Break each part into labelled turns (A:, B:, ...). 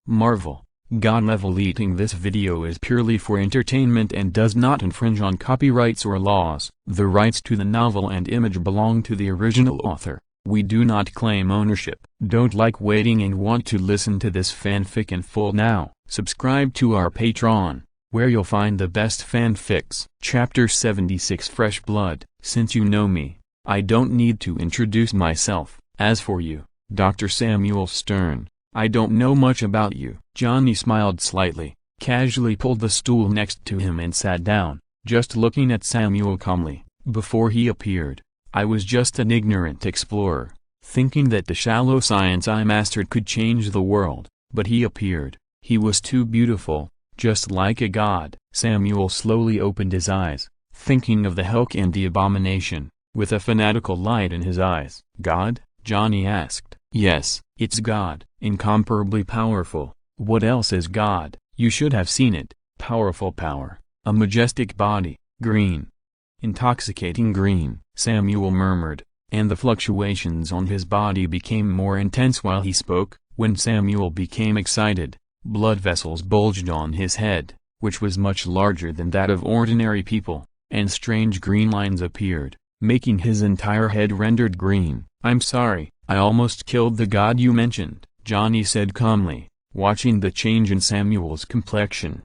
A: Marvel, God level eating. This video is purely for entertainment and does not infringe on copyrights or laws. The rights to the novel and image belong to the original author. We do not claim ownership. Don't like waiting and want to listen to this fanfic in full now? Subscribe to our Patreon, where you'll find the best fanfics. Chapter 76 Fresh Blood. Since you know me, I don't need to introduce myself. As for you, Dr. Samuel Stern, I don't know much about you. Johnny smiled slightly, casually pulled the stool next to him and sat down, just looking at Samuel calmly. Before he appeared, I was just an ignorant explorer, thinking that the shallow science I mastered could change the world. But he appeared. He was too beautiful, just like a god. Samuel slowly opened his eyes, thinking of the Hulk and the Abomination, with a fanatical light in his eyes. God? Johnny asked. Yes, it's God. Incomparably powerful. What else is God? You should have seen it. Powerful power. A majestic body. Green. Intoxicating green, Samuel murmured, and the fluctuations on his body became more intense while he spoke. When Samuel became excited, blood vessels bulged on his head, which was much larger than that of ordinary people, and strange green lines appeared, making his entire head rendered green. I'm sorry, I almost killed the god you mentioned, Johnny said calmly, watching the change in Samuel's complexion.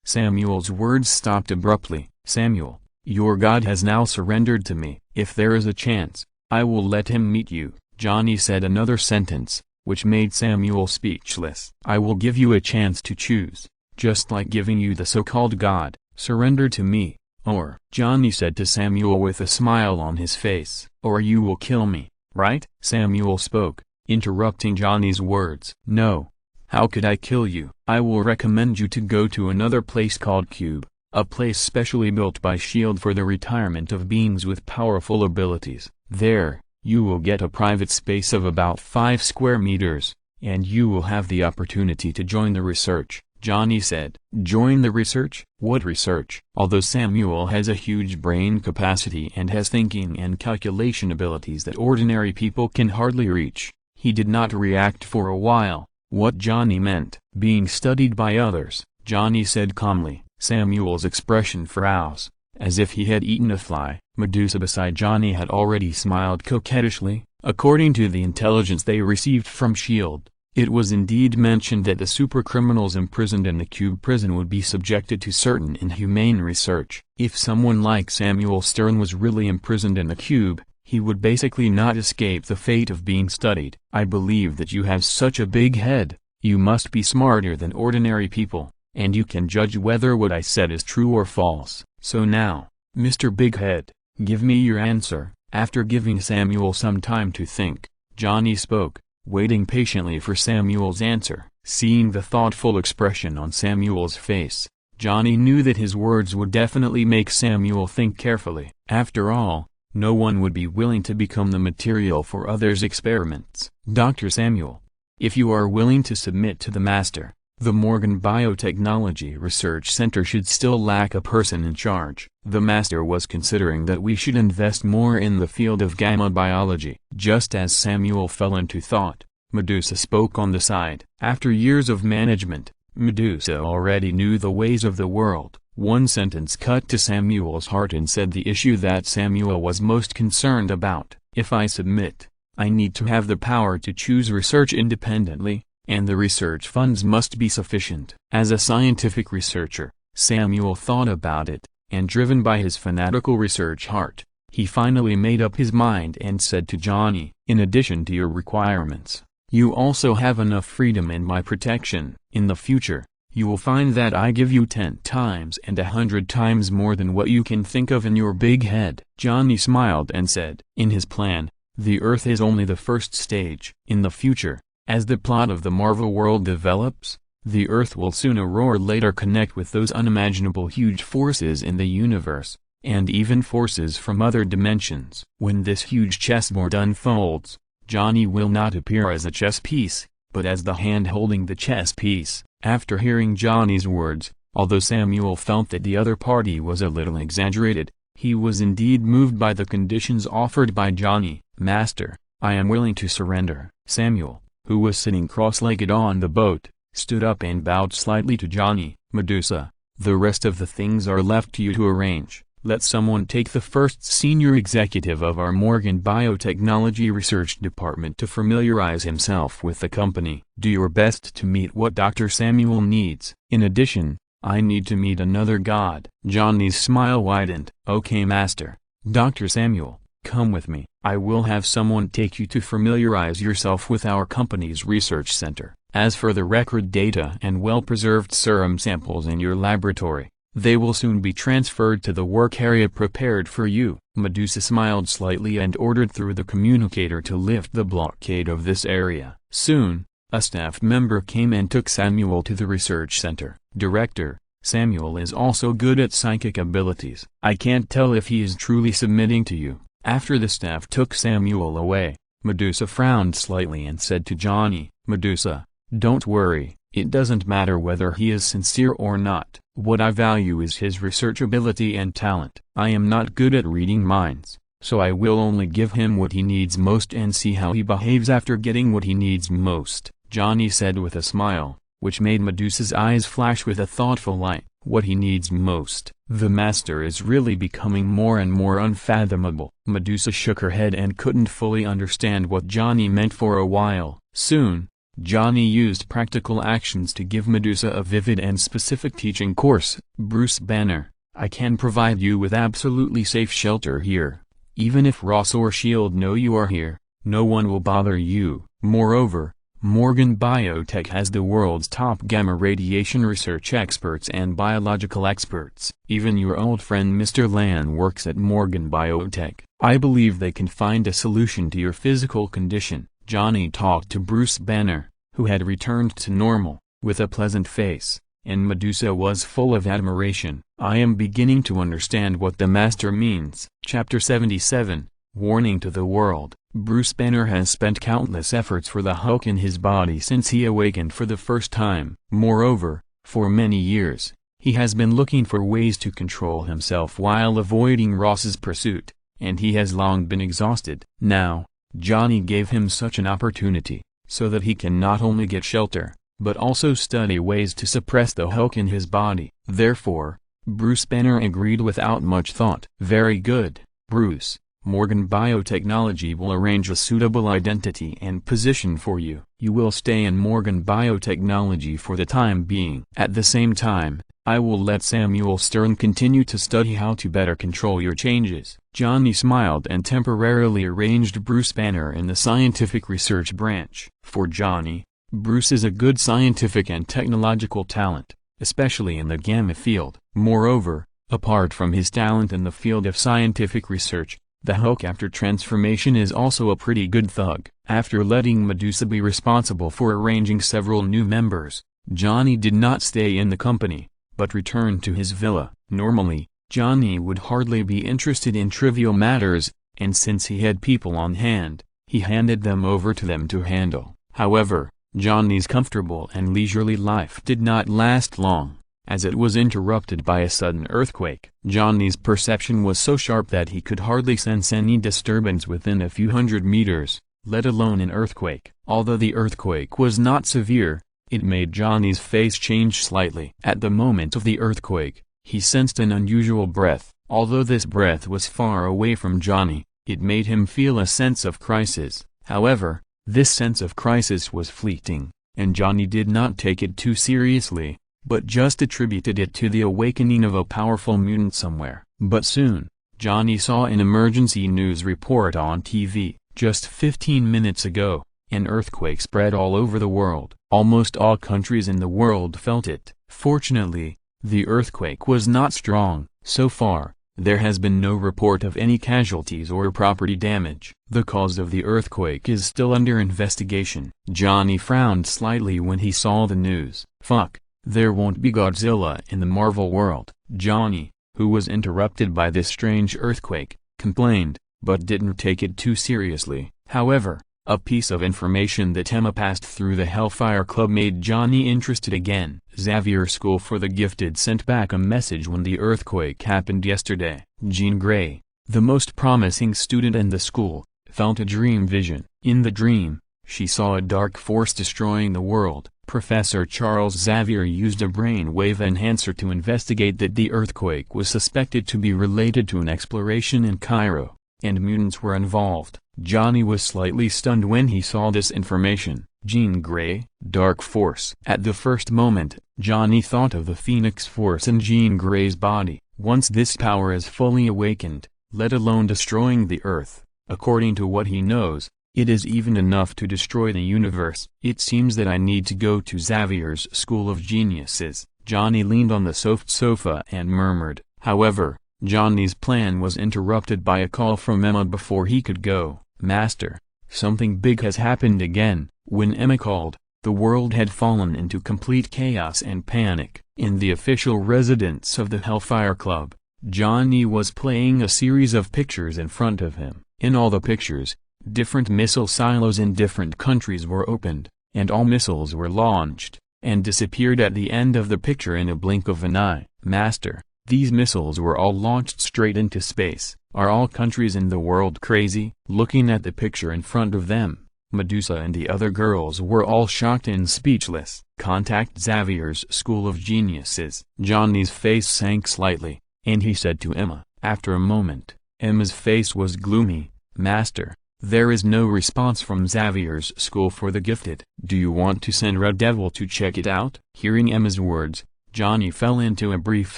A: Samuel's words stopped abruptly. Samuel, your god has now surrendered to me. If there is a chance, I will let him meet you. Johnny said another sentence, which made Samuel speechless. I will give you a chance to choose, just like giving you the so-called god. Surrender to me, or, Johnny said to Samuel with a smile on his face, or you will kill me, right? Samuel spoke, interrupting Johnny's words. No. How could I kill you? I will recommend you to go to another place called Cube, a place specially built by S.H.I.E.L.D. for the retirement of beings with powerful abilities. There, you will get a private space of about 5 square meters, and you will have the opportunity to join the research, Johnny said. Join the research? What research? Although Samuel has a huge brain capacity and has thinking and calculation abilities that ordinary people can hardly reach, he did not react for a while. What Johnny meant. Being studied by others, Johnny said calmly. Samuel's expression froze, as if he had eaten a fly. Medusa beside Johnny had already smiled coquettishly. According to the intelligence they received from S.H.I.E.L.D., it was indeed mentioned that the supercriminals imprisoned in the Cube prison would be subjected to certain inhumane research. If someone like Samuel Stern was really imprisoned in the Cube, he would basically not escape the fate of being studied. I believe that you have such a big head. You must be smarter than ordinary people, and you can judge whether what I said is true or false. So now, Mr. Big Head, give me your answer. After giving Samuel some time to think, Johnny spoke, waiting patiently for Samuel's answer. Seeing the thoughtful expression on Samuel's face, Johnny knew that his words would definitely make Samuel think carefully. After all, no one would be willing to become the material for others' experiments. Dr. Samuel, if you are willing to submit to the master, the Morgan Biotechnology Research Center should still lack a person in charge. The master was considering that we should invest more in the field of gamma biology. Just as Samuel fell into thought, Medusa spoke on the side. After years of management, Medusa already knew the ways of the world. One sentence cut to Samuel's heart and said the issue that Samuel was most concerned about. If I submit, I need to have the power to choose research independently, and the research funds must be sufficient. As a scientific researcher, Samuel thought about it, and driven by his fanatical research heart, he finally made up his mind and said to Johnny, in addition to your requirements, you also have enough freedom and my protection. In the future, you will find that I give you 10 times and 100 times more than what you can think of in your big head. Johnny smiled and said, in his plan, the Earth is only the first stage. In the future, as the plot of the Marvel world develops, the Earth will sooner or later connect with those unimaginable huge forces in the universe, and even forces from other dimensions. When this huge chessboard unfolds, Johnny will not appear as a chess piece, but as the hand holding the chess piece. After hearing Johnny's words, although Samuel felt that the other party was a little exaggerated, he was indeed moved by the conditions offered by Johnny. Master, I am willing to surrender. Samuel, who was sitting cross-legged on the boat, stood up and bowed slightly to Johnny. "Medusa, the rest of the things are left to you to arrange. Let someone take the first senior executive of our Morgan Biotechnology Research Department to familiarize himself with the company. Do your best to meet what Dr. Samuel needs. In addition, I need to meet another god." Johnny's smile widened. "Okay, Master. Dr. Samuel, come with me. I will have someone take you to familiarize yourself with our company's research center. As for the record data and well-preserved serum samples in your laboratory, they will soon be transferred to the work area prepared for you." Medusa smiled slightly and ordered through the communicator to lift the blockade of this area. Soon, a staff member came and took Samuel to the research center. "Director, Samuel is also good at psychic abilities. I can't tell if he is truly submitting to you." After the staff took Samuel away, Medusa frowned slightly and said to Johnny, "Medusa, don't worry, it doesn't matter whether he is sincere or not. What I value is his research ability and talent. I am not good at reading minds, so I will only give him what he needs most and see how he behaves after getting what he needs most," Johnny said with a smile, which made Medusa's eyes flash with a thoughtful light. "What he needs most." The master is really becoming more and more unfathomable. Medusa shook her head and couldn't fully understand what Johnny meant for a while. Soon, Johnny used practical actions to give Medusa a vivid and specific teaching course. "Bruce Banner, I can provide you with absolutely safe shelter here. Even if Ross or S.H.I.E.L.D. know you are here, no one will bother you. Moreover, Morgan Biotech has the world's top gamma radiation research experts and biological experts. Even your old friend Mr. Lan works at Morgan Biotech. I believe they can find a solution to your physical condition." Johnny talked to Bruce Banner, who had returned to normal, with a pleasant face, and Medusa was full of admiration. "I am beginning to understand what the Master means." Chapter 77, Warning to the World. Bruce Banner has spent countless efforts for the Hulk in his body since he awakened for the first time. Moreover, for many years, he has been looking for ways to control himself while avoiding Ross's pursuit, and he has long been exhausted. Now, Johnny gave him such an opportunity, so that he can not only get shelter, but also study ways to suppress the Hulk in his body. Therefore, Bruce Banner agreed without much thought. "Very good, Bruce. Morgan Biotechnology will arrange a suitable identity and position for you. You will stay in Morgan Biotechnology for the time being. At the same time, I will let Samuel Stern continue to study how to better control your changes." Johnny smiled and temporarily arranged Bruce Banner in the scientific research branch. For Johnny, Bruce is a good scientific and technological talent, especially in the gamma field. Moreover, apart from his talent in the field of scientific research, the Hulk after transformation is also a pretty good thug. After letting Medusa be responsible for arranging several new members, Johnny did not stay in the company, but returned to his villa. Normally, Johnny would hardly be interested in trivial matters, and since he had people on hand, he handed them over to them to handle. However, Johnny's comfortable and leisurely life did not last long, as it was interrupted by a sudden earthquake. Johnny's perception was so sharp that he could hardly sense any disturbance within a few hundred meters, let alone an earthquake. Although the earthquake was not severe, it made Johnny's face change slightly. At the moment of the earthquake, he sensed an unusual breath. Although this breath was far away from Johnny, it made him feel a sense of crisis. However, this sense of crisis was fleeting, and Johnny did not take it too seriously, but just attributed it to the awakening of a powerful mutant somewhere. But soon, Johnny saw an emergency news report on TV. Just 15 minutes ago, an earthquake spread all over the world. Almost all countries in the world felt it. Fortunately, the earthquake was not strong. So far, there has been no report of any casualties or property damage. The cause of the earthquake is still under investigation. Johnny frowned slightly when he saw the news. Fuck. There won't be Godzilla in the Marvel world. Johnny, who was interrupted by this strange earthquake, complained, but didn't take it too seriously. However, a piece of information that Emma passed through the Hellfire Club made Johnny interested again. Xavier School for the Gifted sent back a message when the earthquake happened yesterday. Jean Grey, the most promising student in the school, felt a dream vision. In the dream, she saw a dark force destroying the world. Professor Charles Xavier used a brainwave enhancer to investigate that the earthquake was suspected to be related to an exploration in Cairo, and mutants were involved. Johnny was slightly stunned when he saw this information. Jean Grey, Dark Force. At the first moment, Johnny thought of the Phoenix Force in Jean Grey's body. Once this power is fully awakened, let alone destroying the Earth, according to what he knows, it is even enough to destroy the universe. It seems that I need to go to Xavier's School of Geniuses. Johnny leaned on the sofa and murmured. However, Johnny's plan was interrupted by a call from Emma before he could go. Master, something big has happened again. When Emma called, the world had fallen into complete chaos and panic. In the official residence of the Hellfire Club, Johnny was playing a series of pictures in front of him. In all the pictures, different missile silos in different countries were opened, and all missiles were launched, and disappeared at the end of the picture in a blink of an eye. Master, these missiles were all launched straight into space. Are all countries in the world crazy? Looking at the picture in front of them, Medusa and the other girls were all shocked and speechless. Contact Xavier's School of Geniuses. Johnny's face sank slightly, and he said to Emma. After a moment, Emma's face was gloomy. Master, there is no response from Xavier's School for the Gifted. Do you want to send Red Devil to check it out? Hearing Emma's words, Johnny fell into a brief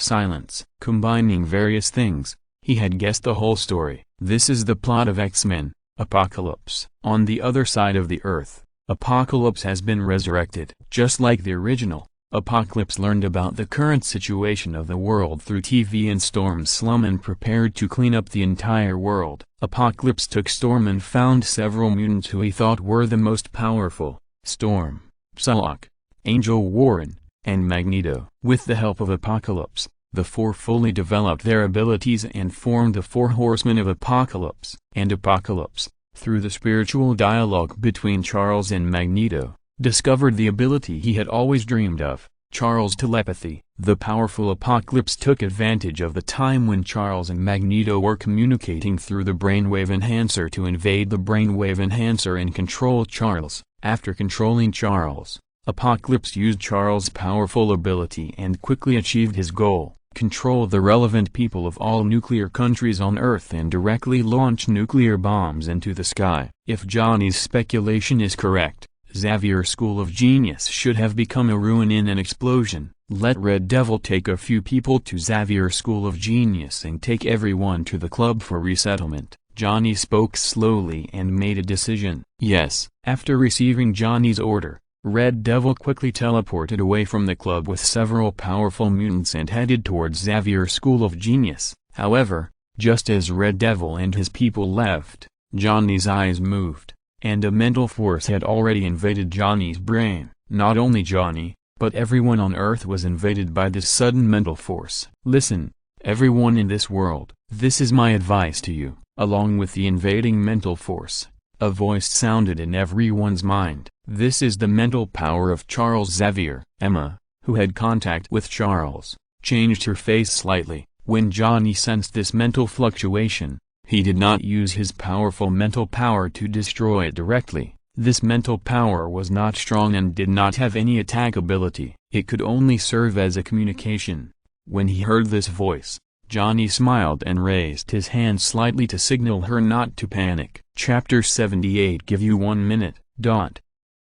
A: silence. Combining various things, he had guessed the whole story. This is the plot of X-Men, Apocalypse. On the other side of the Earth, Apocalypse has been resurrected. Just like the original, Apocalypse learned about the current situation of the world through TV and Storm's slum and prepared to clean up the entire world. Apocalypse took Storm and found several mutants who he thought were the most powerful: Storm, Psylocke, Angel Warren, and Magneto. With the help of Apocalypse, the four fully developed their abilities and formed the Four Horsemen of Apocalypse. And Apocalypse, through the spiritual dialogue between Charles and Magneto, discovered the ability he had always dreamed of, Charles' telepathy. The powerful Apocalypse took advantage of the time when Charles and Magneto were communicating through the brainwave enhancer to invade the brainwave enhancer and control Charles. After controlling Charles, Apocalypse used Charles' powerful ability and quickly achieved his goal: control the relevant people of all nuclear countries on Earth and directly launch nuclear bombs into the sky. If Johnny's speculation is correct, Xavier's School of Genius should have become a ruin in an explosion. Let Red Devil take a few people to Xavier's School of Genius and take everyone to the club for resettlement. Johnny spoke slowly and made a decision. Yes. After receiving Johnny's order, Red Devil quickly teleported away from the club with several powerful mutants and headed towards Xavier's School of Genius. However, just as Red Devil and his people left, Johnny's eyes moved, and a mental force had already invaded Johnny's brain. Not only Johnny, but everyone on Earth was invaded by this sudden mental force. Listen, everyone in this world, this is my advice to you. Along with the invading mental force, a voice sounded in everyone's mind. This is the mental power of Charles Xavier. Emma, who had contact with Charles, changed her face slightly. When Johnny sensed this mental fluctuation, he did not use his powerful mental power to destroy it directly. This mental power was not strong and did not have any attack ability. It could only serve as a communication. When he heard this voice, Johnny smiled and raised his hand slightly to signal her not to panic. Chapter 78. Give you 1 minute.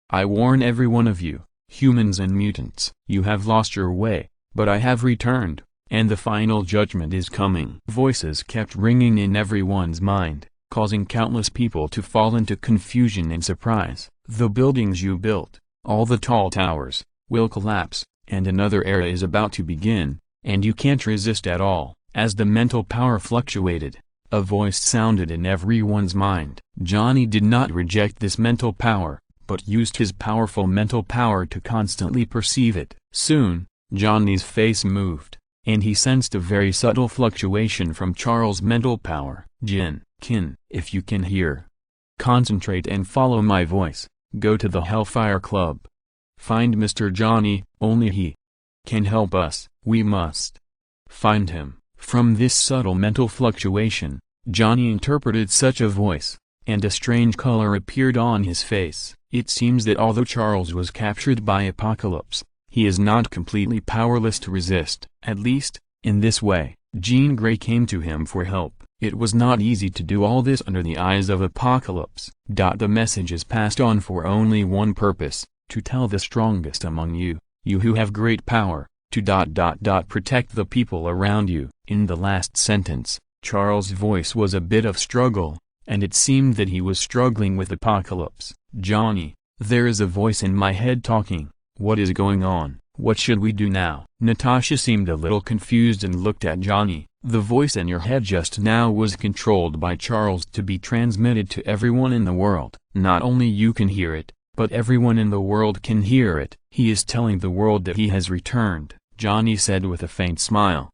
A: I warn every one of you, humans and mutants. You have lost your way, but I have returned, and the final judgment is coming. Voices kept ringing in everyone's mind, causing countless people to fall into confusion and surprise. The buildings you built, all the tall towers, will collapse, and another era is about to begin, and you can't resist at all. As the mental power fluctuated, a voice sounded in everyone's mind. Johnny did not reject this mental power, but used his powerful mental power to constantly perceive it. Soon, Johnny's face moved, and he sensed a very subtle fluctuation from Charles' mental power. If you can hear, concentrate and follow my voice. Go to the Hellfire Club. Find Mr. Johnny, only he can help us. We must find him. From this subtle mental fluctuation, Johnny interpreted such a voice, and a strange color appeared on his face. It seems that although Charles was captured by Apocalypse, he is not completely powerless to resist. At least, in this way, Jean Grey came to him for help. It was not easy to do all this under the eyes of Apocalypse. The message is passed on for only one purpose, to tell the strongest among you, you who have great power, to protect the people around you. In the last sentence, Charles' voice was a bit of struggle, and it seemed that he was struggling with Apocalypse. Johnny, there is a voice in my head talking. What is going on? What should we do now? Natasha seemed a little confused and looked at Johnny. The voice in your head just now was controlled by Charles to be transmitted to everyone in the world. Not only you can hear it, but everyone in the world can hear it. He is telling the world that he has returned, Johnny said with a faint smile.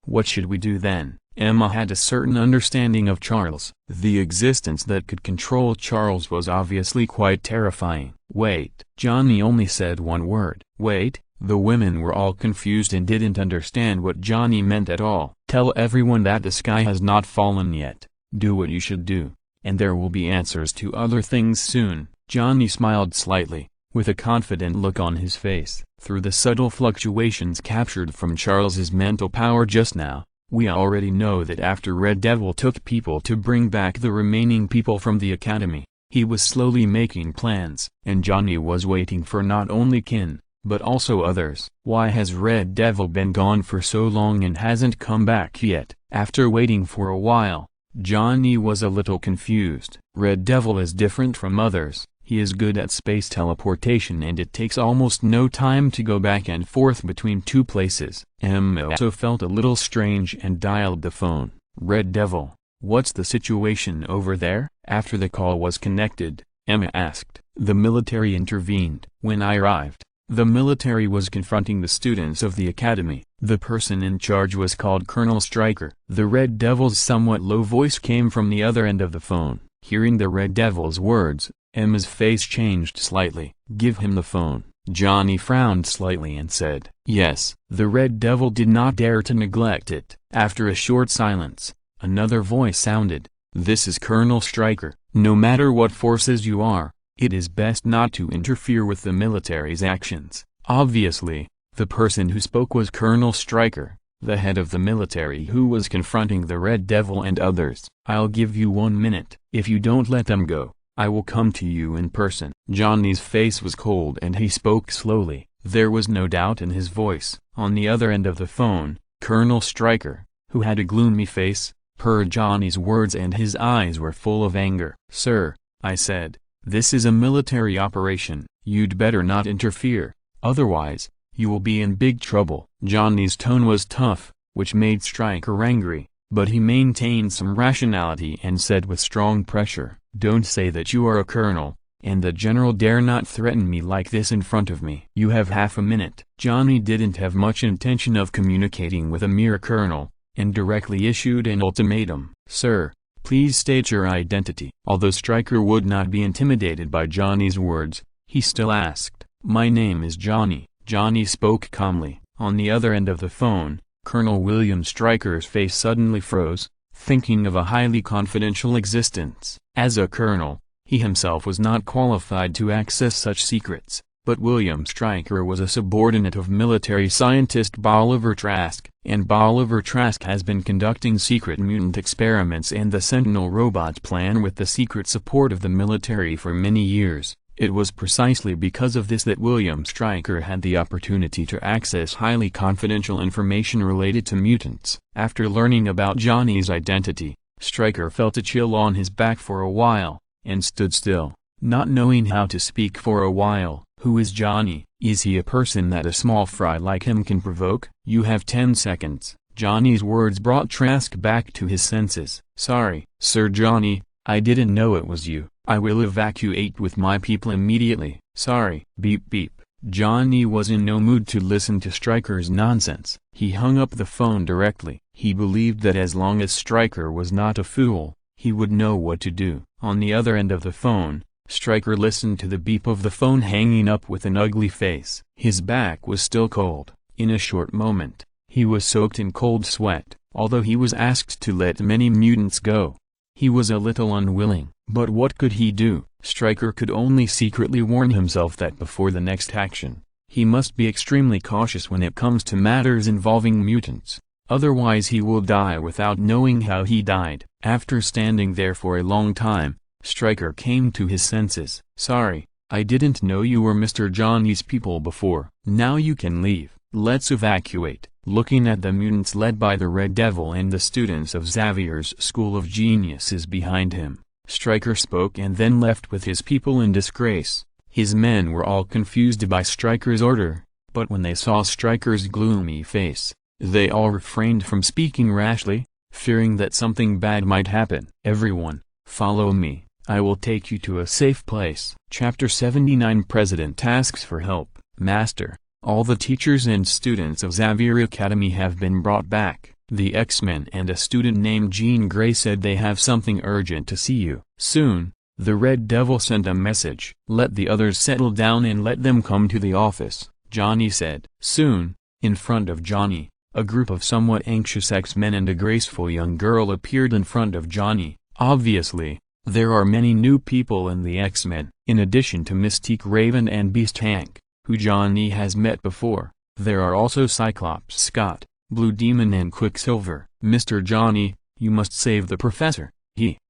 A: What should we do then? Emma had a certain understanding of Charles. The existence that could control Charles was obviously quite terrifying. Wait. Johnny only said one word. Wait. The women were all confused and didn't understand what Johnny meant at all. Tell everyone that the sky has not fallen yet. Do what you should do, and there will be answers to other things soon. Johnny smiled slightly, with a confident look on his face. Through the subtle fluctuations captured from Charles's mental power just now, we already know that after Red Devil took people to bring back the remaining people from the Academy, he was slowly making plans. And Johnny was waiting for not only kin, but also others. Why has Red Devil been gone for so long and hasn't come back yet? After waiting for a while, Johnny was a little confused. Red Devil is different from others. He is good at space teleportation and it takes almost no time to go back and forth between two places. Emma also felt a little strange and dialed the phone. Red Devil, what's the situation over there? After the call was connected, Emma asked. The military intervened. When I arrived, the military was confronting the students of the Academy. The person in charge was called Colonel Stryker. The Red Devil's somewhat low voice came from the other end of the phone. Hearing the Red Devil's words, Emma's face changed slightly. Give him the phone. Johnny frowned slightly and said, yes. The Red Devil did not dare to neglect it. After a short silence, another voice sounded. This is Colonel Stryker. No matter what forces you are, it is best not to interfere with the military's actions. Obviously, the person who spoke was Colonel Stryker, the head of the military who was confronting the Red Devil and others. I'll give you 1 minute. If you don't let them go, I will come to you in person. Johnny's face was cold and he spoke slowly. There was no doubt in his voice. On the other end of the phone, Colonel Stryker, who had a gloomy face, heard Johnny's words and his eyes were full of anger. Sir, I said, this is a military operation. You'd better not interfere, otherwise, you will be in big trouble. Johnny's tone was tough, which made Stryker angry, but he maintained some rationality and said with strong pressure, don't say that you are a colonel, and the general dare not threaten me like this in front of me. You have half a minute. Johnny didn't have much intention of communicating with a mere colonel, and directly issued an ultimatum. Sir, please state your identity. Although Stryker would not be intimidated by Johnny's words, he still asked, my name is Johnny. Johnny spoke calmly. On the other end of the phone, Colonel William Stryker's face suddenly froze, thinking of a highly confidential existence. As a colonel, he himself was not qualified to access such secrets, but William Stryker was a subordinate of military scientist Bolivar Trask, and Bolivar Trask has been conducting secret mutant experiments and the Sentinel robot plan with the secret support of the military for many years. It was precisely because of this that William Stryker had the opportunity to access highly confidential information related to mutants. After learning about Johnny's identity, Stryker felt a chill on his back for a while, and stood still, not knowing how to speak for a while. Who is Johnny? Is he a person that a small fry like him can provoke? You have 10 seconds. Johnny's words brought Trask back to his senses. Sorry, Sir Johnny, I didn't know it was you. I will evacuate with my people immediately. Sorry. Beep beep. Johnny was in no mood to listen to Stryker's nonsense. He hung up the phone directly. He believed that as long as Stryker was not a fool, he would know what to do. On the other end of the phone, Stryker listened to the beep of the phone hanging up with an ugly face. His back was still cold. In a short moment, he was soaked in cold sweat. Although he was asked to let many mutants go, He was a little unwilling, but what could he do? Stryker could only secretly warn himself that before the next action, he must be extremely cautious when it comes to matters involving mutants. Otherwise he will die without knowing how he died. After standing there for a long time, Stryker came to his senses. "Sorry, I didn't know you were Mr. Johnny's people before. Now you can leave. Let's evacuate." Looking at the mutants led by the Red Devil and the students of Xavier's School of Geniuses behind him, Stryker spoke and then left with his people in disgrace. His men were all confused by Stryker's order, but when they saw Stryker's gloomy face, they all refrained from speaking rashly, fearing that something bad might happen. "Everyone, follow me. I will take you to a safe place." Chapter 79 President asks for help. "Master, all the teachers and students of Xavier Academy have been brought back. The X-Men and a student named Jean Grey said they have something urgent to see you." Soon, the Red Devil sent a message. "Let the others settle down and let them come to the office," Johnny said. Soon, in front of Johnny, a group of somewhat anxious X-Men and a graceful young girl appeared in front of Johnny. Obviously, there are many new people in the X-Men. In addition to Mystique, Raven and Beast Hank, who Johnny has met before, there are also Cyclops Scott, Blue Demon and Quicksilver. "Mr. Johnny, you must save the professor."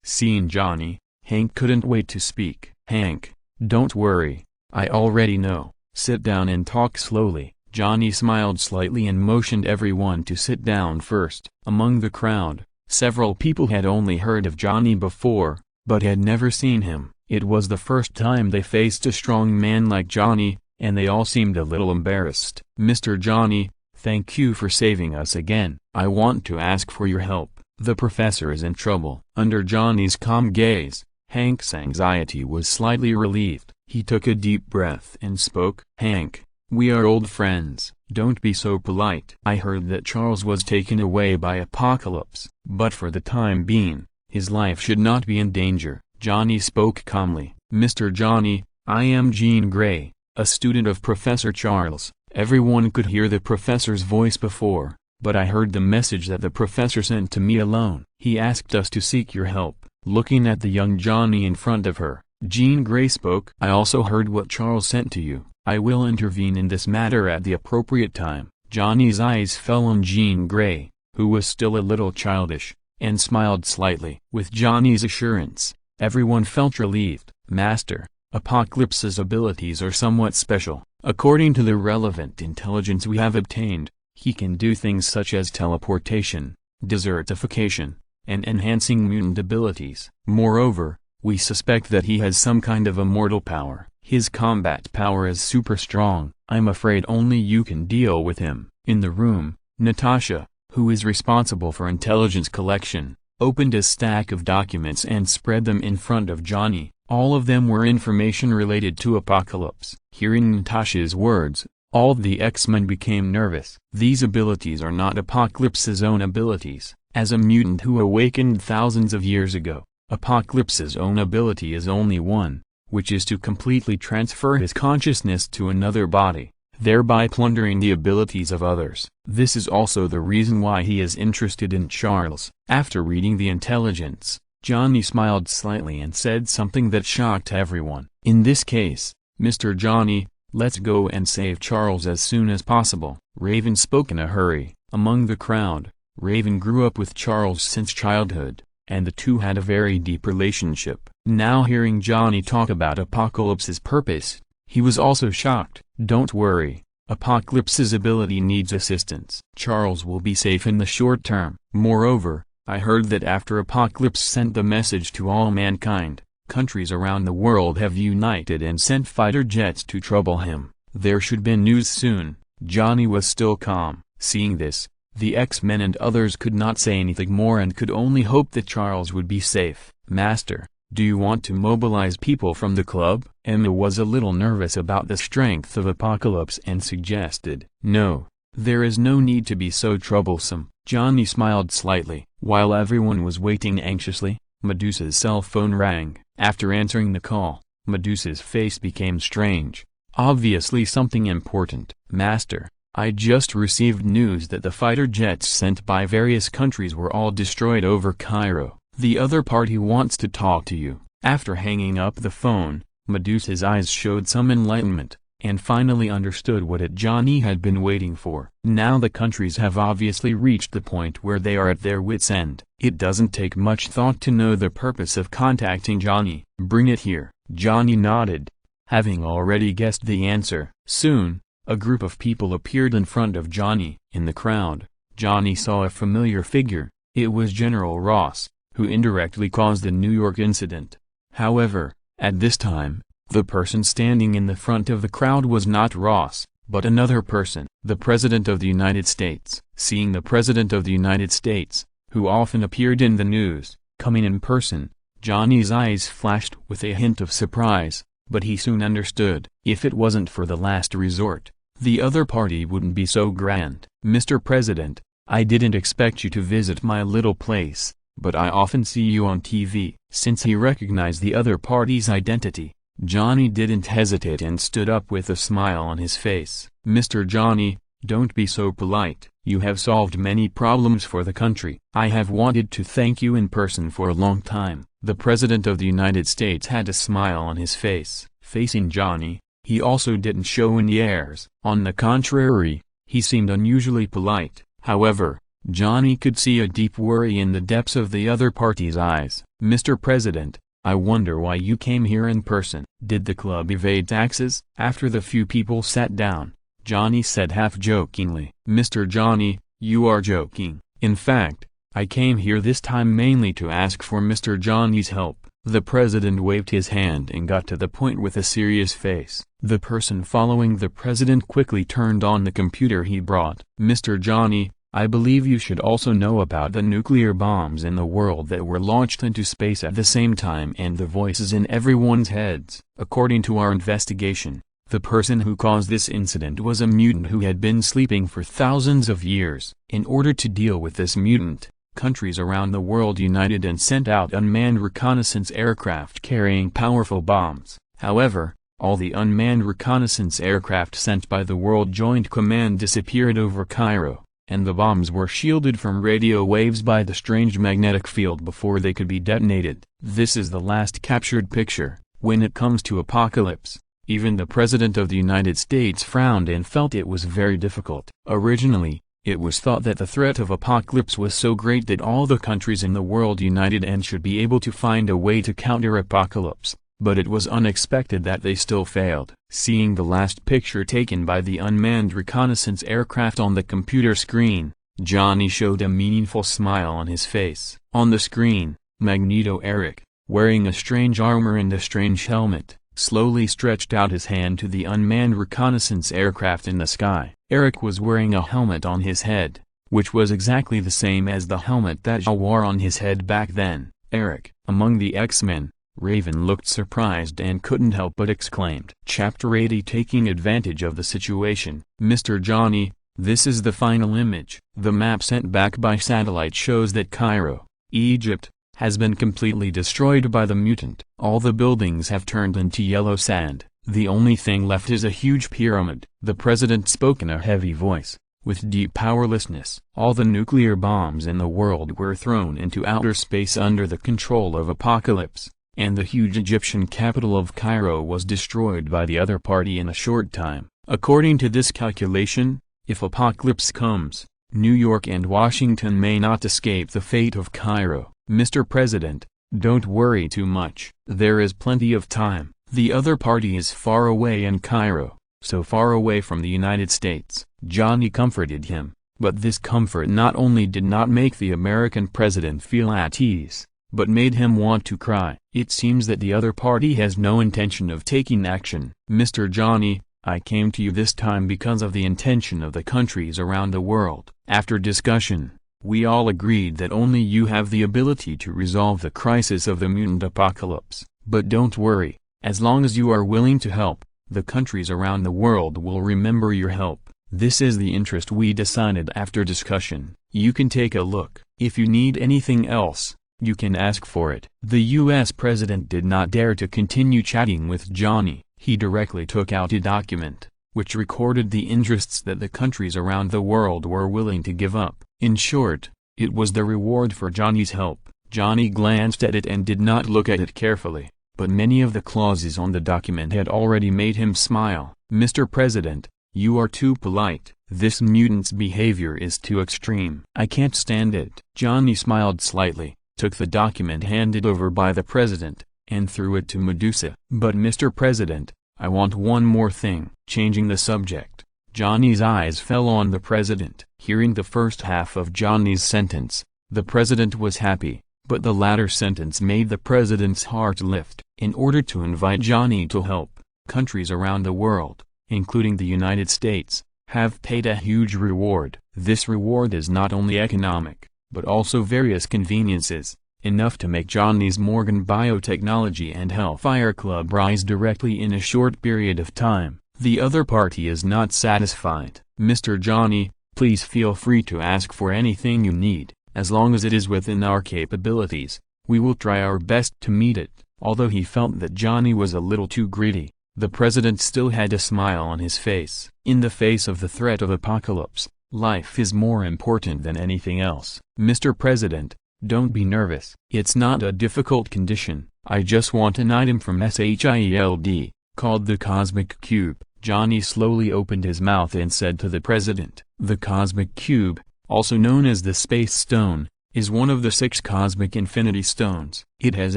A: Seeing Johnny, Hank couldn't wait to speak. "Hank, don't worry, I already know. Sit down and talk slowly." Johnny smiled slightly and motioned everyone to sit down first. Among the crowd, several people had only heard of Johnny before, but had never seen him. It was the first time they faced a strong man like Johnny, and they all seemed a little embarrassed. "Mr. Johnny, thank you for saving us again. I want to ask for your help. The professor is in trouble." Under Johnny's calm gaze, Hank's anxiety was slightly relieved. He took a deep breath and spoke. "Hank, we are old friends. Don't be so polite. I heard that Charles was taken away by Apocalypse, but for the time being, his life should not be in danger." Johnny spoke calmly. "Mr. Johnny, I am Jean Grey, a student of Professor Charles." Everyone could hear the professor's voice before, but I heard the message that the professor sent to me alone. He asked us to seek your help. Looking at the young Johnny in front of her, Jean Grey spoke. "I also heard what Charles sent to you. I will intervene in this matter at the appropriate time." Johnny's eyes fell on Jean Grey, who was still a little childish, and smiled slightly. With Johnny's assurance, everyone felt relieved. "Master, Apocalypse's abilities are somewhat special. According to the relevant intelligence we have obtained, he can do things such as teleportation, desertification, and enhancing mutant abilities. Moreover, we suspect that he has some kind of immortal power. His combat power is super strong. I'm afraid only you can deal with him." In the room, Natasha, who is responsible for intelligence collection, opened a stack of documents and spread them in front of Johnny. All of them were information related to Apocalypse. Hearing Natasha's words, all the X-Men became nervous. These abilities are not Apocalypse's own abilities. As a mutant who awakened thousands of years ago, Apocalypse's own ability is only one, which is to completely transfer his consciousness to another body, thereby plundering the abilities of others. This is also the reason why he is interested in Charles. After reading the intelligence, Johnny smiled slightly and said something that shocked everyone. "In this case, Mr. Johnny, let's go and save Charles as soon as possible." Raven spoke in a hurry. Among the crowd, Raven grew up with Charles since childhood, and the two had a very deep relationship. Now hearing Johnny talk about Apocalypse's purpose, he was also shocked. "Don't worry, Apocalypse's ability needs assistance. Charles will be safe in the short term. Moreover, I heard that after Apocalypse sent the message to all mankind, countries around the world have united and sent fighter jets to trouble him. There should be news soon." Johnny was still calm. Seeing this, the X-Men and others could not say anything more and could only hope that Charles would be safe. "Master, do you want to mobilize people from the club?" Emma was a little nervous about the strength of Apocalypse and suggested. "No, there is no need to be so troublesome." Johnny smiled slightly. While everyone was waiting anxiously, Medusa's cell phone rang. After answering the call, Medusa's face became strange. Obviously something important. "Master, I just received news that the fighter jets sent by various countries were all destroyed over Cairo. The other party wants to talk to you. After hanging up the phone, Medusa's eyes showed some enlightenment, and finally understood what Johnny had been waiting for. Now the countries have obviously reached the point where they are at their wits' end. It doesn't take much thought to know the purpose of contacting Johnny. Bring it here. Johnny nodded, having already guessed the answer. Soon, a group of people appeared in front of Johnny. In the crowd, Johnny saw a familiar figure. It was General Ross, who indirectly caused the New York incident. However, at this time, the person standing in the front of the crowd was not Ross, but another person, the President of the United States. Seeing the President of the United States, who often appeared in the news, coming in person, Johnny's eyes flashed with a hint of surprise, but he soon understood. If it wasn't for the last resort, the other party wouldn't be so grand. Mr. President, I didn't expect you to visit my little place, but I often see you on TV. Since he recognized the other party's identity, Johnny didn't hesitate and stood up with a smile on his face. Mr. Johnny, don't be so polite. You have solved many problems for the country. I have wanted to thank you in person for a long time. The President of the United States had a smile on his face. Facing Johnny, he also didn't show any airs. On the contrary, he seemed unusually polite. However, Johnny could see a deep worry in the depths of the other party's eyes. Mr. President, I wonder why you came here in person. Did the club evade taxes? After the few people sat down, Johnny said half-jokingly. Mr. Johnny, you are joking. In fact, I came here this time mainly to ask for Mr. Johnny's help. The president waved his hand and got to the point with a serious face. The person following the president quickly turned on the computer he brought. Mr. Johnny, I believe you should also know about the nuclear bombs in the world that were launched into space at the same time and the voices in everyone's heads. According to our investigation, the person who caused this incident was a mutant who had been sleeping for thousands of years. In order to deal with this mutant, countries around the world united and sent out unmanned reconnaissance aircraft carrying powerful bombs. However, all the unmanned reconnaissance aircraft sent by the World Joint Command disappeared over Cairo, and the bombs were shielded from radio waves by the strange magnetic field before they could be detonated. This is the last captured picture. When it comes to apocalypse, even the President of the United States frowned and felt it was very difficult. Originally, it was thought that the threat of apocalypse was so great that all the countries in the world united and should be able to find a way to counter apocalypse, but it was unexpected that they still failed. Seeing the last picture taken by the unmanned reconnaissance aircraft on the computer screen, Johnny showed a meaningful smile on his face. On the screen, Magneto Eric, wearing a strange armor and a strange helmet, slowly stretched out his hand to the unmanned reconnaissance aircraft in the sky. Eric was wearing a helmet on his head, which was exactly the same as the helmet that Hela wore on his head back then. Eric, among the X-Men, Raven looked surprised and couldn't help but exclaimed. Chapter 80. Taking advantage of the situation. Mr. Johnny, this is the final image. The map sent back by satellite shows that Cairo, Egypt, has been completely destroyed by the mutant. All the buildings have turned into yellow sand. The only thing left is a huge pyramid. The president spoke in a heavy voice, with deep powerlessness. All the nuclear bombs in the world were thrown into outer space under the control of Apocalypse, and the huge Egyptian capital of Cairo was destroyed by the other party in a short time. According to this calculation, if Apocalypse comes, New York and Washington may not escape the fate of Cairo. Mr. President, don't worry too much. There is plenty of time. The other party is far away in Cairo, so far away from the United States. Johnny comforted him, but this comfort not only did not make the American president feel at ease, but made him want to cry. It seems that the other party has no intention of taking action. Mr. Johnny, I came to you this time because of the intention of the countries around the world. After discussion, we all agreed that only you have the ability to resolve the crisis of the mutant apocalypse. But don't worry, as long as you are willing to help, the countries around the world will remember your help. This is the interest we decided after discussion. You can take a look. If you need anything else, you can ask for it. The US president did not dare to continue chatting with Johnny. He directly took out a document, which recorded the interests that the countries around the world were willing to give up. In short, it was the reward for Johnny's help. Johnny glanced at it and did not look at it carefully, but many of the clauses on the document had already made him smile. "Mr. President, you are too polite. This mutant's behavior is too extreme. I can't stand it." Johnny smiled slightly, took the document handed over by the president, and threw it to Medusa. "But Mr. President, I want one more thing." Changing the subject, Johnny's eyes fell on the president. Hearing the first half of Johnny's sentence, the president was happy, but the latter sentence made the president's heart lift. In order to invite Johnny to help, countries around the world, including the United States, have paid a huge reward. This reward is not only economic, but also various conveniences, enough to make Johnny's Morgan Biotechnology and Hellfire Club rise directly in a short period of time. The other party is not satisfied. "Mr. Johnny, please feel free to ask for anything you need, as long as it is within our capabilities. We will try our best to meet it." Although he felt that Johnny was a little too greedy, the president still had a smile on his face. In the face of the threat of apocalypse, life is more important than anything else. "Mr. President, don't be nervous. It's not a difficult condition. I just want an item from SHIELD, called the Cosmic Cube." Johnny slowly opened his mouth and said to the president, "The Cosmic Cube, also known as the Space Stone, is one of the 6 cosmic infinity stones. It has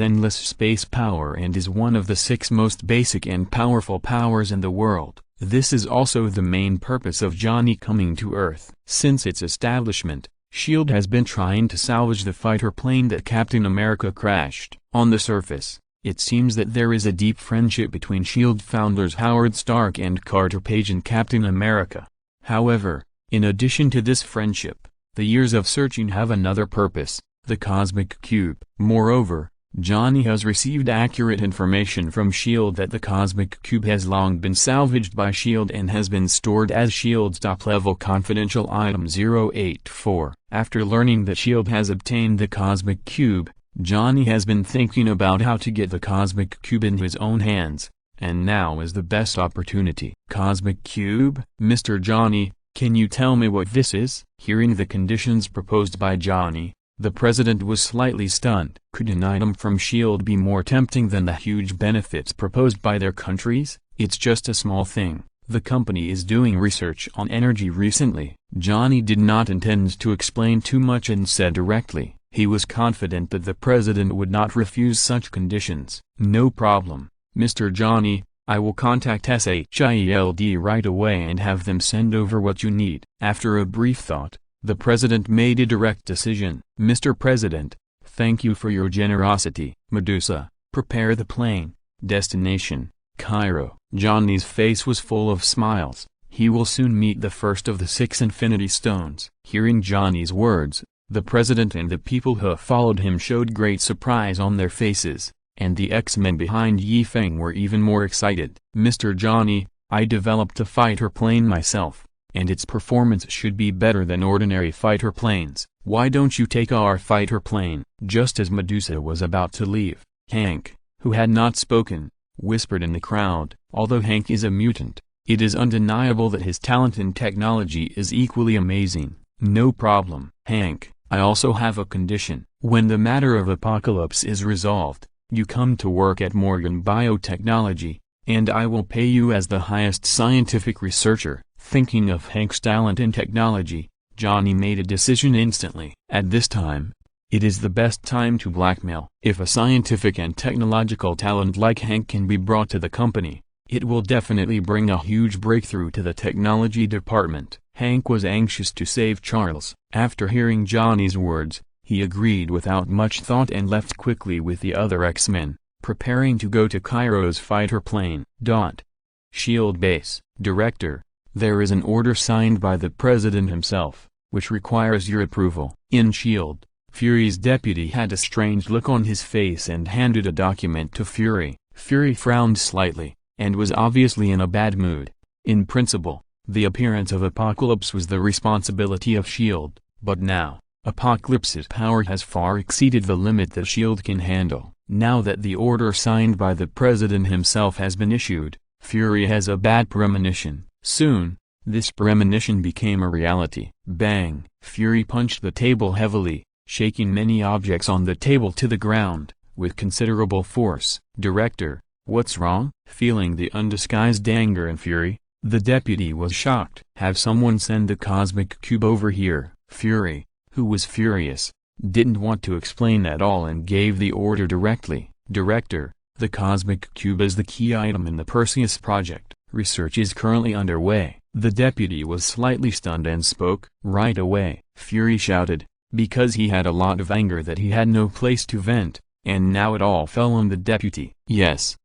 A: endless space power and is one of the 6 most basic and powerful powers in the world. This is also the main purpose of Johnny coming to Earth. Since its establishment, S.H.I.E.L.D. has been trying to salvage the fighter plane that Captain America crashed. On the surface, it seems that there is a deep friendship between S.H.I.E.L.D. founders Howard Stark and Carter Page and Captain America. However, in addition to this friendship, the years of searching have another purpose, the Cosmic Cube. Moreover, Johnny has received accurate information from S.H.I.E.L.D. that the Cosmic Cube has long been salvaged by S.H.I.E.L.D. and has been stored as S.H.I.E.L.D.'s top-level confidential item 084. After learning that S.H.I.E.L.D. has obtained the Cosmic Cube, Johnny has been thinking about how to get the Cosmic Cube in his own hands, and now is the best opportunity. "Cosmic Cube? Mr. Johnny, can you tell me what this is?" Hearing the conditions proposed by Johnny, the president was slightly stunned. Could an item from S.H.I.E.L.D. be more tempting than the huge benefits proposed by their countries? "It's just a small thing. The company is doing research on energy recently." Johnny did not intend to explain too much and said directly. He was confident that the president would not refuse such conditions. "No problem, Mr. Johnny. I will contact SHIELD right away and have them send over what you need." After a brief thought, the president made a direct decision. "Mr. President, thank you for your generosity." "Medusa, prepare the plane. Destination, Cairo." Johnny's face was full of smiles. He will soon meet the first of the 6 Infinity Stones. Hearing Johnny's words, the president and the people who followed him showed great surprise on their faces, and the X-Men behind Yifeng were even more excited. "Mr. Johnny, I developed a fighter plane myself, and its performance should be better than ordinary fighter planes. Why don't you take our fighter plane?" Just as Medusa was about to leave, Hank, who had not spoken, whispered in the crowd. Although Hank is a mutant, it is undeniable that his talent in technology is equally amazing. "No problem, Hank. I also have a condition. When the matter of apocalypse is resolved, you come to work at Morgan Biotechnology, and I will pay you as the highest scientific researcher." Thinking of Hank's talent in technology, Johnny made a decision instantly. At this time, it is the best time to blackmail. If a scientific and technological talent like Hank can be brought to the company, it will definitely bring a huge breakthrough to the technology department. Hank was anxious to save Charles. After hearing Johnny's words, he agreed without much thought and left quickly with the other X-Men, preparing to go to Cairo's fighter plane. S.H.I.E.L.D. Base. Director, there is an order signed by the President himself, which requires your approval. In S.H.I.E.L.D., Fury's deputy had a strange look on his face and handed a document to Fury. Fury frowned slightly, and was obviously in a bad mood. In principle, the appearance of Apocalypse was the responsibility of S.H.I.E.L.D., but now, Apocalypse's power has far exceeded the limit that S.H.I.E.L.D. can handle. Now that the order signed by the President himself has been issued, Fury has a bad premonition. Soon, this premonition became a reality. Bang! Fury punched the table heavily, shaking many objects on the table to the ground, with considerable force. "Director, what's wrong?" Feeling the undisguised anger and fury, the deputy was shocked. "Have someone send the cosmic cube over here." Fury, who was furious, didn't want to explain at all and gave the order directly. "Director, the cosmic cube is the key item in the Perseus project. Research is currently underway." The deputy was slightly stunned and spoke right away. Fury shouted, because he had a lot of anger that he had no place to vent, and now it all fell on the deputy. "Yes.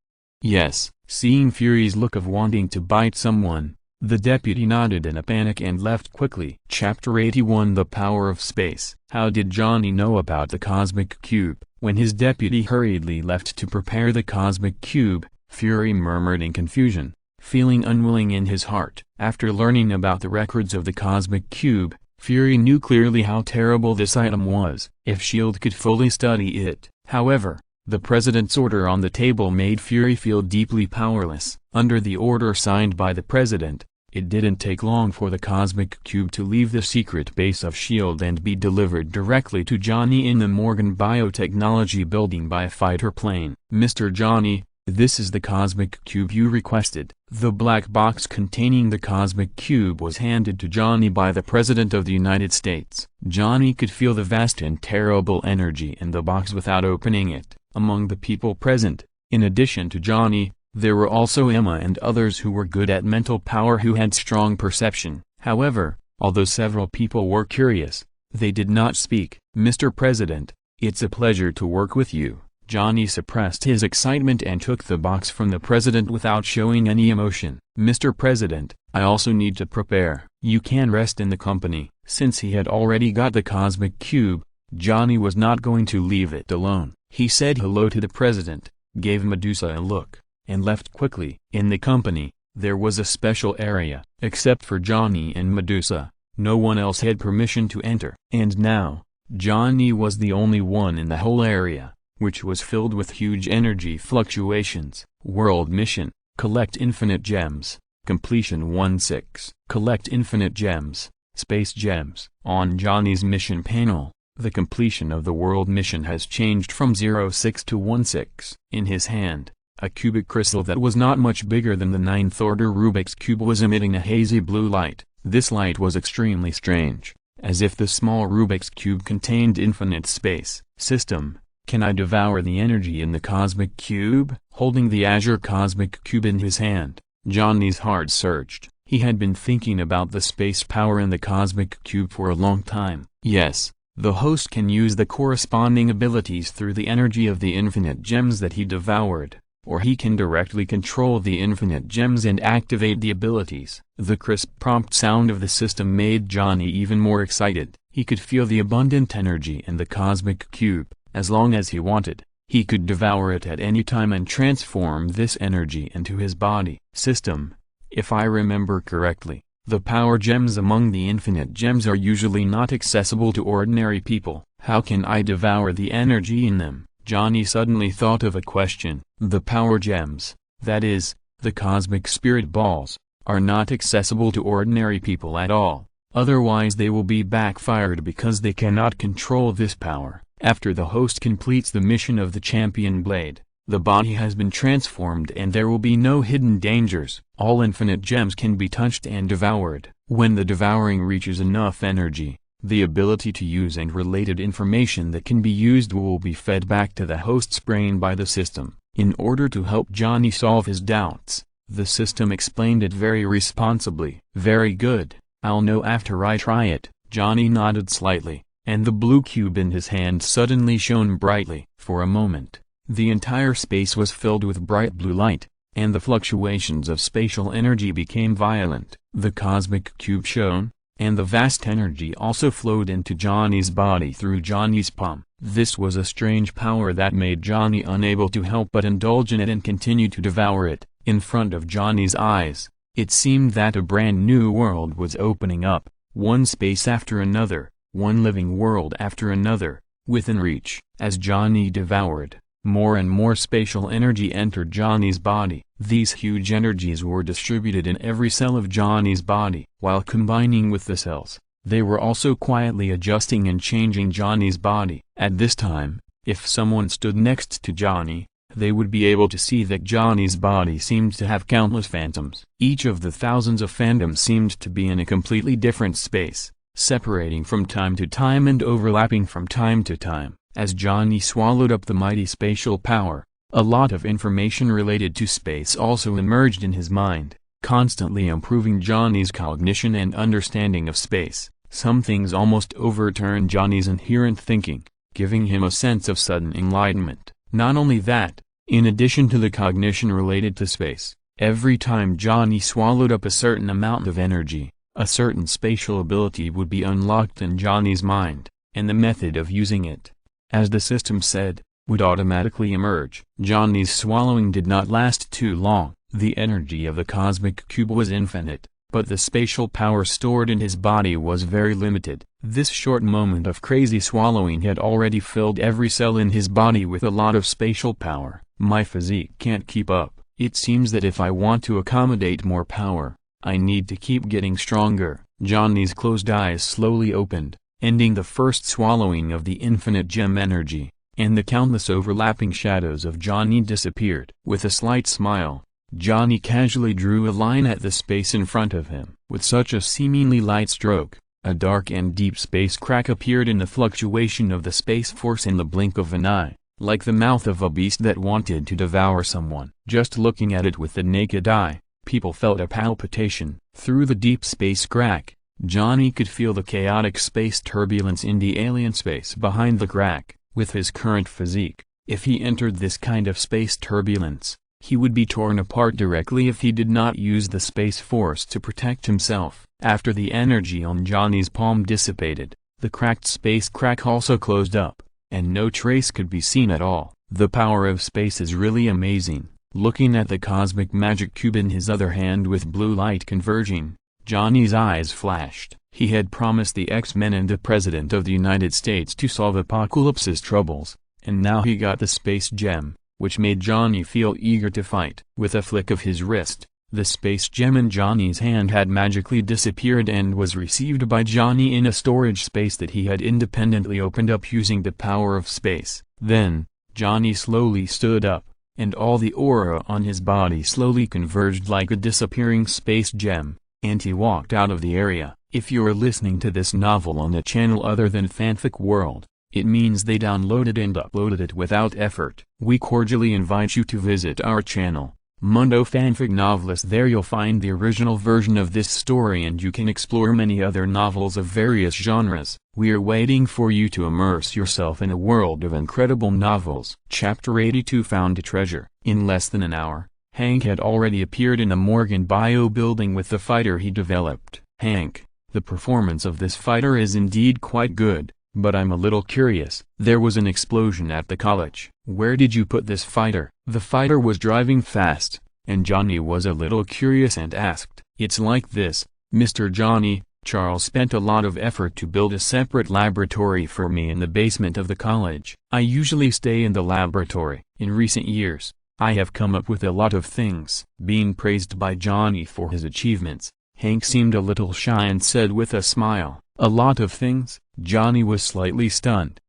A: Yes." Seeing Fury's look of wanting to bite someone, the deputy nodded in a panic and left quickly. Chapter 81 The Power of Space. How did Johnny know about the cosmic cube? When his deputy hurriedly left to prepare the cosmic cube, Fury murmured in confusion, feeling unwilling in his heart. After learning about the records of the cosmic cube, Fury knew clearly how terrible this item was, if S.H.I.E.L.D. could fully study it. However, the president's order on the table made Fury feel deeply powerless. Under the order signed by the president, it didn't take long for the cosmic cube to leave the secret base of S.H.I.E.L.D. and be delivered directly to Johnny in the Morgan Biotechnology building by a fighter plane. "Mr. Johnny, this is the cosmic cube you requested." The black box containing the cosmic cube was handed to Johnny by the President of the United States. Johnny could feel the vast and terrible energy in the box without opening it. Among the people present, in addition to Johnny, there were also Emma and others who were good at mental power who had strong perception. However, although several people were curious, they did not speak. "Mr. President, it's a pleasure to work with you." Johnny suppressed his excitement and took the box from the president without showing any emotion. "Mr. President, I also need to prepare." "You can rest in the company." Since he had already got the cosmic cube, Johnny was not going to leave it alone. He said hello to the president, gave Medusa a look, and left quickly. In the company, there was a special area. Except for Johnny and Medusa, no one else had permission to enter. And now, Johnny was the only one in the whole area, which was filled with huge energy fluctuations. World Mission: Collect Infinite Gems. Completion 1/6. Collect Infinite Gems, Space Gems. On Johnny's mission panel, the completion of the world mission has changed from 06 to 16. In his hand, a cubic crystal that was not much bigger than the 9th order Rubik's Cube was emitting a hazy blue light. This light was extremely strange, as if the small Rubik's Cube contained infinite space. "System, can I devour the energy in the cosmic cube?" Holding the azure cosmic cube in his hand, Johnny's heart surged. He had been thinking about the space power in the cosmic cube for a long time. Yes, the host can use the corresponding abilities through the energy of the infinite gems that he devoured, or he can directly control the infinite gems and activate the abilities. The crisp prompt sound of the system made Johnny even more excited. He could feel the abundant energy in the cosmic cube. As long as he wanted, he could devour it at any time and transform this energy into his body. "System, if I remember correctly, the power gems among the infinite gems are usually not accessible to ordinary people. How can I devour the energy in them?" Johnny suddenly thought of a question. The power gems, that is, the cosmic spirit balls, are not accessible to ordinary people at all. Otherwise they will be backfired because they cannot control this power. After the host completes the mission of the champion blade, the body has been transformed and there will be no hidden dangers. All infinite gems can be touched and devoured. When the devouring reaches enough energy, the ability to use and related information that can be used will be fed back to the host's brain by the system. In order to help Johnny solve his doubts, the system explained it very responsibly. "Very good, I'll know after I try it." Johnny nodded slightly, and the blue cube in his hand suddenly shone brightly. For a moment, the entire space was filled with bright blue light, and the fluctuations of spatial energy became violent. The cosmic cube shone, and the vast energy also flowed into Johnny's body through Johnny's palm. This was a strange power that made Johnny unable to help but indulge in it and continue to devour it. In front of Johnny's eyes, it seemed that a brand new world was opening up, one space after another, one living world after another, within reach. As Johnny devoured, more and more spatial energy entered Johnny's body. These huge energies were distributed in every cell of Johnny's body. While combining with the cells, They were also quietly adjusting and changing Johnny's body. At this time, if someone stood next to Johnny, they would be able to see that Johnny's body seemed to have countless phantoms. Each of the thousands of phantoms seemed to be in a completely different space, separating from time to time and overlapping from time to time. As Johnny swallowed up the mighty spatial power, a lot of information related to space also emerged in his mind, constantly improving Johnny's cognition and understanding of space. Some things almost overturned Johnny's inherent thinking, giving him a sense of sudden enlightenment. Not only that, in addition to the cognition related to space, every time Johnny swallowed up a certain amount of energy, a certain spatial ability would be unlocked in Johnny's mind, and the method of using it, as the system said, would automatically emerge. Johnny's swallowing did not last too long. The energy of the cosmic cube was infinite, but the spatial power stored in his body was very limited. This short moment of crazy swallowing had already filled every cell in his body with a lot of spatial power. My physique can't keep up. It seems that if I want to accommodate more power, I need to keep getting stronger. Johnny's closed eyes slowly opened, ending the first swallowing of the infinite gem energy, and the countless overlapping shadows of Johnny disappeared. With a slight smile, Johnny casually drew a line at the space in front of him. With such a seemingly light stroke, a dark and deep space crack appeared in the fluctuation of the space force in the blink of an eye, like the mouth of a beast that wanted to devour someone. Just looking at it with the naked eye, people felt a palpitation. Through the deep space crack, Johnny could feel the chaotic space turbulence in the alien space behind the crack. With his current physique, if he entered this kind of space turbulence, he would be torn apart directly if he did not use the space force to protect himself. After the energy on Johnny's palm dissipated, the cracked space crack also closed up, and no trace could be seen at all. The power of space is really amazing. Looking at the cosmic magic cube in his other hand with blue light converging, Johnny's eyes flashed. He had promised the X-Men and the President of the United States to solve Apocalypse's troubles, and now he got the space gem, which made Johnny feel eager to fight. With a flick of his wrist, the space gem in Johnny's hand had magically disappeared and was received by Johnny in a storage space that he had independently opened up using the power of space. Then, Johnny slowly stood up, and all the aura on his body slowly converged like a disappearing space gem, and he walked out of the area. If you are listening to this novel on a channel other than Fanfic World, it means they downloaded and uploaded it without effort. We cordially invite you to visit our channel, Mundo Fanfic Novelist. There you'll find the original version of this story and you can explore many other novels of various genres. We are waiting for you to immerse yourself in a world of incredible novels. Chapter 82 Found a Treasure. In less than an hour, Hank had already appeared in the Morgan Bio building with the fighter he developed. Hank, the performance of this fighter is indeed quite good, but I'm a little curious. There was an explosion at the college. Where did you put this fighter? The fighter was driving fast, and Johnny was a little curious and asked. It's like this, Mr. Johnny. Charles spent a lot of effort to build a separate laboratory for me in the basement of the college. I usually stay in the laboratory. In recent years, I have come up with a lot of things. Being praised by Johnny for his achievements, Hank seemed a little shy and said with a smile, a lot of things? Johnny was slightly stunned.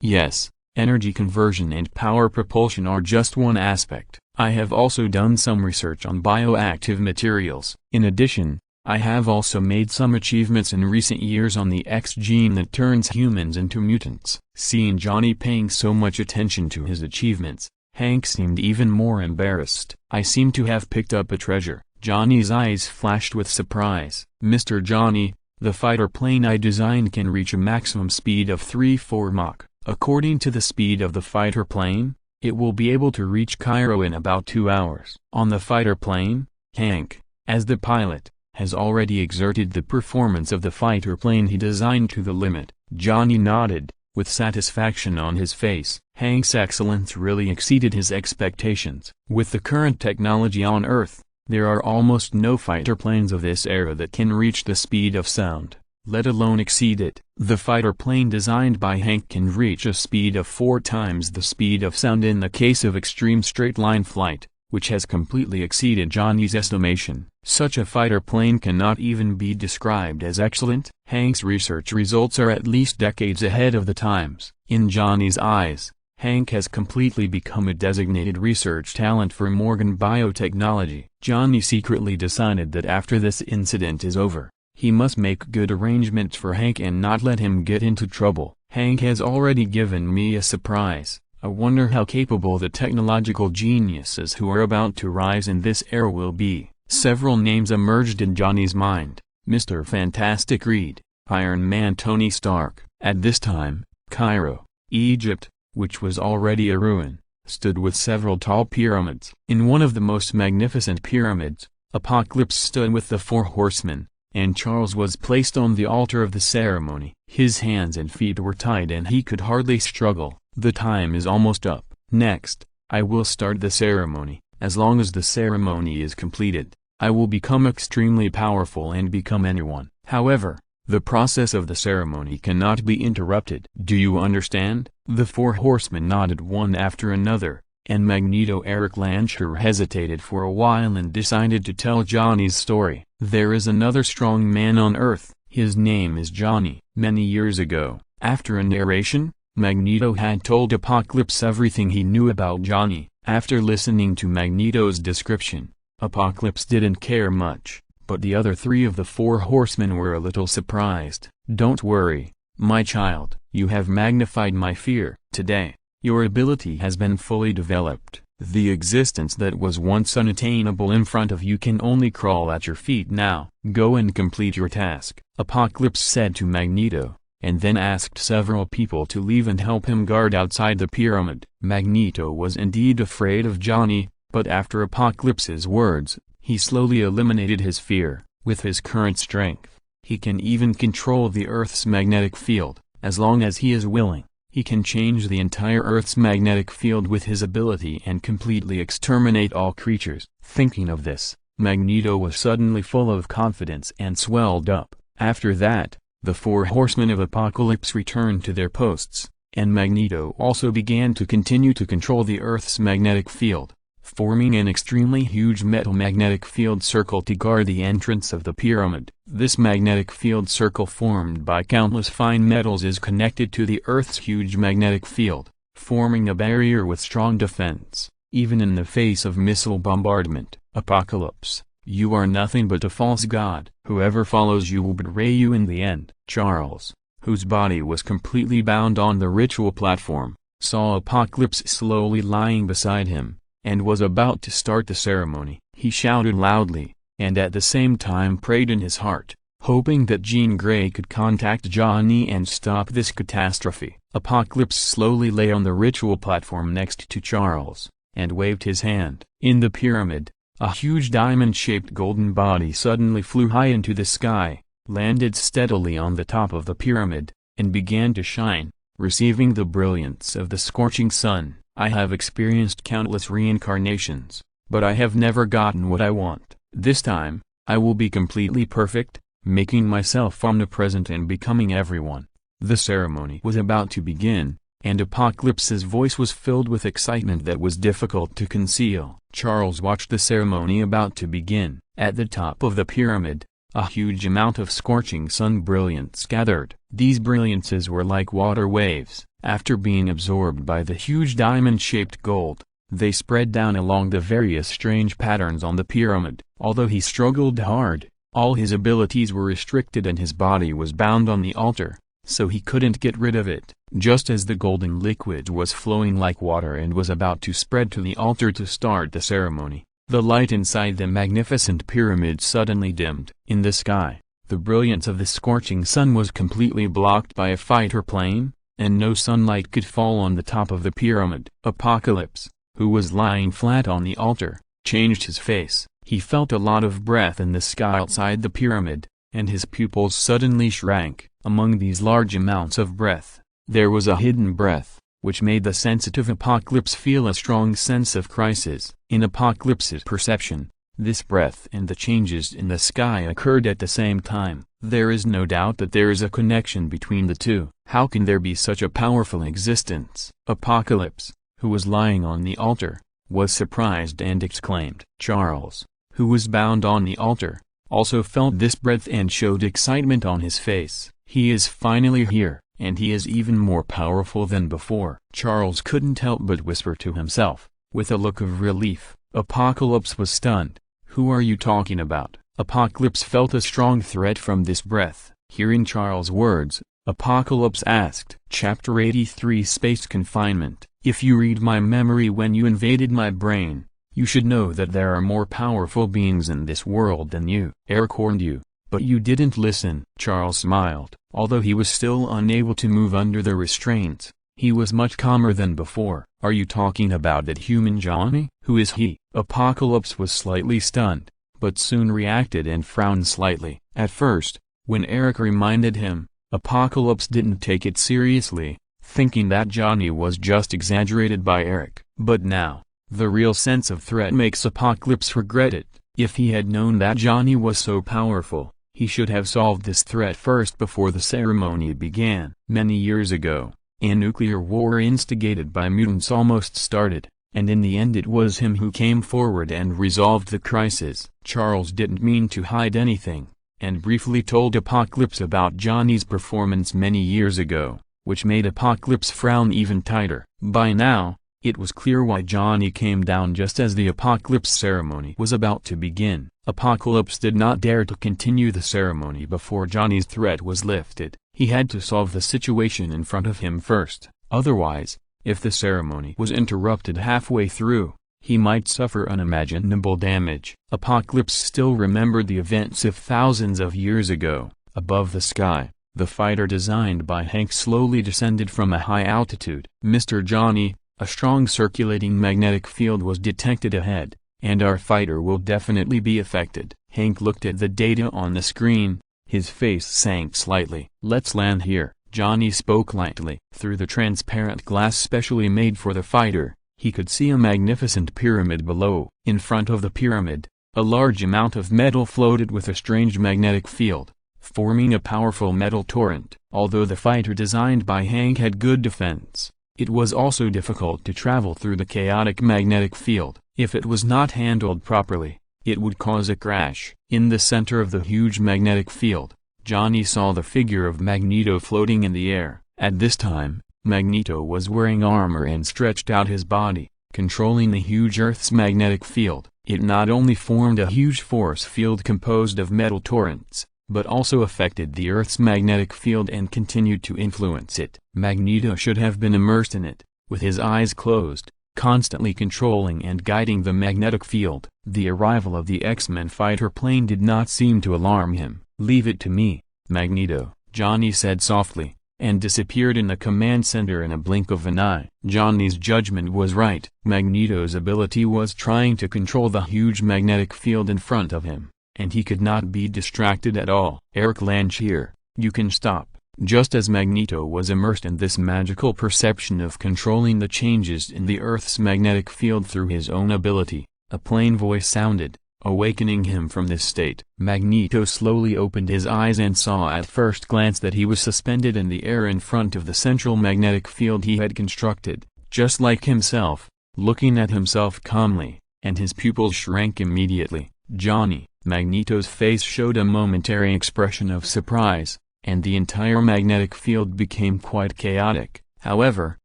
A: Yes, energy conversion and power propulsion are just one aspect. I have also done some research on bioactive materials. In addition, I have also made some achievements in recent years on the X gene that turns humans into mutants. Seeing Johnny paying so much attention to his achievements, Hank seemed even more embarrassed. I seem to have picked up a treasure. Johnny's eyes flashed with surprise. Mr. Johnny, the fighter plane I designed can reach a maximum speed of 3-4 Mach. According to the speed of the fighter plane, it will be able to reach Cairo in about 2 hours. On the fighter plane, Hank, as the pilot, has already exerted the performance of the fighter plane he designed to the limit. Johnny nodded, with satisfaction on his face. Hank's excellence really exceeded his expectations. With the current technology on Earth, there are almost no fighter planes of this era that can reach the speed of sound, let alone exceed it. The fighter plane designed by Hank can reach a speed of 4 times the speed of sound in the case of extreme straight-line flight, which has completely exceeded Johnny's estimation. Such a fighter plane cannot even be described as excellent. Hank's research results are at least decades ahead of the times. In Johnny's eyes, Hank has completely become a designated research talent for Morgan Biotechnology. Johnny secretly decided that after this incident is over, he must make good arrangements for Hank and not let him get into trouble. Hank has already given me a surprise. I wonder how capable the technological geniuses who are about to rise in this era will be. Several names emerged in Johnny's mind. Mr. Fantastic Reed, Iron Man Tony Stark. At this time, Cairo, Egypt, which was already a ruin, stood with several tall pyramids. In one of the most magnificent pyramids, Apocalypse stood with the 4 horsemen, and Charles was placed on the altar of the ceremony. His hands and feet were tied and he could hardly struggle. The time is almost up. Next, I will start the ceremony. As long as the ceremony is completed, I will become extremely powerful and become anyone. However, the process of the ceremony cannot be interrupted. Do you understand? The 4 horsemen nodded one after another, and Magneto Eric Lancher hesitated for a while and decided to tell Johnny's story. There is another strong man on Earth. His name is Johnny. Many years ago, after a narration, Magneto had told Apocalypse everything he knew about Johnny. After listening to Magneto's description, Apocalypse didn't care much, but the other 3 of the 4 horsemen were a little surprised. Don't worry, my child, you have magnified my fear. Today, your ability has been fully developed. The existence that was once unattainable in front of you can only crawl at your feet now. Go and complete your task, Apocalypse said to Magneto, and then asked several people to leave and help him guard outside the pyramid. Magneto was indeed afraid of Johnny, but after Apocalypse's words, he slowly eliminated his fear. With his current strength, he can even control the Earth's magnetic field. As long as he is willing, he can change the entire Earth's magnetic field with his ability and completely exterminate all creatures. Thinking of this, Magneto was suddenly full of confidence and swelled up. After that, the 4 horsemen of Apocalypse returned to their posts, and Magneto also began to continue to control the Earth's magnetic field, forming an extremely huge metal magnetic field circle to guard the entrance of the pyramid. This magnetic field circle formed by countless fine metals is connected to the Earth's huge magnetic field, forming a barrier with strong defense, even in the face of missile bombardment. Apocalypse, you are nothing but a false god. Whoever follows you will betray you in the end. Charles, whose body was completely bound on the ritual platform, saw Apocalypse slowly lying beside him, and was about to start the ceremony. He shouted loudly, and at the same time prayed in his heart, hoping that Jean Grey could contact Johnny and stop this catastrophe. Apocalypse slowly lay on the ritual platform next to Charles, and waved his hand. In the pyramid, a huge diamond-shaped golden body suddenly flew high into the sky, landed steadily on the top of the pyramid, and began to shine, receiving the brilliance of the scorching sun. I have experienced countless reincarnations, but I have never gotten what I want. This time, I will be completely perfect, making myself omnipresent and becoming everyone. The ceremony was about to begin, and Apocalypse's voice was filled with excitement that was difficult to conceal. Charles watched the ceremony about to begin. At the top of the pyramid, a huge amount of scorching sun brilliance gathered. These brilliances were like water waves. After being absorbed by the huge diamond-shaped gold, they spread down along the various strange patterns on the pyramid. Although he struggled hard, all his abilities were restricted and his body was bound on the altar, so he couldn't get rid of it. Just as the golden liquid was flowing like water and was about to spread to the altar to start the ceremony, the light inside the magnificent pyramid suddenly dimmed. In the sky, the brilliance of the scorching sun was completely blocked by a fighter plane, and no sunlight could fall on the top of the pyramid. Apocalypse, who was lying flat on the altar, changed his face. He felt a lot of breath in the sky outside the pyramid, and his pupils suddenly shrank. Among these large amounts of breath, there was a hidden breath, which made the sensitive Apocalypse feel a strong sense of crisis. In Apocalypse's perception, this breath and the changes in the sky occurred at the same time. There is no doubt that there is a connection between the two. How can there be such a powerful existence? Apocalypse, who was lying on the altar, was surprised and exclaimed. Charles, who was bound on the altar, also felt this breath and showed excitement on his face. He is finally here, and he is even more powerful than before. Charles couldn't help but whisper to himself, with a look of relief. Apocalypse was stunned. Who are you talking about? Apocalypse felt a strong threat from this breath. Hearing Charles' words, Apocalypse asked. Chapter 83 Space Confinement. If you read my memory when you invaded my brain, you should know that there are more powerful beings in this world than you. Eric warned you, but you didn't listen. Charles smiled. Although he was still unable to move under the restraints, he was much calmer than before. Are you talking about that human Johnny? Who is he? Apocalypse was slightly stunned, but soon reacted and frowned slightly. At first, when Eric reminded him, Apocalypse didn't take it seriously, thinking that Johnny was just exaggerated by Eric. But now, the real sense of threat makes Apocalypse regret it. If he had known that Johnny was so powerful, he should have solved this threat first before the ceremony began. Many years ago, a nuclear war instigated by mutants almost started, and in the end it was him who came forward and resolved the crisis. Charles didn't mean to hide anything, and briefly told Apocalypse about Johnny's performance many years ago, which made Apocalypse frown even tighter. By now, it was clear why Johnny came down just as the Apocalypse ceremony was about to begin. Apocalypse did not dare to continue the ceremony before Johnny's threat was lifted. He had to solve the situation in front of him first. Otherwise, if the ceremony was interrupted halfway through, he might suffer unimaginable damage. Apocalypse still remembered the events of thousands of years ago. Above the sky, the fighter designed by Hank slowly descended from a high altitude. Mr. Johnny, a strong circulating magnetic field was detected ahead, and our fighter will definitely be affected. Hank looked at the data on the screen, his face sank slightly. Let's land here, Johnny spoke lightly. Through the transparent glass specially made for the fighter, he could see a magnificent pyramid below. In front of the pyramid, a large amount of metal floated with a strange magnetic field, forming a powerful metal torrent. Although the fighter designed by Hank had good defense, it was also difficult to travel through the chaotic magnetic field. If it was not handled properly, it would cause a crash. In the center of the huge magnetic field, Johnny saw the figure of Magneto floating in the air. At this time, Magneto was wearing armor and stretched out his body, controlling the huge Earth's magnetic field. It not only formed a huge force field composed of metal torrents, but also affected the Earth's magnetic field and continued to influence it. Magneto should have been immersed in it, with his eyes closed, constantly controlling and guiding the magnetic field. The arrival of the X-Men fighter plane did not seem to alarm him. Leave it to me, Magneto, Johnny said softly, and disappeared in the command center in a blink of an eye. Johnny's judgment was right. Magneto's ability was trying to control the huge magnetic field in front of him, and he could not be distracted at all. Eric Lanchier, you can stop. Just as Magneto was immersed in this magical perception of controlling the changes in the Earth's magnetic field through his own ability, a plain voice sounded, awakening him from this state. Magneto slowly opened his eyes and saw at first glance that he was suspended in the air in front of the central magnetic field he had constructed, just like himself, looking at himself calmly, and his pupils shrank immediately. Johnny, Magneto's face showed a momentary expression of surprise, and the entire magnetic field became quite chaotic. However,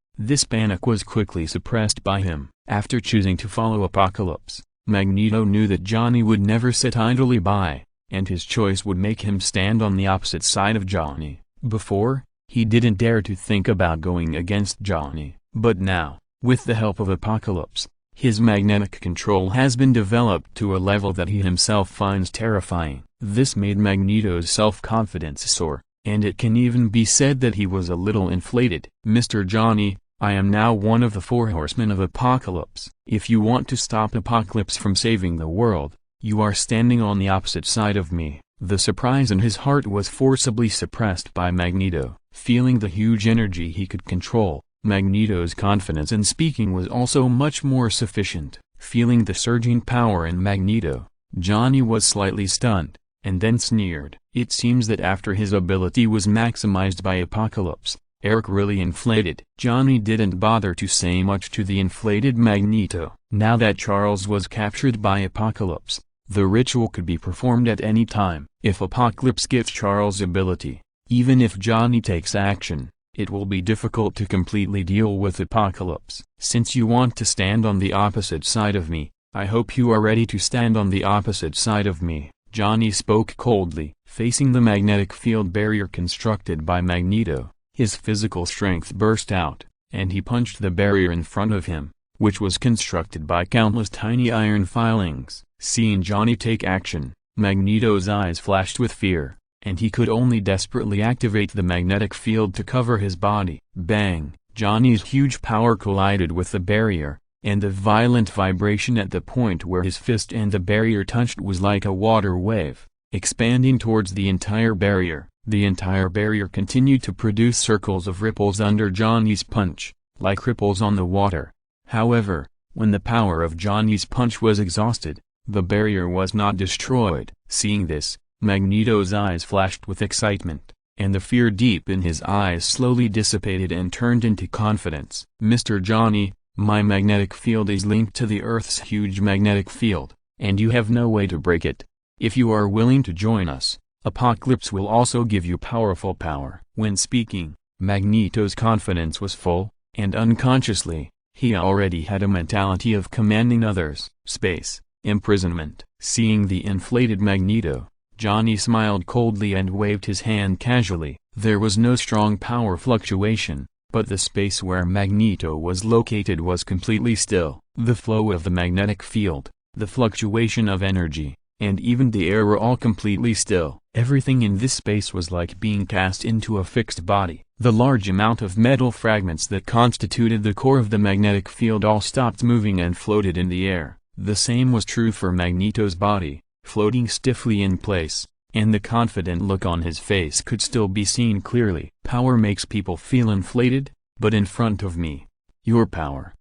A: this panic was quickly suppressed by him. After choosing to follow Apocalypse, Magneto knew that Johnny would never sit idly by, and his choice would make him stand on the opposite side of Johnny. Before, he didn't dare to think about going against Johnny, but now, with the help of Apocalypse, his magnetic control has been developed to a level that he himself finds terrifying. This made Magneto's self-confidence soar, and it can even be said that he was a little inflated. Mr. Johnny, I am now one of the four horsemen of Apocalypse. If you want to stop Apocalypse from saving the world, you are standing on the opposite side of me. The surprise in his heart was forcibly suppressed by Magneto. Feeling the huge energy he could control, Magneto's confidence in speaking was also much more sufficient. Feeling the surging power in Magneto, Johnny was slightly stunned, and then sneered. It seems that after his ability was maximized by Apocalypse, Eric really inflated. Johnny didn't bother to say much to the inflated Magneto. Now that Charles was captured by Apocalypse, the ritual could be performed at any time. If Apocalypse gets Charles' ability, even if Johnny takes action, it will be difficult to completely deal with Apocalypse. Since you want to stand on the opposite side of me, I hope you are ready to stand on the opposite side of me. Johnny spoke coldly, facing the magnetic field barrier constructed by Magneto. His physical strength burst out, and he punched the barrier in front of him, which was constructed by countless tiny iron filings. Seeing Johnny take action, Magneto's eyes flashed with fear, and he could only desperately activate the magnetic field to cover his body. Bang! Johnny's huge power collided with the barrier, and a violent vibration at the point where his fist and the barrier touched was like a water wave, expanding towards the entire barrier. The entire barrier continued to produce circles of ripples under Johnny's punch, like ripples on the water. However, when the power of Johnny's punch was exhausted, the barrier was not destroyed. Seeing this, Magneto's eyes flashed with excitement, and the fear deep in his eyes slowly dissipated and turned into confidence. Mr. Johnny, my magnetic field is linked to the Earth's huge magnetic field, and you have no way to break it. If you are willing to join us, Apocalypse will also give you powerful power. When speaking, Magneto's confidence was full, and unconsciously, he already had a mentality of commanding others. Space, imprisonment. Seeing the inflated Magneto, Johnny smiled coldly and waved his hand casually. There was no strong power fluctuation, but the space where Magneto was located was completely still. The flow of the magnetic field, the fluctuation of energy, and even the air were all completely still. Everything in this space was like being cast into a fixed body. The large amount of metal fragments that constituted the core of the magnetic field all stopped moving and floated in the air. The same was true for Magneto's body, floating stiffly in place, and the confident look on his face could still be seen clearly. Power makes people feel inflated, but in front of me, your power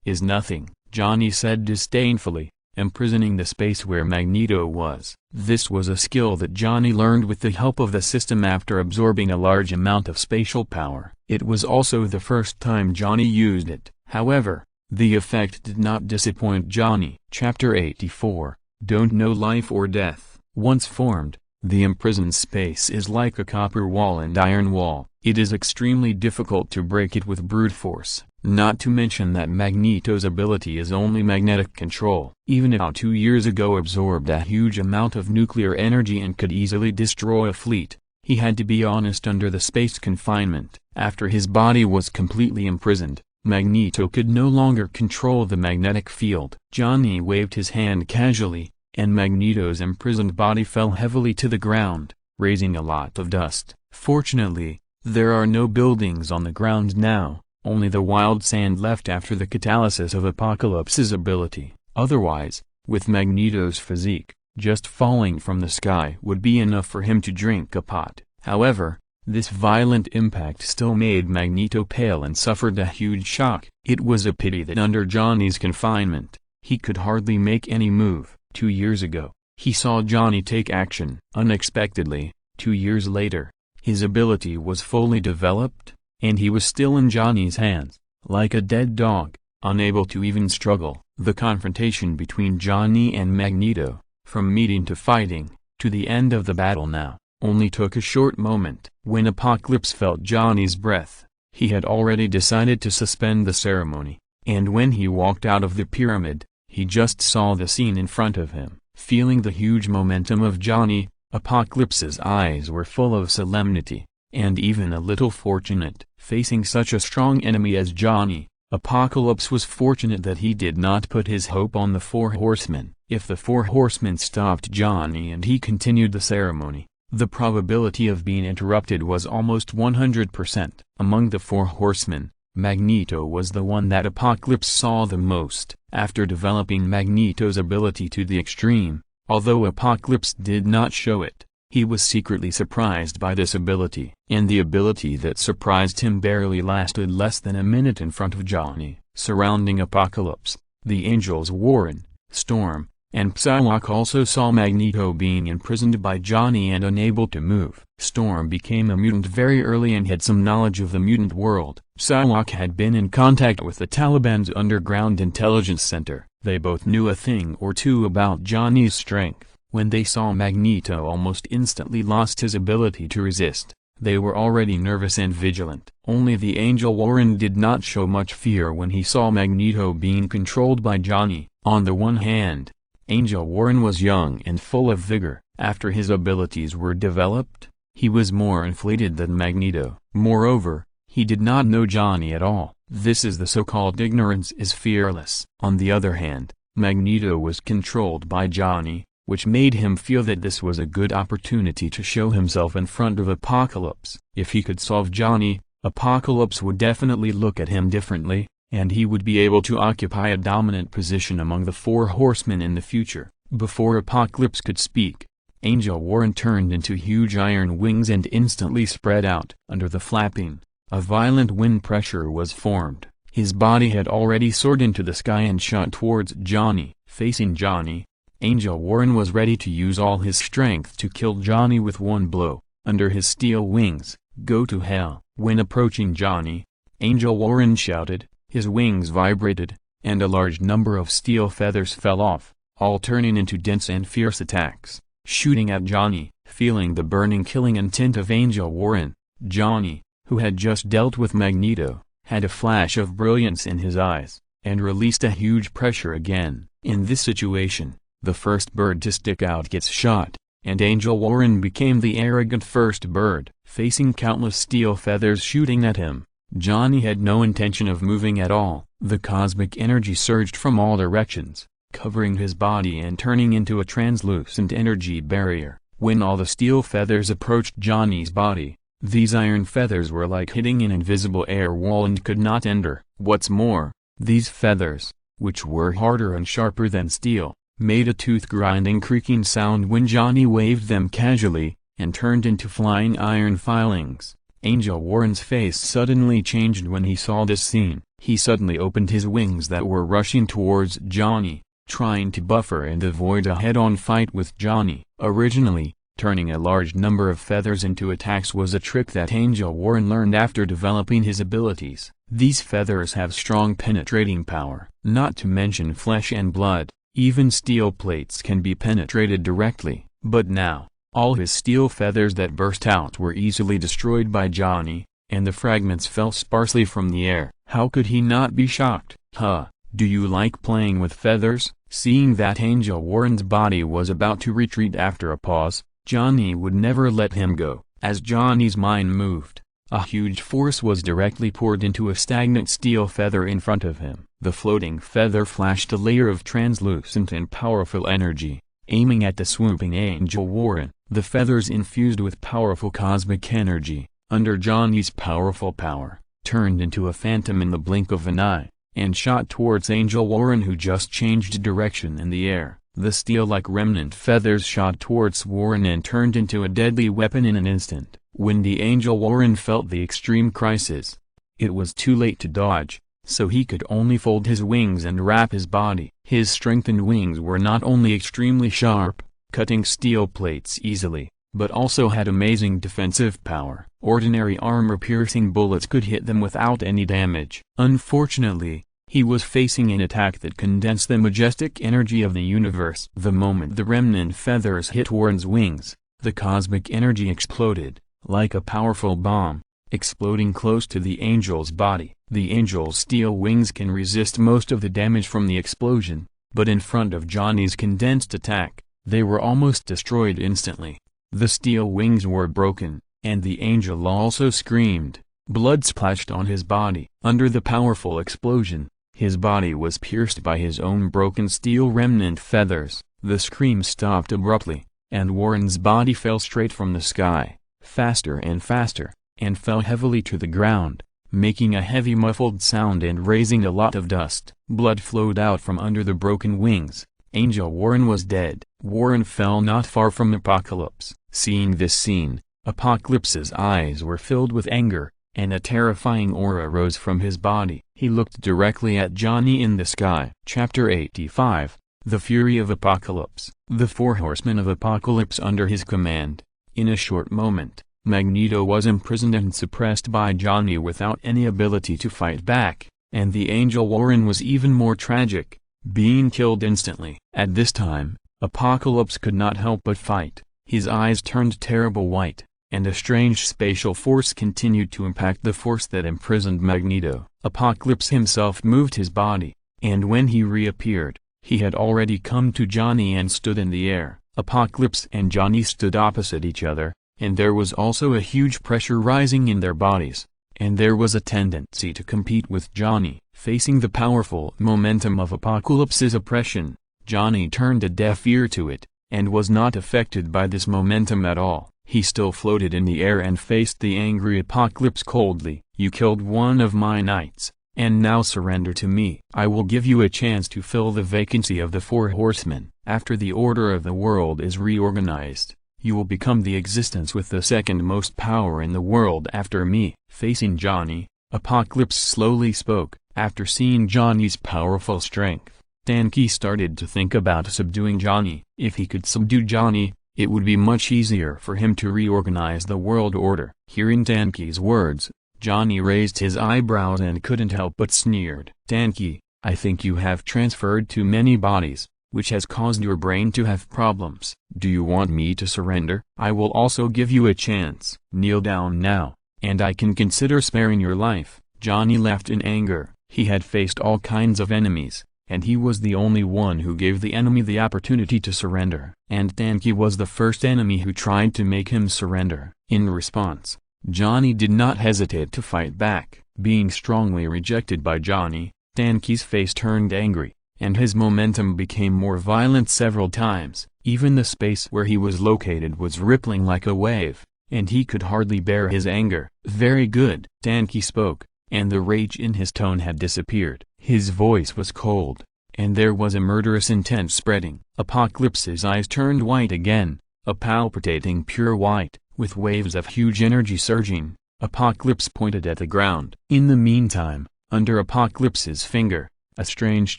A: is nothing, Johnny said disdainfully, imprisoning the space where Magneto was. This was a skill that Johnny learned with the help of the system after absorbing a large amount of spatial power. It was also the first time Johnny used it. However, the effect did not disappoint Johnny. Chapter 84, Don't Know Life or Death. Once formed, the imprisoned space is like a copper wall and iron wall. It is extremely difficult to break it with brute force. Not to mention that Magneto's ability is only magnetic control. Even if 2 years ago absorbed a huge amount of nuclear energy and could easily destroy a fleet, he had to be honest under the space confinement. After his body was completely imprisoned, Magneto could no longer control the magnetic field. Johnny waved his hand casually, and Magneto's imprisoned body fell heavily to the ground, raising a lot of dust. Fortunately, there are no buildings on the ground now. Only the wild sand left after the catalysis of Apocalypse's ability. Otherwise, with Magneto's physique, just falling from the sky would be enough for him to drink a pot. However, this violent impact still made Magneto pale and suffered a huge shock. It was a pity that under Johnny's confinement, he could hardly make any move. 2 years ago, he saw Johnny take action. Unexpectedly, 2 years later, his ability was fully developed, and he was still in Johnny's hands, like a dead dog, unable to even struggle. The confrontation between Johnny and Magneto, from meeting to fighting, to the end of the battle now, only took a short moment. When Apocalypse felt Johnny's breath, he had already decided to suspend the ceremony, and when he walked out of the pyramid, he just saw the scene in front of him. Feeling the huge momentum of Johnny, Apocalypse's eyes were full of solemnity, and even a little fortunate. Facing such a strong enemy as Johnny, Apocalypse was fortunate that he did not put his hope on the 4 horsemen. If the 4 horsemen stopped Johnny and he continued the ceremony, the probability of being interrupted was almost 100%. Among the 4 horsemen, Magneto was the one that Apocalypse saw the most. After developing Magneto's ability to the extreme, although Apocalypse did not show it, he was secretly surprised by this ability. And the ability that surprised him barely lasted less than a minute in front of Johnny. Surrounding Apocalypse, the angels Warren, Storm, and Psylocke also saw Magneto being imprisoned by Johnny and unable to move. Storm became a mutant very early and had some knowledge of the mutant world. Psylocke had been in contact with the Taliban's underground intelligence center. They both knew a thing or two about Johnny's strength. When they saw Magneto almost instantly lost his ability to resist, they were already nervous and vigilant. Only the Angel Warren did not show much fear when he saw Magneto being controlled by Johnny. On the one hand, Angel Warren was young and full of vigor. After his abilities were developed, he was more inflated than Magneto. Moreover, he did not know Johnny at all. This is the so-called ignorance is fearless. On the other hand, Magneto was controlled by Johnny, which made him feel that this was a good opportunity to show himself in front of Apocalypse. If he could solve Johnny, Apocalypse would definitely look at him differently, and he would be able to occupy a dominant position among the Four Horsemen in the future. Before Apocalypse could speak, Angel Warren turned into huge iron wings and instantly spread out. Under the flapping, a violent wind pressure was formed. His body had already soared into the sky and shot towards Johnny. Facing Johnny, Angel Warren was ready to use all his strength to kill Johnny with one blow. Under his steel wings, "Go to hell." When approaching Johnny, Angel Warren shouted, his wings vibrated, and a large number of steel feathers fell off, all turning into dense and fierce attacks, shooting at Johnny. Feeling the burning killing intent of Angel Warren, Johnny, who had just dealt with Magneto, had a flash of brilliance in his eyes, and released a huge pressure again. In this situation, the first bird to stick out gets shot, and Angel Warren became the arrogant first bird. Facing countless steel feathers shooting at him, Johnny had no intention of moving at all. The cosmic energy surged from all directions, covering his body and turning into a translucent energy barrier. When all the steel feathers approached Johnny's body, these iron feathers were like hitting an invisible air wall and could not enter. What's more, these feathers, which were harder and sharper than steel, made a tooth-grinding creaking sound when Johnny waved them casually, and turned into flying iron filings. Angel Warren's face suddenly changed when he saw this scene. He suddenly opened his wings that were rushing towards Johnny, trying to buffer and avoid a head-on fight with Johnny. Originally, turning a large number of feathers into attacks was a trick that Angel Warren learned after developing his abilities. These feathers have strong penetrating power, not to mention flesh and blood. Even steel plates can be penetrated directly. But now, all his steel feathers that burst out were easily destroyed by Johnny, and the fragments fell sparsely from the air. How could he not be shocked? "Huh, do you like playing with feathers?" Seeing that Angel Warren's body was about to retreat after a pause, Johnny would never let him go. As Johnny's mind moved, a huge force was directly poured into a stagnant steel feather in front of him. The floating feather flashed a layer of translucent and powerful energy, aiming at the swooping Angel Warren. The feathers infused with powerful cosmic energy, under Johnny's powerful power, turned into a phantom in the blink of an eye, and shot towards Angel Warren, who just changed direction in the air. The steel-like remnant feathers shot towards Warren and turned into a deadly weapon in an instant. When the Angel Warren felt the extreme crisis, it was too late to dodge, so he could only fold his wings and wrap his body. His strengthened wings were not only extremely sharp, cutting steel plates easily, but also had amazing defensive power. Ordinary armor-piercing bullets could hit them without any damage. Unfortunately, he was facing an attack that condensed the majestic energy of the universe. The moment the remnant feathers hit Warren's wings, the cosmic energy exploded, like a powerful bomb, exploding close to the angel's body. The angel's steel wings can resist most of the damage from the explosion, but in front of Johnny's condensed attack, they were almost destroyed instantly. The steel wings were broken, and the angel also screamed. Blood splashed on his body. Under the powerful explosion, his body was pierced by his own broken steel remnant feathers. The scream stopped abruptly, and Warren's body fell straight from the sky, faster and faster, and fell heavily to the ground, making a heavy muffled sound and raising a lot of dust. Blood flowed out from under the broken wings. Angel Warren was dead. Warren fell not far from Apocalypse. Seeing this scene, Apocalypse's eyes were filled with anger, and a terrifying aura rose from his body. He looked directly at Johnny in the sky. Chapter 85, The Fury of Apocalypse. The four horsemen of Apocalypse under his command. In a short moment, Magneto was imprisoned and suppressed by Johnny without any ability to fight back, and the Angel Warren was even more tragic, being killed instantly. At this time, Apocalypse could not help but fight. His eyes turned terrible white, and a strange spatial force continued to impact the force that imprisoned Magneto. Apocalypse himself moved his body, and when he reappeared, he had already come to Johnny and stood in the air. Apocalypse and Johnny stood opposite each other, and there was also a huge pressure rising in their bodies, and there was a tendency to compete with Johnny. Facing the powerful momentum of Apocalypse's oppression, Johnny turned a deaf ear to it, and was not affected by this momentum at all. He still floated in the air and faced the angry Apocalypse coldly. "You killed one of my knights, and now surrender to me. I will give you a chance to fill the vacancy of the four horsemen. After the order of the world is reorganized, you will become the existence with the second most power in the world after me." Facing Johnny, Apocalypse slowly spoke. After seeing Johnny's powerful strength, Danke started to think about subduing Johnny. If he could subdue Johnny, it would be much easier for him to reorganize the world order. Hearing Danke's words, Johnny raised his eyebrows and couldn't help but sneered. "Danke, I think you have transferred too many bodies, which has caused your brain to have problems. Do you want me to surrender? I will also give you a chance. Kneel down now, and I can consider sparing your life." Johnny laughed in anger. He had faced all kinds of enemies, and he was the only one who gave the enemy the opportunity to surrender. And Danke was the first enemy who tried to make him surrender. In response, Johnny did not hesitate to fight back. Being strongly rejected by Johnny, Danke's face turned angry, and his momentum became more violent several times. Even the space where he was located was rippling like a wave, and he could hardly bear his anger. "Very good." Danke spoke, and the rage in his tone had disappeared. His voice was cold, and there was a murderous intent spreading. Apocalypse's eyes turned white again, a palpitating pure white, with waves of huge energy surging. Apocalypse pointed at the ground. In the meantime, under Apocalypse's finger, a strange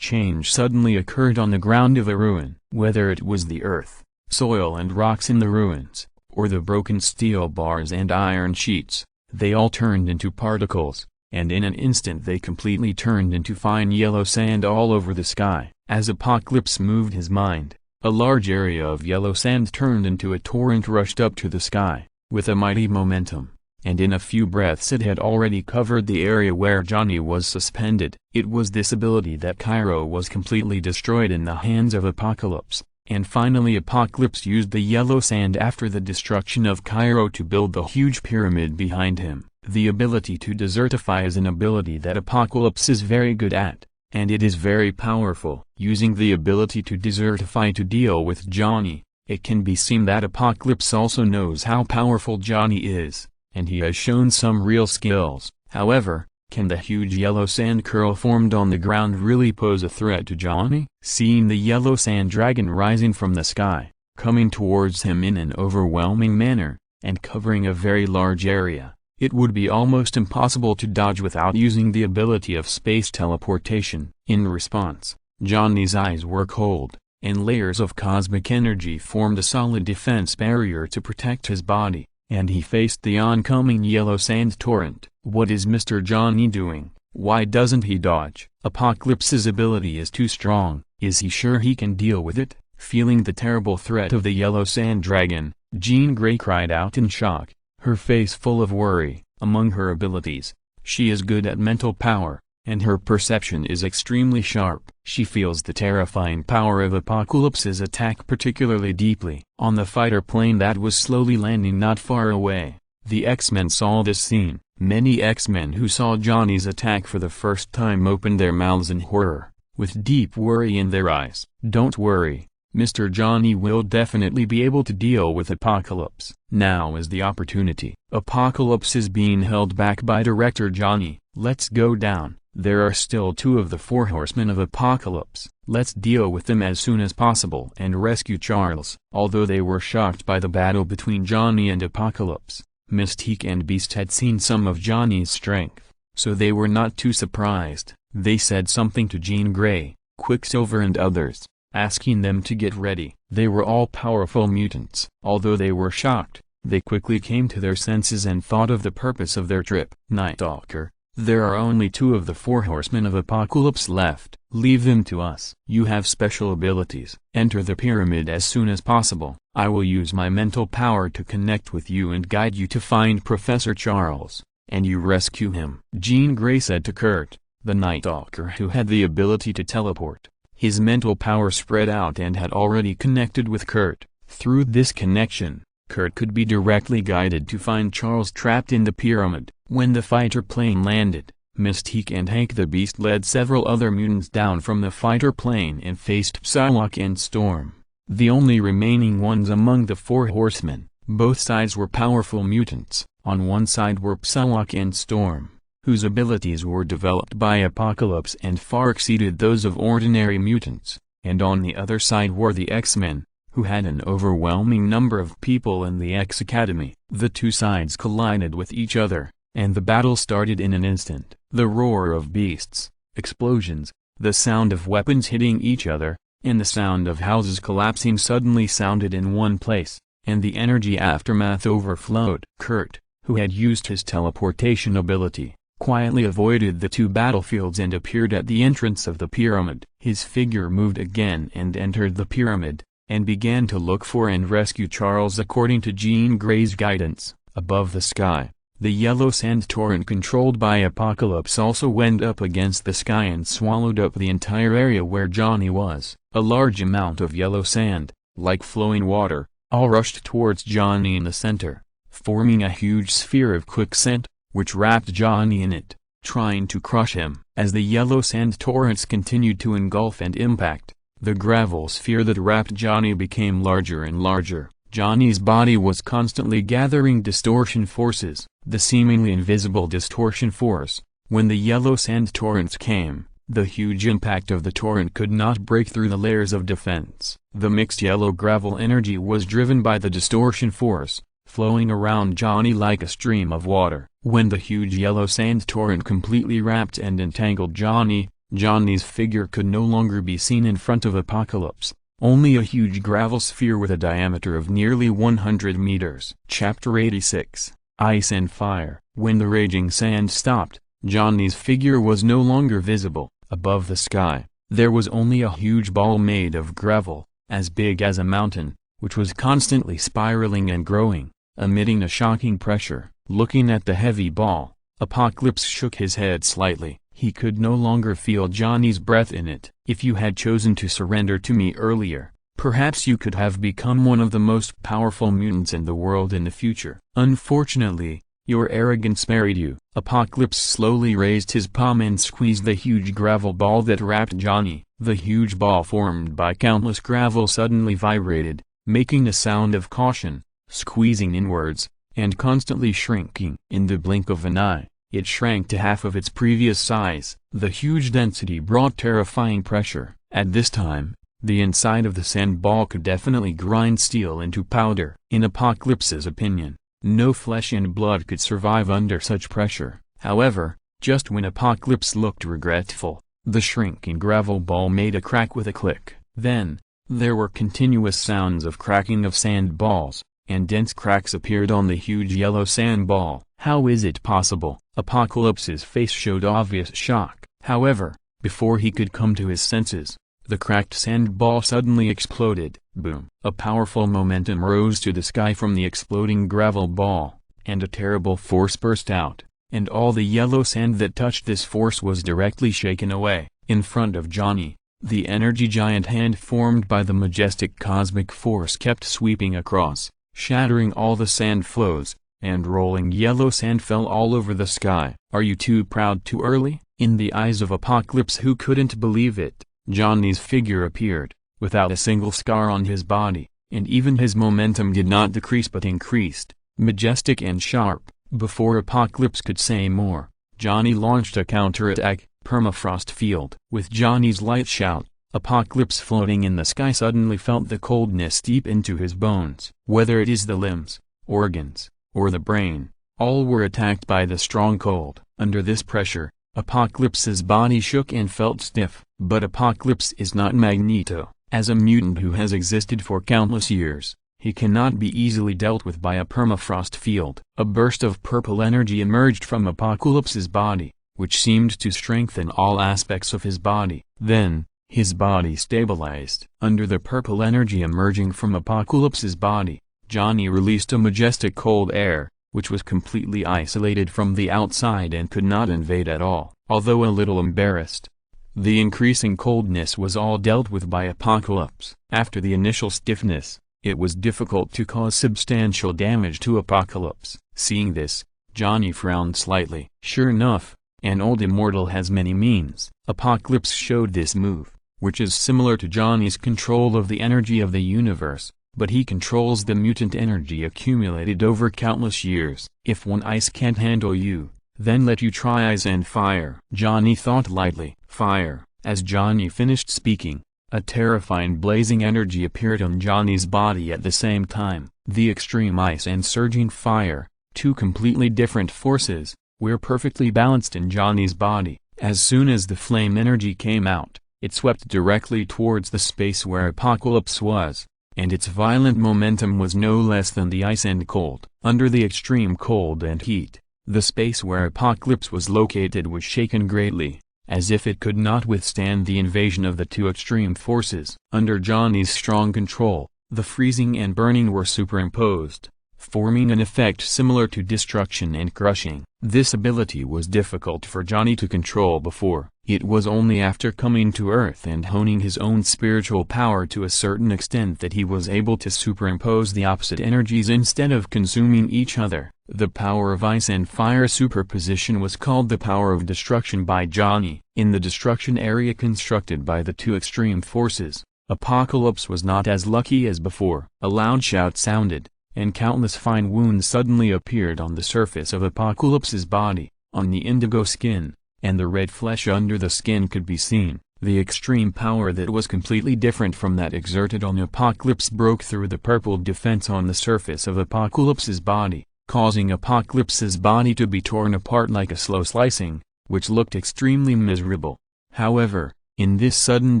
A: change suddenly occurred on the ground of a ruin. Whether it was the earth, soil and rocks in the ruins, or the broken steel bars and iron sheets, they all turned into particles, and in an instant they completely turned into fine yellow sand all over the sky. As Apocalypse moved his mind, a large area of yellow sand turned into a torrent rushed up to the sky, with a mighty momentum, and in a few breaths it had already covered the area where Johnny was suspended. It was this ability that Cairo was completely destroyed in the hands of Apocalypse, and finally Apocalypse used the yellow sand after the destruction of Cairo to build the huge pyramid behind him. The ability to desertify is an ability that Apocalypse is very good at, and it is very powerful. Using the ability to desertify to deal with Johnny, it can be seen that Apocalypse also knows how powerful Johnny is, and he has shown some real skills. However, can the huge yellow sand curl formed on the ground really pose a threat to Johnny? Seeing the yellow sand dragon rising from the sky, coming towards him in an overwhelming manner, and covering a very large area, it would be almost impossible to dodge without using the ability of space teleportation. In response, Johnny's eyes were cold, and layers of cosmic energy formed a solid defense barrier to protect his body, and he faced the oncoming yellow sand torrent. What is Mr. Johnny doing? Why doesn't he dodge? Apocalypse's ability is too strong. Is he sure he can deal with it? Feeling the terrible threat of the yellow sand dragon, Jean Grey cried out in shock, her face full of worry. Among her abilities, she is good at mental power, and her perception is extremely sharp. She feels the terrifying power of Apocalypse's attack particularly deeply. On the fighter plane that was slowly landing not far away, the X-Men saw this scene. Many X-Men who saw Johnny's attack for the first time opened their mouths in horror, with deep worry in their eyes. Don't worry, Mr. Johnny will definitely be able to deal with Apocalypse. Now is the opportunity. Apocalypse is being held back by Director Johnny. Let's go down. There are still two of the four horsemen of Apocalypse. Let's deal with them as soon as possible and rescue Charles. Although they were shocked by the battle between Johnny and Apocalypse, Mystique and Beast had seen some of Johnny's strength, so they were not too surprised. They said something to Jean Grey, Quicksilver and others. asking them to get ready. They were all powerful mutants. Although they were shocked, they quickly came to their senses and thought of the purpose of their trip. Nightstalker, there are only 2 of the 4 horsemen of Apocalypse left. Leave them to us. You have special abilities. Enter the pyramid as soon as possible. I will use my mental power to connect with you and guide you to find Professor Charles, and you rescue him. Jean Grey said to Kurt, the Nightstalker who had the ability to teleport. His mental power spread out and had already connected with Kurt. Through this connection, Kurt could be directly guided to find Charles trapped in the pyramid. When the fighter plane landed, Mystique and Hank the Beast led several other mutants down from the fighter plane and faced Psylocke and Storm, the only remaining ones among the 4 horsemen. Both sides were powerful mutants. On one side were Psylocke and Storm, whose abilities were developed by Apocalypse and far exceeded those of ordinary mutants, and on the other side were the X-Men, who had an overwhelming number of people in the X Academy. The 2 sides collided with each other, and the battle started in an instant. The roar of beasts, explosions, the sound of weapons hitting each other, and the sound of houses collapsing suddenly sounded in one place, and the energy aftermath overflowed. Kurt, who had used his teleportation ability, quietly avoided the 2 battlefields and appeared at the entrance of the pyramid. His figure moved again and entered the pyramid, and began to look for and rescue Charles according to Jean Grey's guidance. Above the sky, the yellow sand torrent controlled by Apocalypse also went up against the sky and swallowed up the entire area where Johnny was. A large amount of yellow sand, like flowing water, all rushed towards Johnny in the center, forming a huge sphere of quicksand, which wrapped Johnny in it, trying to crush him. As the yellow sand torrents continued to engulf and impact, the gravel sphere that wrapped Johnny became larger and larger. Johnny's body was constantly gathering distortion forces, the seemingly invisible distortion force. When the yellow sand torrents came, the huge impact of the torrent could not break through the layers of defense. The mixed yellow gravel energy was driven by the distortion force, flowing around Johnny like a stream of water. When the huge yellow sand torrent completely wrapped and entangled Johnny, Johnny's figure could no longer be seen in front of Apocalypse, only a huge gravel sphere with a diameter of nearly 100 meters. Chapter 86, Ice and Fire. When the raging sand stopped, Johnny's figure was no longer visible. Above the sky, there was only a huge ball made of gravel, as big as a mountain, which was constantly spiraling and growing, emitting a shocking pressure. Looking at the heavy ball, Apocalypse shook his head slightly. He could no longer feel Johnny's breath in it. If you had chosen to surrender to me earlier, perhaps you could have become one of the most powerful mutants in the world in the future. Unfortunately, your arrogance buried you. Apocalypse slowly raised his palm and squeezed the huge gravel ball that wrapped Johnny. The huge ball formed by countless gravel suddenly vibrated, making a sound of caution, squeezing inwards, and constantly shrinking. In the blink of an eye, it shrank to half of its previous size. The huge density brought terrifying pressure. At this time, the inside of the sand ball could definitely grind steel into powder. In Apocalypse's opinion, no flesh and blood could survive under such pressure. However, just when Apocalypse looked regretful, the shrinking gravel ball made a crack with a click. Then, there were continuous sounds of cracking of sand balls, and dense cracks appeared on the huge yellow sand ball. How is it possible? Apocalypse's face showed obvious shock. However, before he could come to his senses, the cracked sand ball suddenly exploded. Boom! A powerful momentum rose to the sky from the exploding gravel ball, and a terrible force burst out, and all the yellow sand that touched this force was directly shaken away. In front of Johnny, the energy giant hand formed by the majestic cosmic force kept sweeping across, shattering all the sand flows, and rolling yellow sand fell all over the sky. Are you too proud too early? In the eyes of Apocalypse, who couldn't believe it, Johnny's figure appeared, without a single scar on his body, and even his momentum did not decrease but increased, majestic and sharp. Before Apocalypse could say more, Johnny launched a counterattack, Permafrost Field. With Johnny's light shout, Apocalypse floating in the sky suddenly felt the coldness deep into his bones. Whether it is the limbs, organs, or the brain, all were attacked by the strong cold. Under this pressure, Apocalypse's body shook and felt stiff. But Apocalypse is not Magneto. As a mutant who has existed for countless years, he cannot be easily dealt with by a permafrost field. A burst of purple energy emerged from Apocalypse's body, which seemed to strengthen all aspects of his body. Then, his body stabilized. Under the purple energy emerging from Apocalypse's body, Johnny released a majestic cold air, which was completely isolated from the outside and could not invade at all. Although a little embarrassed, the increasing coldness was all dealt with by Apocalypse. After the initial stiffness, it was difficult to cause substantial damage to Apocalypse. Seeing this, Johnny frowned slightly. Sure enough, an old immortal has many means. Apocalypse showed this move, which is similar to Johnny's control of the energy of the universe, but he controls the mutant energy accumulated over countless years. If one ice can't handle you, then let you try ice and fire. Johnny thought lightly. Fire. As Johnny finished speaking, a terrifying blazing energy appeared on Johnny's body at the same time. The extreme ice and surging fire, two completely different forces, were perfectly balanced in Johnny's body. As soon as the flame energy came out, it swept directly towards the space where Apocalypse was, and its violent momentum was no less than the ice and cold. Under the extreme cold and heat, the space where Apocalypse was located was shaken greatly, as if it could not withstand the invasion of the two extreme forces. Under Johnny's strong control, the freezing and burning were superimposed, forming an effect similar to destruction and crushing. This ability was difficult for Johnny to control before. It was only after coming to Earth and honing his own spiritual power to a certain extent that he was able to superimpose the opposite energies instead of consuming each other. The power of ice and fire superposition was called the power of destruction by Johnny. In the destruction area constructed by the two extreme forces, Apocalypse was not as lucky as before. A loud shout sounded, and countless fine wounds suddenly appeared on the surface of Apocalypse's body, on the indigo skin, and the red flesh under the skin could be seen. The extreme power that was completely different from that exerted on Apocalypse broke through the purple defense on the surface of Apocalypse's body, causing Apocalypse's body to be torn apart like a slow slicing, which looked extremely miserable. However, in this sudden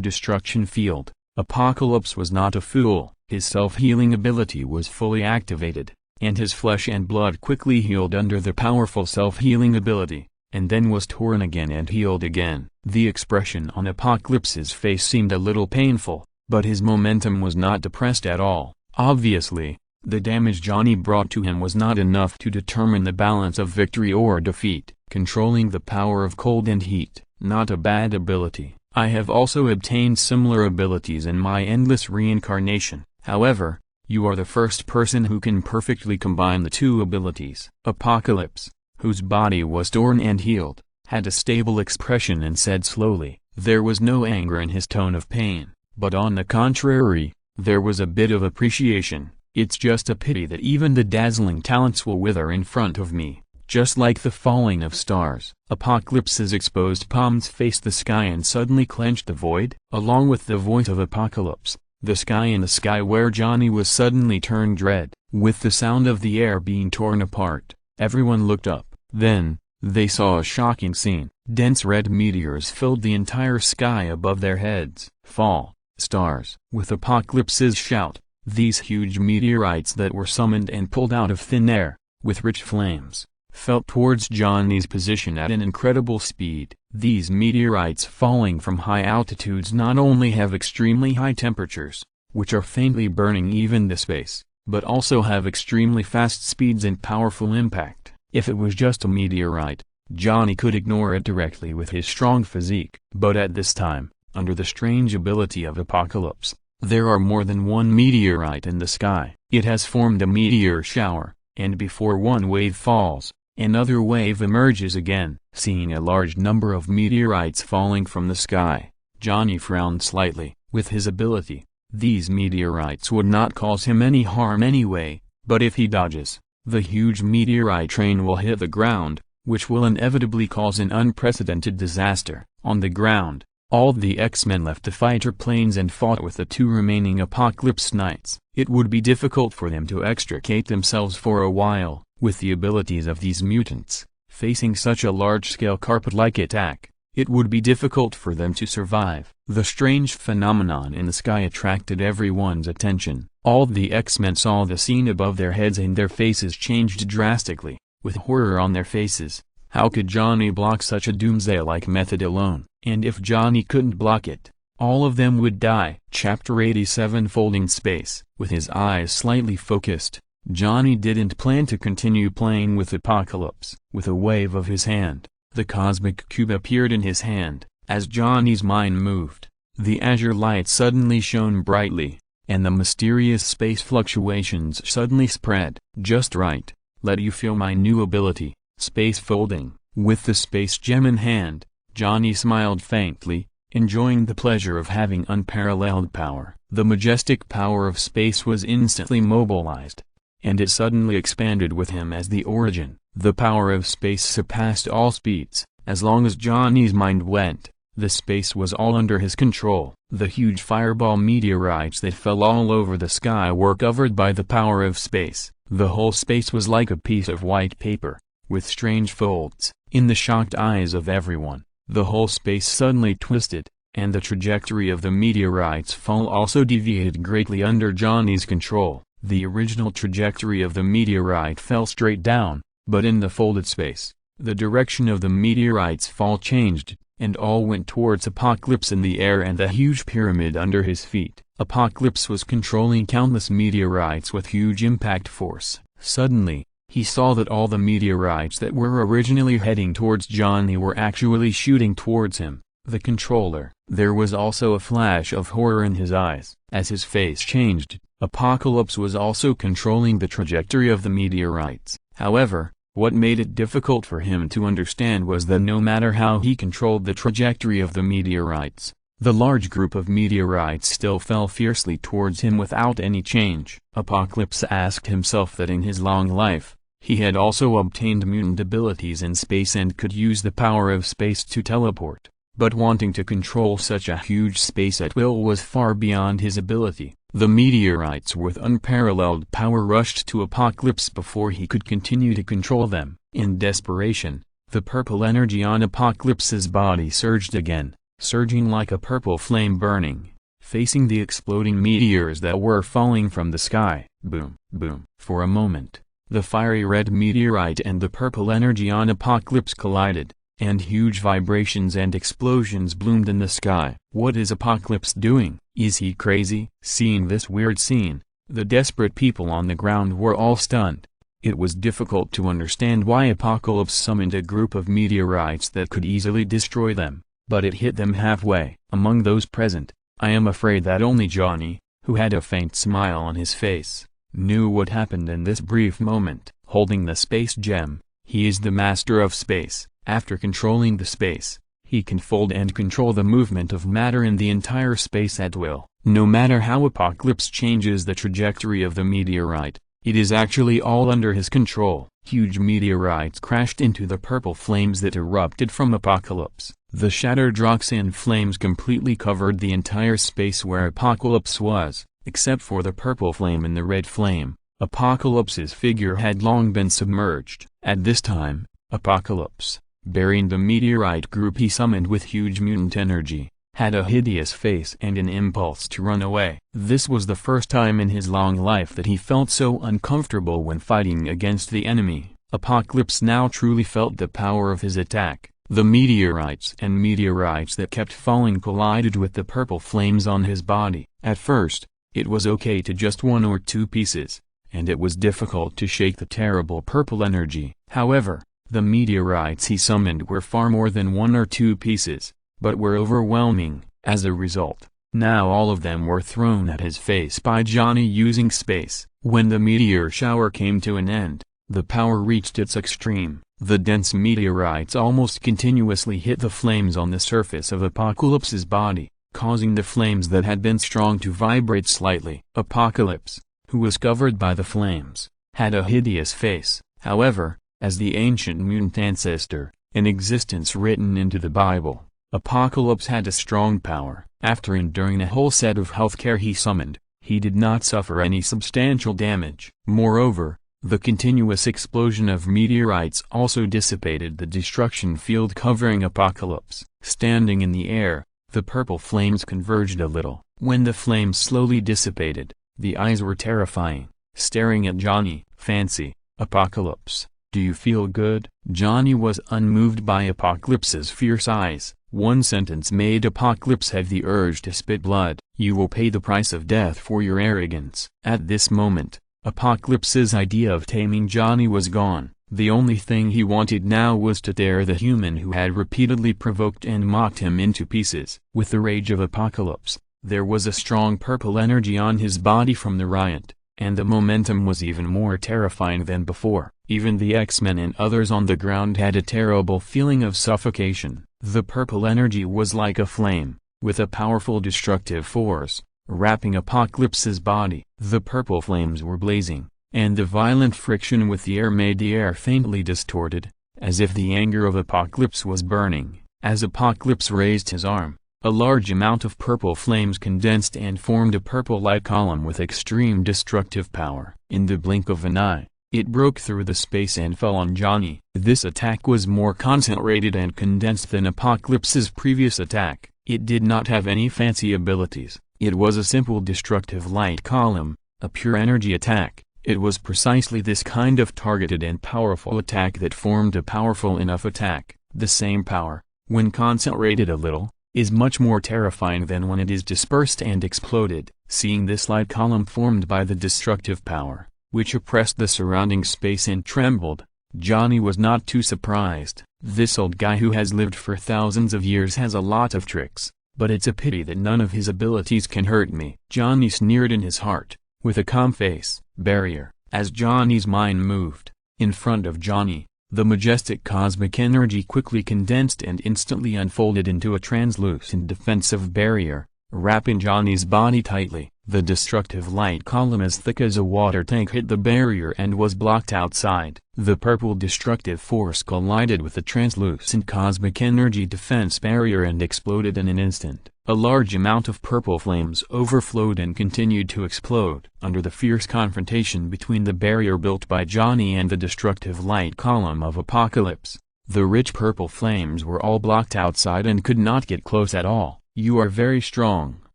A: destruction field, Apocalypse was not a fool. His self-healing ability was fully activated, and his flesh and blood quickly healed under the powerful self-healing ability, and then was torn again and healed again. The expression on Apocalypse's face seemed a little painful, but his momentum was not depressed at all. Obviously, the damage Johnny brought to him was not enough to determine the balance of victory or defeat. Controlling the power of cold and heat, not a bad ability. I have also obtained similar abilities in my endless reincarnation. However, you are the first person who can perfectly combine the two abilities. Apocalypse, whose body was torn and healed, had a stable expression and said slowly. There was no anger in his tone of pain, but on the contrary, there was a bit of appreciation. It's just a pity that even the dazzling talents will wither in front of me, just like the falling of stars. Apocalypse's exposed palms faced the sky and suddenly clenched the void. Along with the voice of Apocalypse, the sky in the sky where Johnny was suddenly turned red. With the sound of the air being torn apart, everyone looked up. Then, they saw a shocking scene. Dense red meteors filled the entire sky above their heads. Fall, stars. With Apocalypse's shout, these huge meteorites that were summoned and pulled out of thin air, with rich flames, felt towards Johnny's position at an incredible speed. These meteorites falling from high altitudes not only have extremely high temperatures, which are faintly burning even the space, but also have extremely fast speeds and powerful impact. If it was just a meteorite, Johnny could ignore it directly with his strong physique. But at this time, under the strange ability of Apocalypse, there are more than one meteorite in the sky. It has formed a meteor shower, and before one wave falls, another wave emerges again. Seeing a large number of meteorites falling from the sky, Johnny frowned slightly. With his ability, these meteorites would not cause him any harm anyway, but if he dodges, the huge meteorite train will hit the ground, which will inevitably cause an unprecedented disaster. On the ground, all the X-Men left the fighter planes and fought with the two remaining Apocalypse Knights. It would be difficult for them to extricate themselves for a while. With the abilities of these mutants, facing such a large-scale carpet-like attack, it would be difficult for them to survive. The strange phenomenon in the sky attracted everyone's attention. All the X-Men saw the scene above their heads and their faces changed drastically, with horror on their faces. How could Johnny block such a doomsday-like method alone? And if Johnny couldn't block it, all of them would die. Chapter 87 Folding Space. With his eyes slightly focused, Johnny didn't plan to continue playing with Apocalypse. With a wave of his hand, the cosmic cube appeared in his hand. As Johnny's mind moved, the azure light suddenly shone brightly, and the mysterious space fluctuations suddenly spread. Just right. Let you feel my new ability, space folding. With the space gem in hand, Johnny smiled faintly, enjoying the pleasure of having unparalleled power. The majestic power of space was instantly mobilized, and it suddenly expanded with him as the origin. The power of space surpassed all speeds. As long as Johnny's mind went, the space was all under his control. The huge fireball meteorites that fell all over the sky were covered by the power of space. The whole space was like a piece of white paper, with strange folds. In the shocked eyes of everyone, the whole space suddenly twisted, and the trajectory of the meteorites' fall also deviated greatly under Johnny's control. The original trajectory of the meteorite fell straight down, but in the folded space, the direction of the meteorite's fall changed, and all went towards Apocalypse in the air and the huge pyramid under his feet. Apocalypse was controlling countless meteorites with huge impact force. Suddenly, he saw that all the meteorites that were originally heading towards Johnny were actually shooting towards him, the controller. There was also a flash of horror in his eyes. As his face changed, Apocalypse was also controlling the trajectory of the meteorites. However, what made it difficult for him to understand was that no matter how he controlled the trajectory of the meteorites, the large group of meteorites still fell fiercely towards him without any change. Apocalypse asked himself that in his long life, he had also obtained mutant abilities in space and could use the power of space to teleport, but wanting to control such a huge space at will was far beyond his ability. The meteorites with unparalleled power rushed to Apocalypse before he could continue to control them. In desperation, the purple energy on Apocalypse's body surged again, surging like a purple flame burning, facing the exploding meteors that were falling from the sky. Boom, boom. For a moment, the fiery red meteorite and the purple energy on Apocalypse collided, and huge vibrations and explosions bloomed in the sky. What is Apocalypse doing? Is he crazy? Seeing this weird scene, the desperate people on the ground were all stunned. It was difficult to understand why Apocalypse summoned a group of meteorites that could easily destroy them, but it hit them halfway. Among those present, I am afraid that only Johnny, who had a faint smile on his face, knew what happened in this brief moment. Holding the space gem, he is the master of space. After controlling the space, he can fold and control the movement of matter in the entire space at will. No matter how Apocalypse changes the trajectory of the meteorite, it is actually all under his control. Huge meteorites crashed into the purple flames that erupted from Apocalypse. The shattered rocks and flames completely covered the entire space where Apocalypse was, except for the purple flame and the red flame. Apocalypse's figure had long been submerged. At this time, Apocalypse, bearing the meteorite group he summoned with huge mutant energy, had a hideous face and an impulse to run away. This was the first time in his long life that he felt so uncomfortable when fighting against the enemy. Apocalypse now truly felt the power of his attack. The meteorites and meteorites that kept falling collided with the purple flames on his body. At first, it was okay to just 1 or 2 pieces, and it was difficult to shake the terrible purple energy. However, the meteorites he summoned were far more than 1 or 2 pieces, but were overwhelming. As a result, now all of them were thrown at his face by Johnny using space. When the meteor shower came to an end, the power reached its extreme. The dense meteorites almost continuously hit the flames on the surface of Apocalypse's body, causing the flames that had been strong to vibrate slightly. Apocalypse, who was covered by the flames, had a hideous face. However, as the ancient mutant ancestor, an existence written into the Bible, Apocalypse had a strong power. After enduring a whole set of healthcare he summoned, he did not suffer any substantial damage. Moreover, The continuous explosion of meteorites also dissipated the destruction field covering Apocalypse. Standing in the air, the purple flames converged a little. When the flames slowly dissipated, the eyes were terrifying, staring at Johnny. "Fancy, Apocalypse, do you feel good?" Johnny was unmoved by Apocalypse's fierce eyes. One sentence made Apocalypse have the urge to spit blood. "You will pay the price of death for your arrogance." At this moment, Apocalypse's idea of taming Johnny was gone. The only thing he wanted now was to tear the human who had repeatedly provoked and mocked him into pieces. With the rage of Apocalypse, there was a strong purple energy on his body from the riot, and the momentum was even more terrifying than before. Even the X-Men and others on the ground had a terrible feeling of suffocation. The purple energy was like a flame, with a powerful destructive force, wrapping Apocalypse's body. The purple flames were blazing, and the violent friction with the air made the air faintly distorted, as if the anger of Apocalypse was burning. As Apocalypse raised his arm, a large amount of purple flames condensed and formed a purple light column with extreme destructive power. In the blink of an eye, it broke through the space and fell on Johnny. This attack was more concentrated and condensed than Apocalypse's previous attack. It did not have any fancy abilities. It was a simple destructive light column, a pure energy attack. It was precisely this kind of targeted and powerful attack that formed a powerful enough attack. The same power, when concentrated a little, is much more terrifying than when it is dispersed and exploded. Seeing this light column formed by the destructive power, which oppressed the surrounding space and trembled, Johnny was not too surprised. This old guy who has lived for thousands of years has a lot of tricks, but it's a pity that none of his abilities can hurt me. Johnny sneered in his heart, with a calm face. Barrier. As Johnny's mind moved, in front of Johnny, the majestic cosmic energy quickly condensed and instantly unfolded into a translucent defensive barrier, wrapping Johnny's body tightly. The destructive light column as thick as a water tank hit the barrier and was blocked outside. The purple destructive force collided with the translucent cosmic energy defense barrier and exploded in an instant. A large amount of purple flames overflowed and continued to explode. Under the fierce confrontation between the barrier built by Johnny and the destructive light column of Apocalypse, the rich purple flames were all blocked outside and could not get close at all. "You are very strong,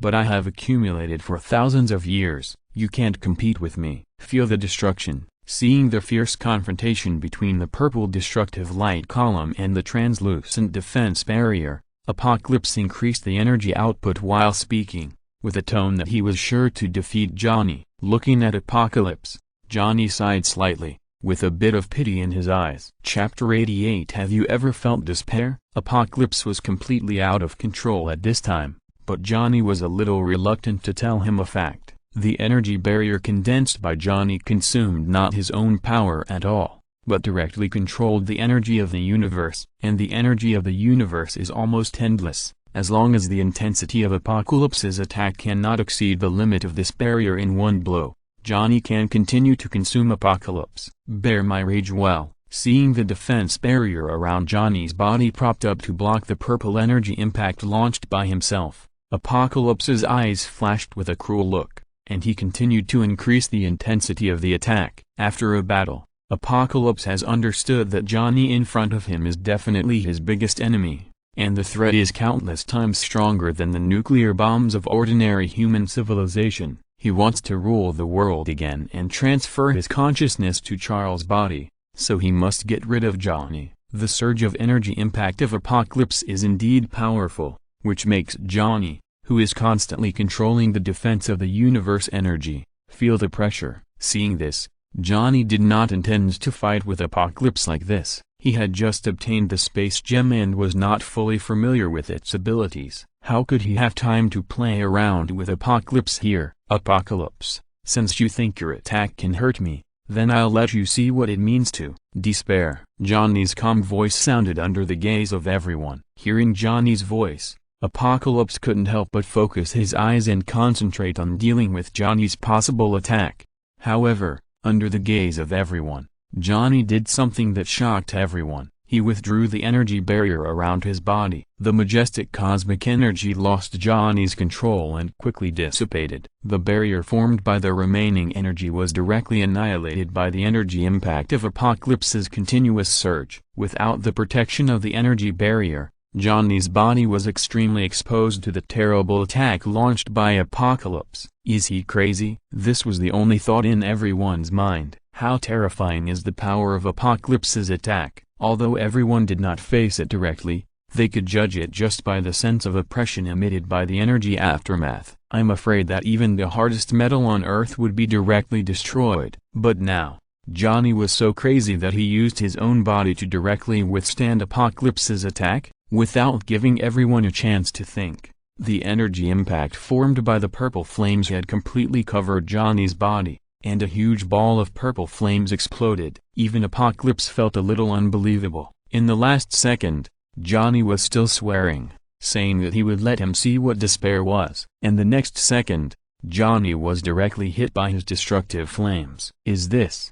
A: but I have accumulated for thousands of years. You can't compete with me. Feel the destruction." Seeing the fierce confrontation between the purple destructive light column and the translucent defense barrier, Apocalypse increased the energy output while speaking, with a tone that he was sure to defeat Johnny. Looking at Apocalypse, Johnny sighed slightly, with a bit of pity in his eyes. Chapter 88. Have you ever felt despair? Apocalypse was completely out of control at this time, but Johnny was a little reluctant to tell him a fact. The energy barrier condensed by Johnny consumed not his own power at all, but directly controlled the energy of the universe. And the energy of the universe is almost endless, as long as the intensity of Apocalypse's attack cannot exceed the limit of this barrier in one blow. Johnny can continue to consume Apocalypse. Bear my rage well. Seeing the defense barrier around Johnny's body propped up to block the purple energy impact launched by himself, Apocalypse's eyes flashed with a cruel look, and he continued to increase the intensity of the attack. After a battle, Apocalypse has understood that Johnny in front of him is definitely his biggest enemy, and the threat is countless times stronger than the nuclear bombs of ordinary human civilization. He wants to rule the world again and transfer his consciousness to Charles' body, so he must get rid of Johnny. The surge of energy impact of Apocalypse is indeed powerful, which makes Johnny, who is constantly controlling the defense of the universe energy, feel the pressure. Seeing this, Johnny did not intend to fight with Apocalypse like this. He had just obtained the space gem and was not fully familiar with its abilities. How could he have time to play around with Apocalypse here? Apocalypse, since you think your attack can hurt me, then I'll let you see what it means to despair. Johnny's calm voice sounded under the gaze of everyone. Hearing Johnny's voice, Apocalypse couldn't help but focus his eyes and concentrate on dealing with Johnny's possible attack. However, under the gaze of everyone, Johnny did something that shocked everyone. he withdrew the energy barrier around his body. The majestic cosmic energy lost Johnny's control and quickly dissipated. The barrier formed by the remaining energy was directly annihilated by the energy impact of Apocalypse's continuous surge. Without the protection of the energy barrier, Johnny's body was extremely exposed to the terrible attack launched by Apocalypse. Is he crazy? This was the only thought in everyone's mind. How terrifying is the power of Apocalypse's attack? Although everyone did not face it directly, they could judge it just by the sense of oppression emitted by the energy aftermath. I'm afraid that even the hardest metal on Earth would be directly destroyed. But now, Johnny was so crazy that he used his own body to directly withstand Apocalypse's attack, without giving everyone a chance to think. The energy impact formed by the purple flames had completely covered Johnny's body, and a huge ball of purple flames exploded. Even Apocalypse felt a little unbelievable. In the last second, Johnny was still swearing, saying that he would let him see what despair was. And the next second, Johnny was directly hit by his destructive flames. Is this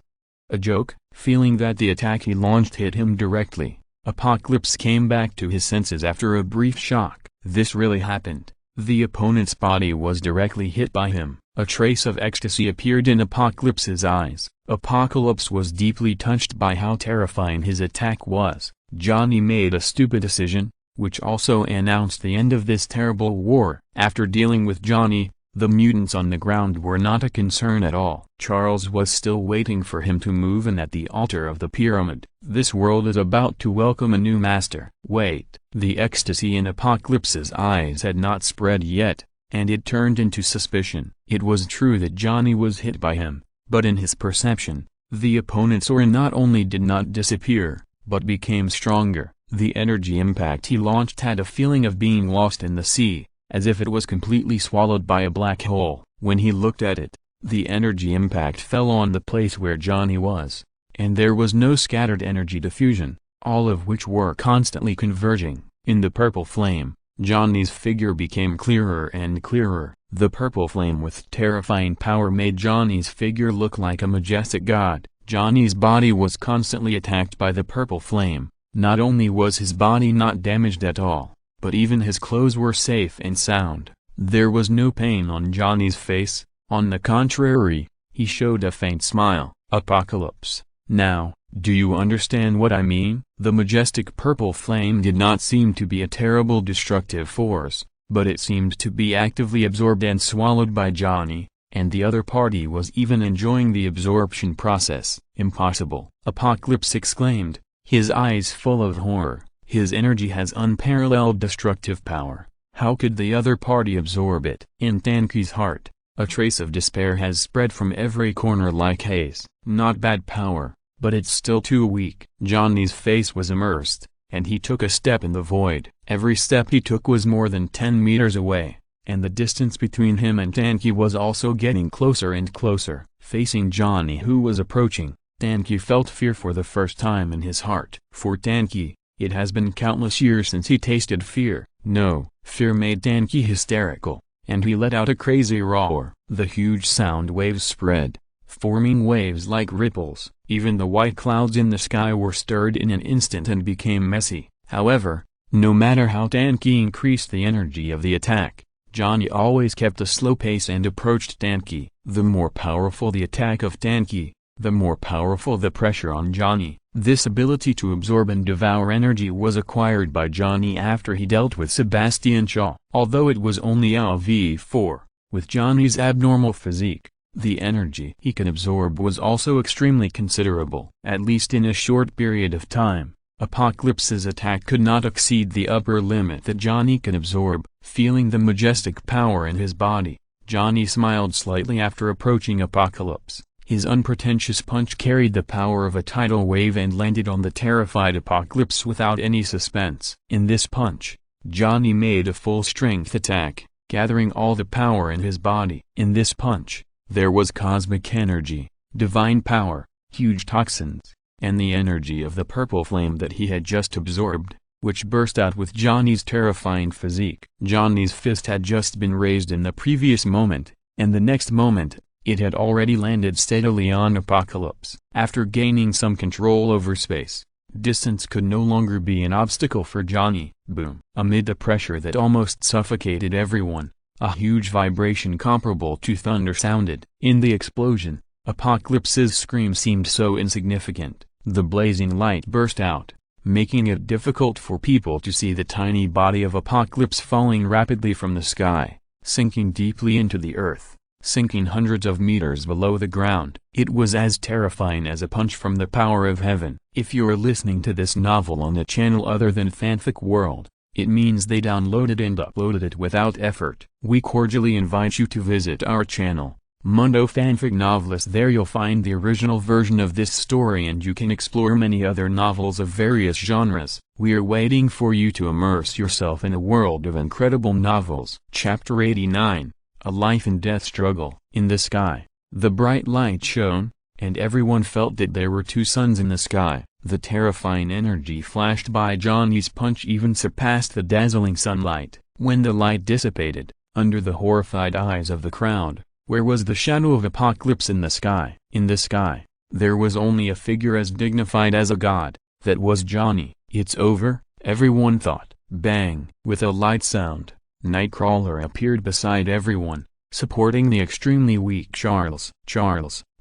A: a joke? Feeling that the attack he launched hit him directly, Apocalypse came back to his senses after a brief shock. This really happened. The opponent's body was directly hit by him. A trace of ecstasy appeared in Apocalypse's eyes. Apocalypse was deeply touched by how terrifying his attack was. Johnny made a stupid decision, which also announced the end of this terrible war. After dealing with Johnny, the mutants on the ground were not a concern at all. Charles was still waiting for him to move in at the altar of the pyramid. This world is about to welcome a new master. Wait. The ecstasy in Apocalypse's eyes had not spread yet, and it turned into suspicion. It was true that Johnny was hit by him, but in his perception, the opponent's aura not only did not disappear, but became stronger. The energy impact he launched had a feeling of being lost in the sea, as if it was completely swallowed by a black hole. When he looked at it, the energy impact fell on the place where Johnny was, and there was no scattered energy diffusion, all of which were constantly converging. In the purple flame, Johnny's figure became clearer and clearer. The purple flame with terrifying power made Johnny's figure look like a majestic god. Johnny's body was constantly attacked by the purple flame. Not only was his body not damaged at all, but even his clothes were safe and sound. There was no pain on Johnny's face. On the contrary, he showed a faint smile. Apocalypse, now, do you understand what I mean? The majestic purple flame did not seem to be a terrible destructive force, but it seemed to be actively absorbed and swallowed by Johnny, and the other party was even enjoying the absorption process. Impossible! Apocalypse exclaimed, his eyes full of horror. His energy has unparalleled destructive power. How could the other party absorb it? In Tanki's heart, a trace of despair has spread from every corner like haze. Not bad power, but it's still too weak. Johnny's face was immersed, and he took a step in the void. Every step he took was more than 10 meters away, and the distance between him and Tanki was also getting closer and closer. Facing Johnny who was approaching, Tanki felt fear for the first time in his heart. For Tanki, it has been countless years since he tasted fear. No, fear made Tanki hysterical, and he let out a crazy roar. The huge sound waves spread, forming waves like ripples. Even the white clouds in the sky were stirred in an instant and became messy. However, no matter how Tanki increased the energy of the attack, Johnny always kept a slow pace and approached Tanki. The more powerful the attack of Tanki, the more powerful the pressure on Johnny. This ability to absorb and devour energy was acquired by Johnny after he dealt with Sebastian Shaw. Although it was only a V4, with Johnny's abnormal physique, the energy he could absorb was also extremely considerable. At least in a short period of time, Apocalypse's attack could not exceed the upper limit that Johnny could absorb. Feeling the majestic power in his body, Johnny smiled slightly after approaching Apocalypse. His unpretentious punch carried the power of a tidal wave and landed on the terrified Apocalypse without any suspense. In this punch, Johnny made a full-strength attack, gathering all the power in his body. In this punch, there was cosmic energy, divine power, huge toxins, and the energy of the purple flame that he had just absorbed, which burst out with Johnny's terrifying physique. Johnny's fist had just been raised in the previous moment, and the next moment, it had already landed steadily on Apocalypse. After gaining some control over space, Distance could no longer be an obstacle for Johnny. Boom! Amid the pressure that almost suffocated everyone, a huge vibration comparable to thunder sounded. In the explosion, Apocalypse's scream seemed so insignificant. The blazing light burst out, making it difficult for people to see the tiny body of Apocalypse falling rapidly from the sky, sinking deeply into the earth, sinking hundreds of meters below the ground. It was as terrifying as a punch from the power of heaven. If you're listening to this novel on a channel other than Fanfic World, it means they downloaded and uploaded it without effort. We cordially invite you to visit our channel, Mundo Fanfic Novelist. There you'll find the original version of this story and you can explore many other novels of various genres. We're waiting for you to immerse yourself in a world of incredible novels. Chapter 89, A Life and Death Struggle. In the sky, the bright light shone, and everyone felt that there were two suns in the sky. The terrifying energy flashed by Johnny's punch even surpassed the dazzling sunlight. When the light dissipated, under the horrified eyes of the crowd, where was the shadow of Apocalypse in the sky? In the sky, there was only a figure as dignified as a god. That was Johnny. It's over, everyone thought. Bang! With a light sound, Nightcrawler appeared beside everyone, supporting the extremely weak Charles.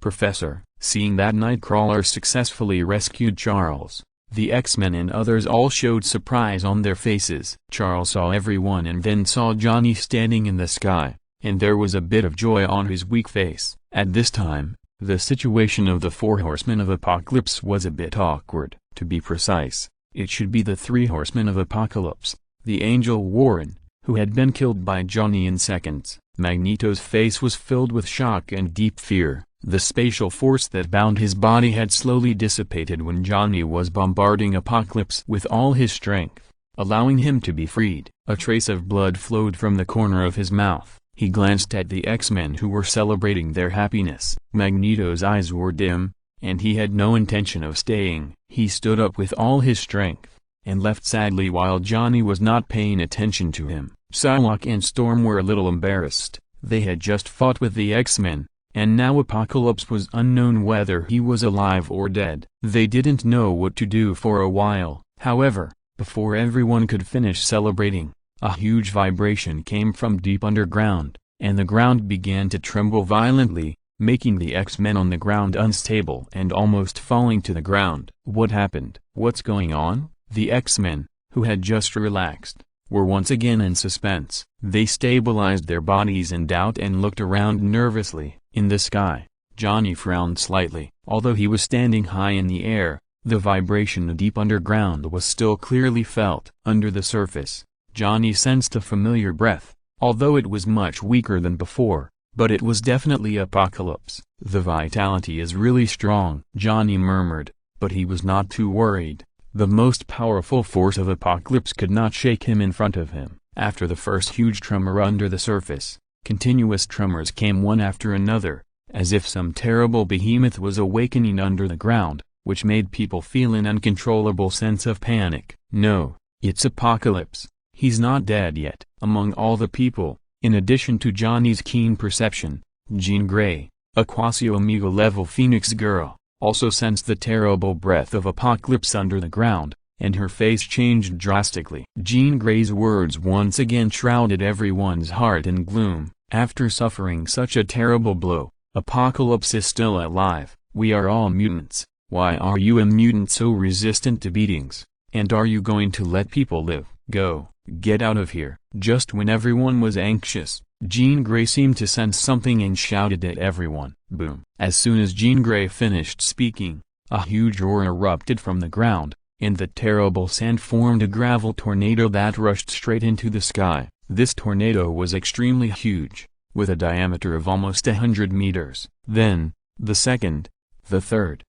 A: Professor, seeing that Nightcrawler successfully rescued Charles, the X-Men and others all showed surprise on their faces. Charles saw everyone and then saw Johnny standing in the sky, and there was a bit of joy on his weak face. At this time, the situation of the four horsemen of Apocalypse was a bit awkward. To be precise, it should be the three horsemen of Apocalypse. The Angel Warren, who had been killed by Johnny in seconds. Magneto's face was filled with shock and deep fear. The spatial force that bound his body had slowly dissipated when Johnny was bombarding Apocalypse with all his strength, allowing him to be freed. A trace of blood flowed from the corner of his mouth. He glanced at the X-Men who were celebrating their happiness. Magneto's eyes were dim, and he had no intention of staying. He stood up with all his strength, and left sadly while Johnny was not paying attention to him. Psylocke and Storm were a little embarrassed. They had just fought with the X-Men, and now Apocalypse was unknown whether he was alive or dead. They didn't know what to do for a while. However, before everyone could finish celebrating, a huge vibration came from deep underground, and the ground began to tremble violently, making the X-Men on the ground unstable and almost falling to the ground. What happened? What's going on? The X-Men, who had just relaxed, were once again in suspense. They stabilized their bodies in doubt and looked around nervously. In the sky, Johnny frowned slightly. Although he was standing high in the air, the vibration deep underground was still clearly felt. Under the surface, Johnny sensed a familiar breath, although it was much weaker than before, but it was definitely Apocalypse. The vitality is really strong, Johnny murmured, but he was not too worried. The most powerful force of Apocalypse could not shake him in front of him. After the first huge tremor under the surface, continuous tremors came one after another, as if some terrible behemoth was awakening under the ground, which made people feel an uncontrollable sense of panic. No, it's Apocalypse. He's not dead yet. Among all the people, in addition to Johnny's keen perception, Jean Grey, a quasi-Omega level Phoenix girl, also sensed the terrible breath of Apocalypse under the ground, and her face changed drastically. Jean Grey's words once again shrouded everyone's heart in gloom. After suffering such a terrible blow, Apocalypse is still alive. We are all mutants. Why are you a mutant so resistant to beatings? And are you going to let people live? Go, get out of here. Just when everyone was anxious, Jean Grey seemed to sense something and shouted at everyone. Boom. As soon as Jean Grey finished speaking, a huge roar erupted from the ground, and the terrible sand formed a gravel tornado that rushed straight into the sky. This tornado was extremely huge, with a diameter of almost 100 meters. Then, the second, the third.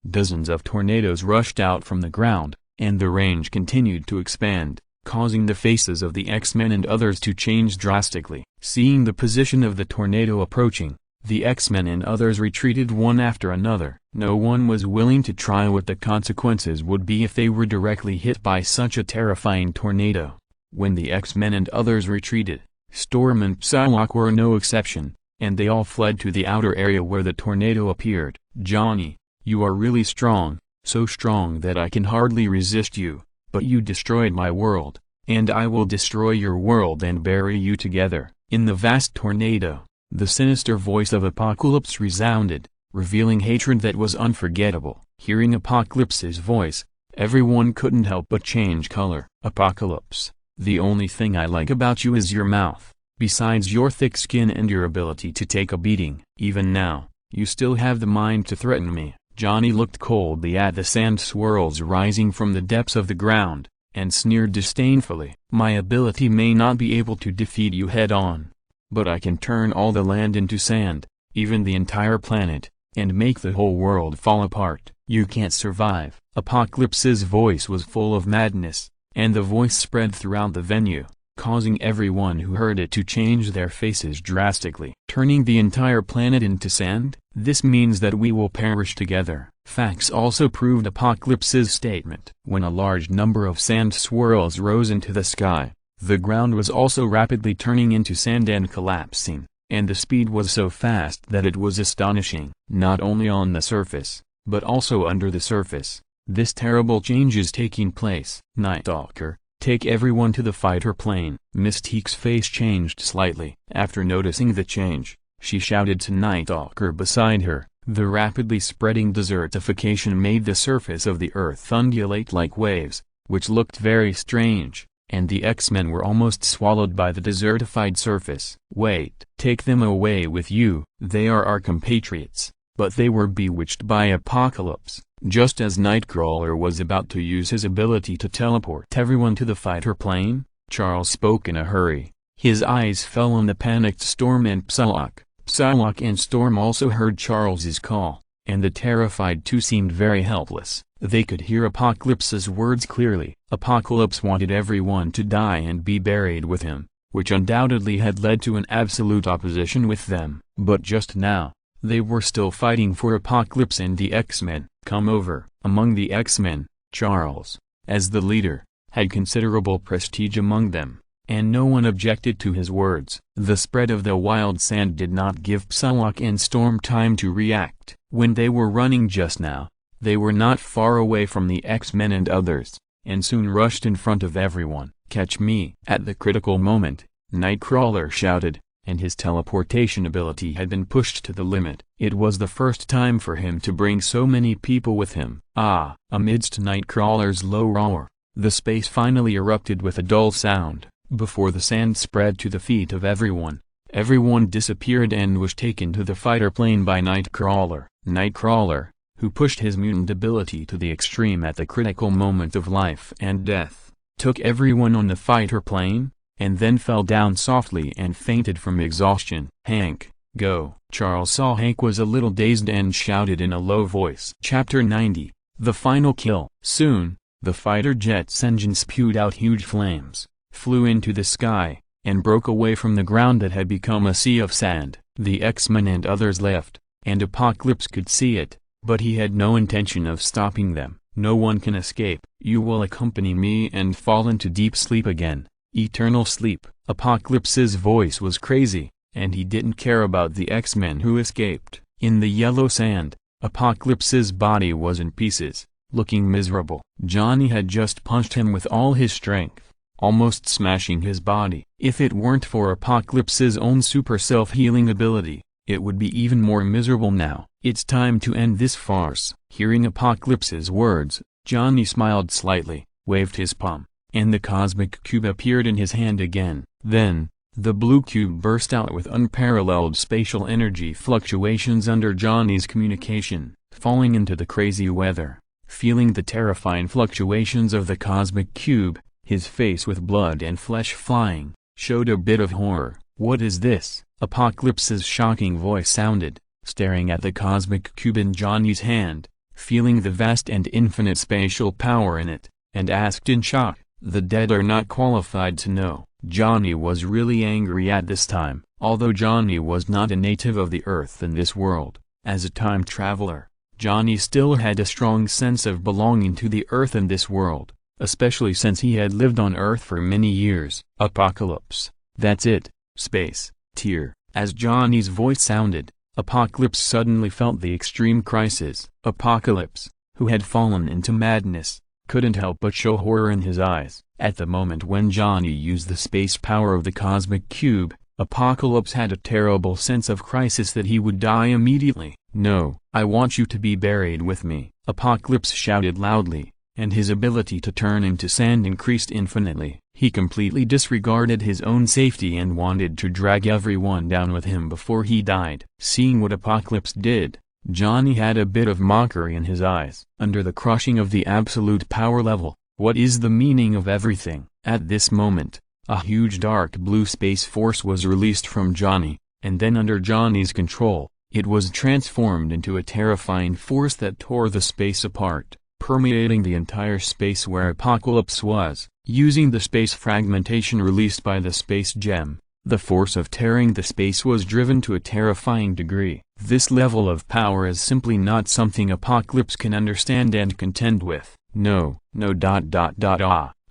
A: Dozens of tornadoes rushed out from the ground, and the range continued to expand, causing the faces of the X-Men and others to change drastically. Seeing the position of the tornado approaching, the X-Men and others retreated one after another. No one was willing to try what the consequences would be if they were directly hit by such a terrifying tornado. When the X-Men and others retreated, Storm and Psylocke were no exception, and they all fled to the outer area where the tornado appeared. Johnny, you are really strong, so strong that I can hardly resist you, but you destroyed my world, and I will destroy your world and bury you together." In the vast tornado, the sinister voice of Apocalypse resounded, revealing hatred that was unforgettable. Hearing Apocalypse's voice, everyone couldn't help but change color. "Apocalypse, the only thing I like about you is your mouth, besides your thick skin and your ability to take a beating. Even now, you still have the mind to threaten me." Johnny looked coldly at the sand swirls rising from the depths of the ground, and sneered disdainfully. "My ability may not be able to defeat you head-on, but I can turn all the land into sand, even the entire planet, and make the whole world fall apart. You can't survive." Apocalypse's voice was full of madness, and the voice spread throughout the venue, causing everyone who heard it to change their faces drastically. "Turning the entire planet into sand? This means that we will perish together." Facts also proved Apocalypse's statement. When a large number of sand swirls rose into the sky, the ground was also rapidly turning into sand and collapsing, and the speed was so fast that it was astonishing. Not only on the surface, but also under the surface, this terrible change is taking place. "Nightstalker, take everyone to the fighter plane." Mystique's face changed slightly. After noticing the change, she shouted to Nightstalker beside her. The rapidly spreading desertification made the surface of the earth undulate like waves, which looked very strange, and the X-Men were almost swallowed by the desertified surface. "Wait, take them away with you, they are our compatriots." But they were bewitched by Apocalypse. Just as Nightcrawler was about to use his ability to teleport everyone to the fighter plane, Charles spoke in a hurry. His eyes fell on the panicked Storm and Psylocke. Psylocke and Storm also heard Charles's call, and the terrified two seemed very helpless. They could hear Apocalypse's words clearly. Apocalypse wanted everyone to die and be buried with him, which undoubtedly had led to an absolute opposition with them. But just now, they were still fighting for Apocalypse and the X-Men. "Come over." Among the X-Men, Charles, as the leader, had considerable prestige among them, and no one objected to his words. The spread of the wild sand did not give Psylocke and Storm time to react. When they were running just now, they were not far away from the X-Men and others, and soon rushed in front of everyone. "Catch me!" At the critical moment, Nightcrawler shouted, and his teleportation ability had been pushed to the limit. It was the first time for him to bring so many people with him. "Ah!" Amidst Nightcrawler's low roar, the space finally erupted with a dull sound. Before the sand spread to the feet of everyone, everyone disappeared and was taken to the fighter plane by Nightcrawler. Nightcrawler, who pushed his mutant ability to the extreme at the critical moment of life and death, took everyone on the fighter plane, and then fell down softly and fainted from exhaustion. "Hank, go." Charles saw Hank was a little dazed and shouted in a low voice. Chapter 90, The Final Kill. Soon, the fighter jet's engine spewed out huge flames, flew into the sky, and broke away from the ground that had become a sea of sand. The X-Men and others left, and Apocalypse could see it, but he had no intention of stopping them. "No one can escape. You will accompany me and fall into deep sleep again. Eternal sleep." Apocalypse's voice was crazy, and he didn't care about the X-Men who escaped. In the yellow sand, Apocalypse's body was in pieces, looking miserable. Johnny had just punched him with all his strength, almost smashing his body. If it weren't for Apocalypse's own super self-healing ability, it would be even more miserable now. "It's time to end this farce." Hearing Apocalypse's words, Johnny smiled slightly, waved his palm, and the cosmic cube appeared in his hand again. Then, the blue cube burst out with unparalleled spatial energy fluctuations under Johnny's communication, falling into the crazy weather. Feeling the terrifying fluctuations of the cosmic cube, his face with blood and flesh flying, showed a bit of horror. "What is this?" Apocalypse's shocking voice sounded, staring at the cosmic cube in Johnny's hand, feeling the vast and infinite spatial power in it, and asked in shock. "The dead are not qualified to know." Johnny was really angry at this time. Although Johnny was not a native of the Earth in this world, as a time traveler, Johnny still had a strong sense of belonging to the Earth in this world, especially since he had lived on Earth for many years. "Apocalypse, that's it, space, tier." As Johnny's voice sounded, Apocalypse suddenly felt the extreme crisis. Apocalypse, who had fallen into madness, couldn't help but show horror in his eyes. At the moment when Johnny used the space power of the cosmic cube, Apocalypse had a terrible sense of crisis that he would die immediately. "No, I want you to be buried with me," Apocalypse shouted loudly, and his ability to turn into sand increased infinitely. He completely disregarded his own safety and wanted to drag everyone down with him before he died. Seeing what Apocalypse did, Johnny had a bit of mockery in his eyes. Under the crushing of the absolute power level, what is the meaning of everything? At this moment, a huge dark blue space force was released from Johnny, and then under Johnny's control, it was transformed into a terrifying force that tore the space apart, permeating the entire space where Apocalypse was. Using the space fragmentation released by the space gem, the force of tearing the space was driven to a terrifying degree. This level of power is simply not something Apocalypse can understand and contend with. No.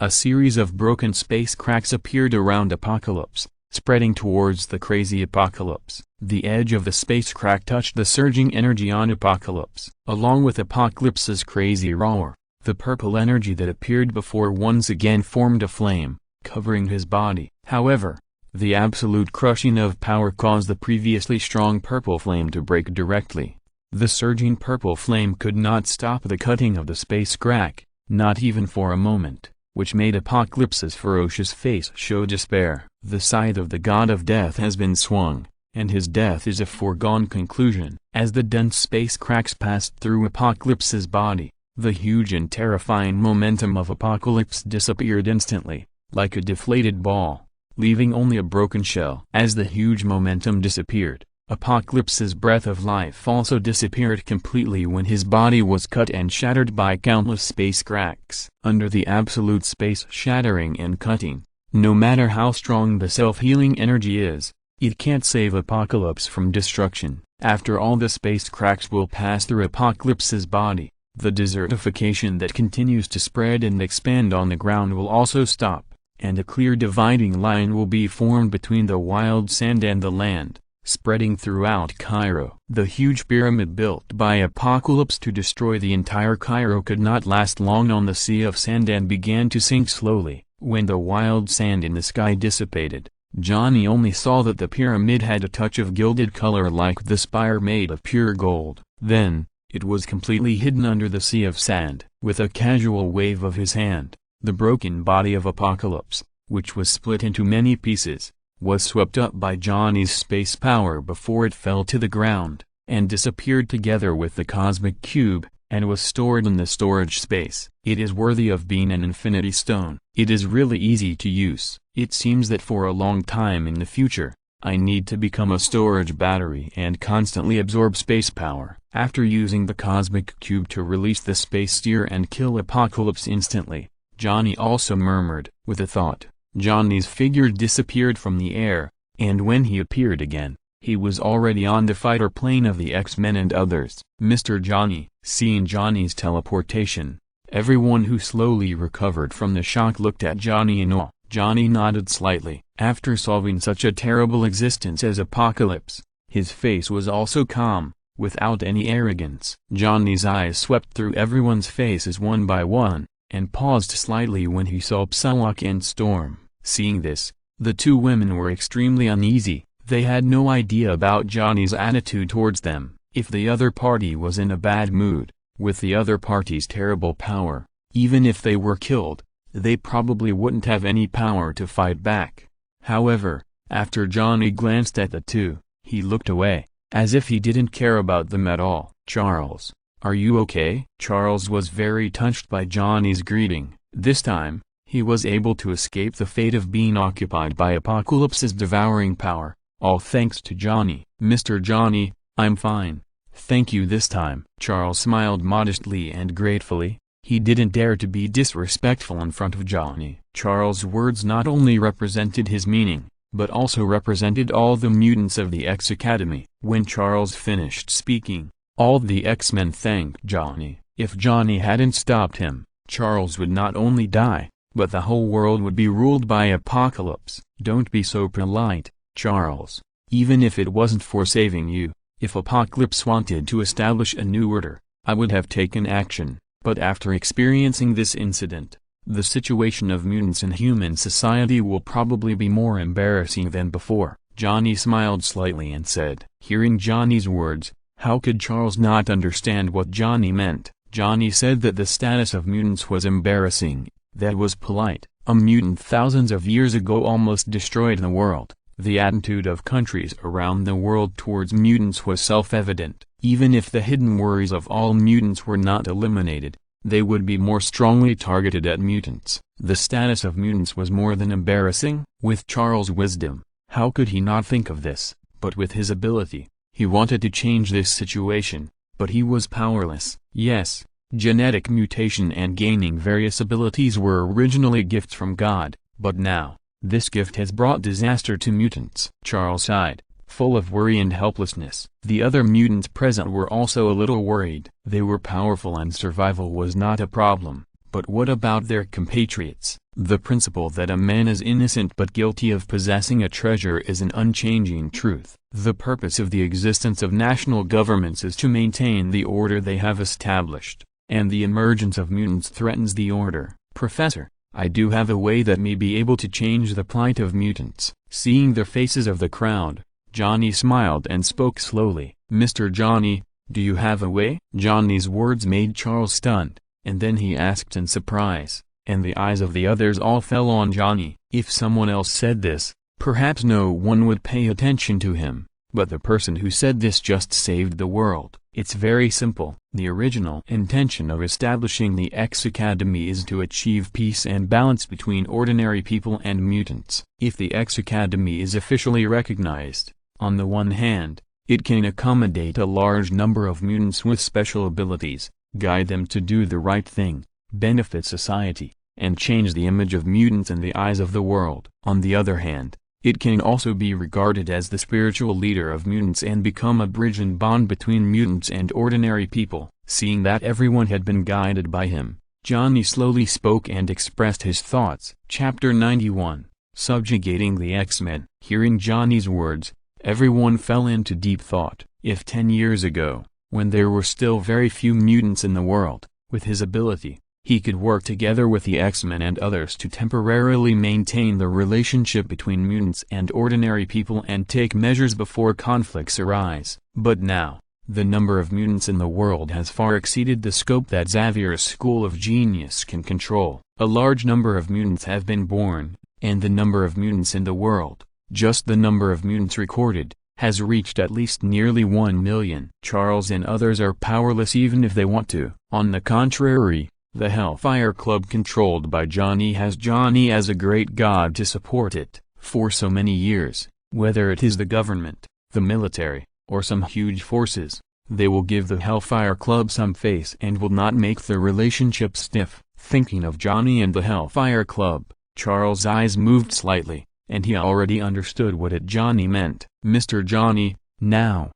A: A series of broken space cracks appeared around Apocalypse, spreading towards the crazy Apocalypse. The edge of the space crack touched the surging energy on Apocalypse. Along with Apocalypse's crazy roar, the purple energy that appeared before once again formed a flame, covering his body. However, the absolute crushing of power caused the previously strong purple flame to break directly. The surging purple flame could not stop the cutting of the space crack, not even for a moment, which made Apocalypse's ferocious face show despair. The scythe of the god of death has been swung, and his death is a foregone conclusion. As the dense space cracks passed through Apocalypse's body, the huge and terrifying momentum of Apocalypse disappeared instantly, like a deflated ball, leaving only a broken shell. As the huge momentum disappeared, Apocalypse's breath of life also disappeared completely when his body was cut and shattered by countless space cracks. Under the absolute space shattering and cutting, no matter how strong the self-healing energy is, it can't save Apocalypse from destruction. After all the space cracks will pass through Apocalypse's body, the desertification that continues to spread and expand on the ground will also stop, and a clear dividing line will be formed between the wild sand and the land, spreading throughout Cairo. The huge pyramid built by Apocalypse to destroy the entire Cairo could not last long on the sea of sand and began to sink slowly. When the wild sand in the sky dissipated, Johnny only saw that the pyramid had a touch of gilded color like the spire made of pure gold. Then, it was completely hidden under the sea of sand. With a casual wave of his hand, the broken body of Apocalypse, which was split into many pieces, was swept up by Johnny's space power before it fell to the ground, and disappeared together with the cosmic cube, and was stored in the storage space. It is worthy of being an infinity stone. It is really easy to use. It seems that for a long time in the future, I need to become a storage battery and constantly absorb space power. After using the cosmic cube to release the space steer and kill Apocalypse instantly, Johnny also murmured. With a thought, Johnny's figure disappeared from the air, and when he appeared again, he was already on the fighter plane of the X-Men and others. Mr. Johnny. Seeing Johnny's teleportation, everyone who slowly recovered from the shock looked at Johnny in awe. Johnny nodded slightly. After solving such a terrible existence as Apocalypse, his face was also calm, without any arrogance. Johnny's eyes swept through everyone's faces one by one, and paused slightly when he saw Psylocke and Storm. Seeing this, the two women were extremely uneasy. They had no idea about Johnny's attitude towards them. If the other party was in a bad mood, with the other party's terrible power, even if they were killed, they probably wouldn't have any power to fight back. However, after Johnny glanced at the two, he looked away, as if he didn't care about them at all. "Charles, are you okay?" Charles was very touched by Johnny's greeting. This time, he was able to escape the fate of being occupied by Apocalypse's devouring power, all thanks to Johnny. "Mr. Johnny, I'm fine. Thank you this time." Charles smiled modestly and gratefully. He didn't dare to be disrespectful in front of Johnny. Charles' words not only represented his meaning, but also represented all the mutants of the X Academy. When Charles finished speaking, all the X-Men thanked Johnny. If Johnny hadn't stopped him, Charles would not only die, but the whole world would be ruled by Apocalypse. "Don't be so polite, Charles. Even if it wasn't for saving you, if Apocalypse wanted to establish a new order, I would have taken action, but after experiencing this incident, the situation of mutants in human society will probably be more embarrassing than before." Johnny smiled slightly and said. Hearing Johnny's words, how could Charles not understand what Johnny meant? Johnny said that the status of mutants was embarrassing, that was polite. A mutant thousands of years ago almost destroyed the world. The attitude of countries around the world towards mutants was self-evident. Even if the hidden worries of all mutants were not eliminated, they would be more strongly targeted at mutants. The status of mutants was more than embarrassing. With Charles' wisdom, how could he not think of this? But with his ability, he wanted to change this situation, but he was powerless. Yes, genetic mutation and gaining various abilities were originally gifts from God, but now, this gift has brought disaster to mutants. Charles sighed, full of worry and helplessness. The other mutants present were also a little worried. They were powerful and survival was not a problem, but what about their compatriots? The principle that a man is innocent but guilty of possessing a treasure is an unchanging truth. The purpose of the existence of national governments is to maintain the order they have established, and the emergence of mutants threatens the order. Professor, I do have a way that may be able to change the plight of mutants. Seeing the faces of the crowd, Johnny smiled and spoke slowly. Mr. Johnny, do you have a way? Johnny's words made Charles stunned, and then he asked in surprise, and the eyes of the others all fell on Johnny. If someone else said this, perhaps no one would pay attention to him, but the person who said this just saved the world. It's very simple. The original intention of establishing the X Academy is to achieve peace and balance between ordinary people and mutants. If the X Academy is officially recognized, on the one hand, it can accommodate a large number of mutants with special abilities, guide them to do the right thing, benefit society, and change the image of mutants in the eyes of the world. On the other hand, it can also be regarded as the spiritual leader of mutants and become a bridge and bond between mutants and ordinary people. Seeing that everyone had been guided by him, Johnny slowly spoke and expressed his thoughts. Chapter 91, Subjugating the X-Men. Hearing Johnny's words, everyone fell into deep thought. If 10 years ago, when there were still very few mutants in the world, with his ability, he could work together with the X-Men and others to temporarily maintain the relationship between mutants and ordinary people and take measures before conflicts arise. But now, the number of mutants in the world has far exceeded the scope that Xavier's School of Genius can control. A large number of mutants have been born, and the number of mutants in the world, just the number of mutants recorded, has reached at least nearly 1 million. Charles and others are powerless even if they want to. On the contrary, the Hellfire Club controlled by Johnny has Johnny as a great god to support it. For so many years, whether it is the government, the military, or some huge forces, they will give the Hellfire Club some face and will not make the relationship stiff. Thinking of Johnny and the Hellfire Club, Charles' eyes moved slightly, and he already understood what Johnny meant. Mr. Johnny, now,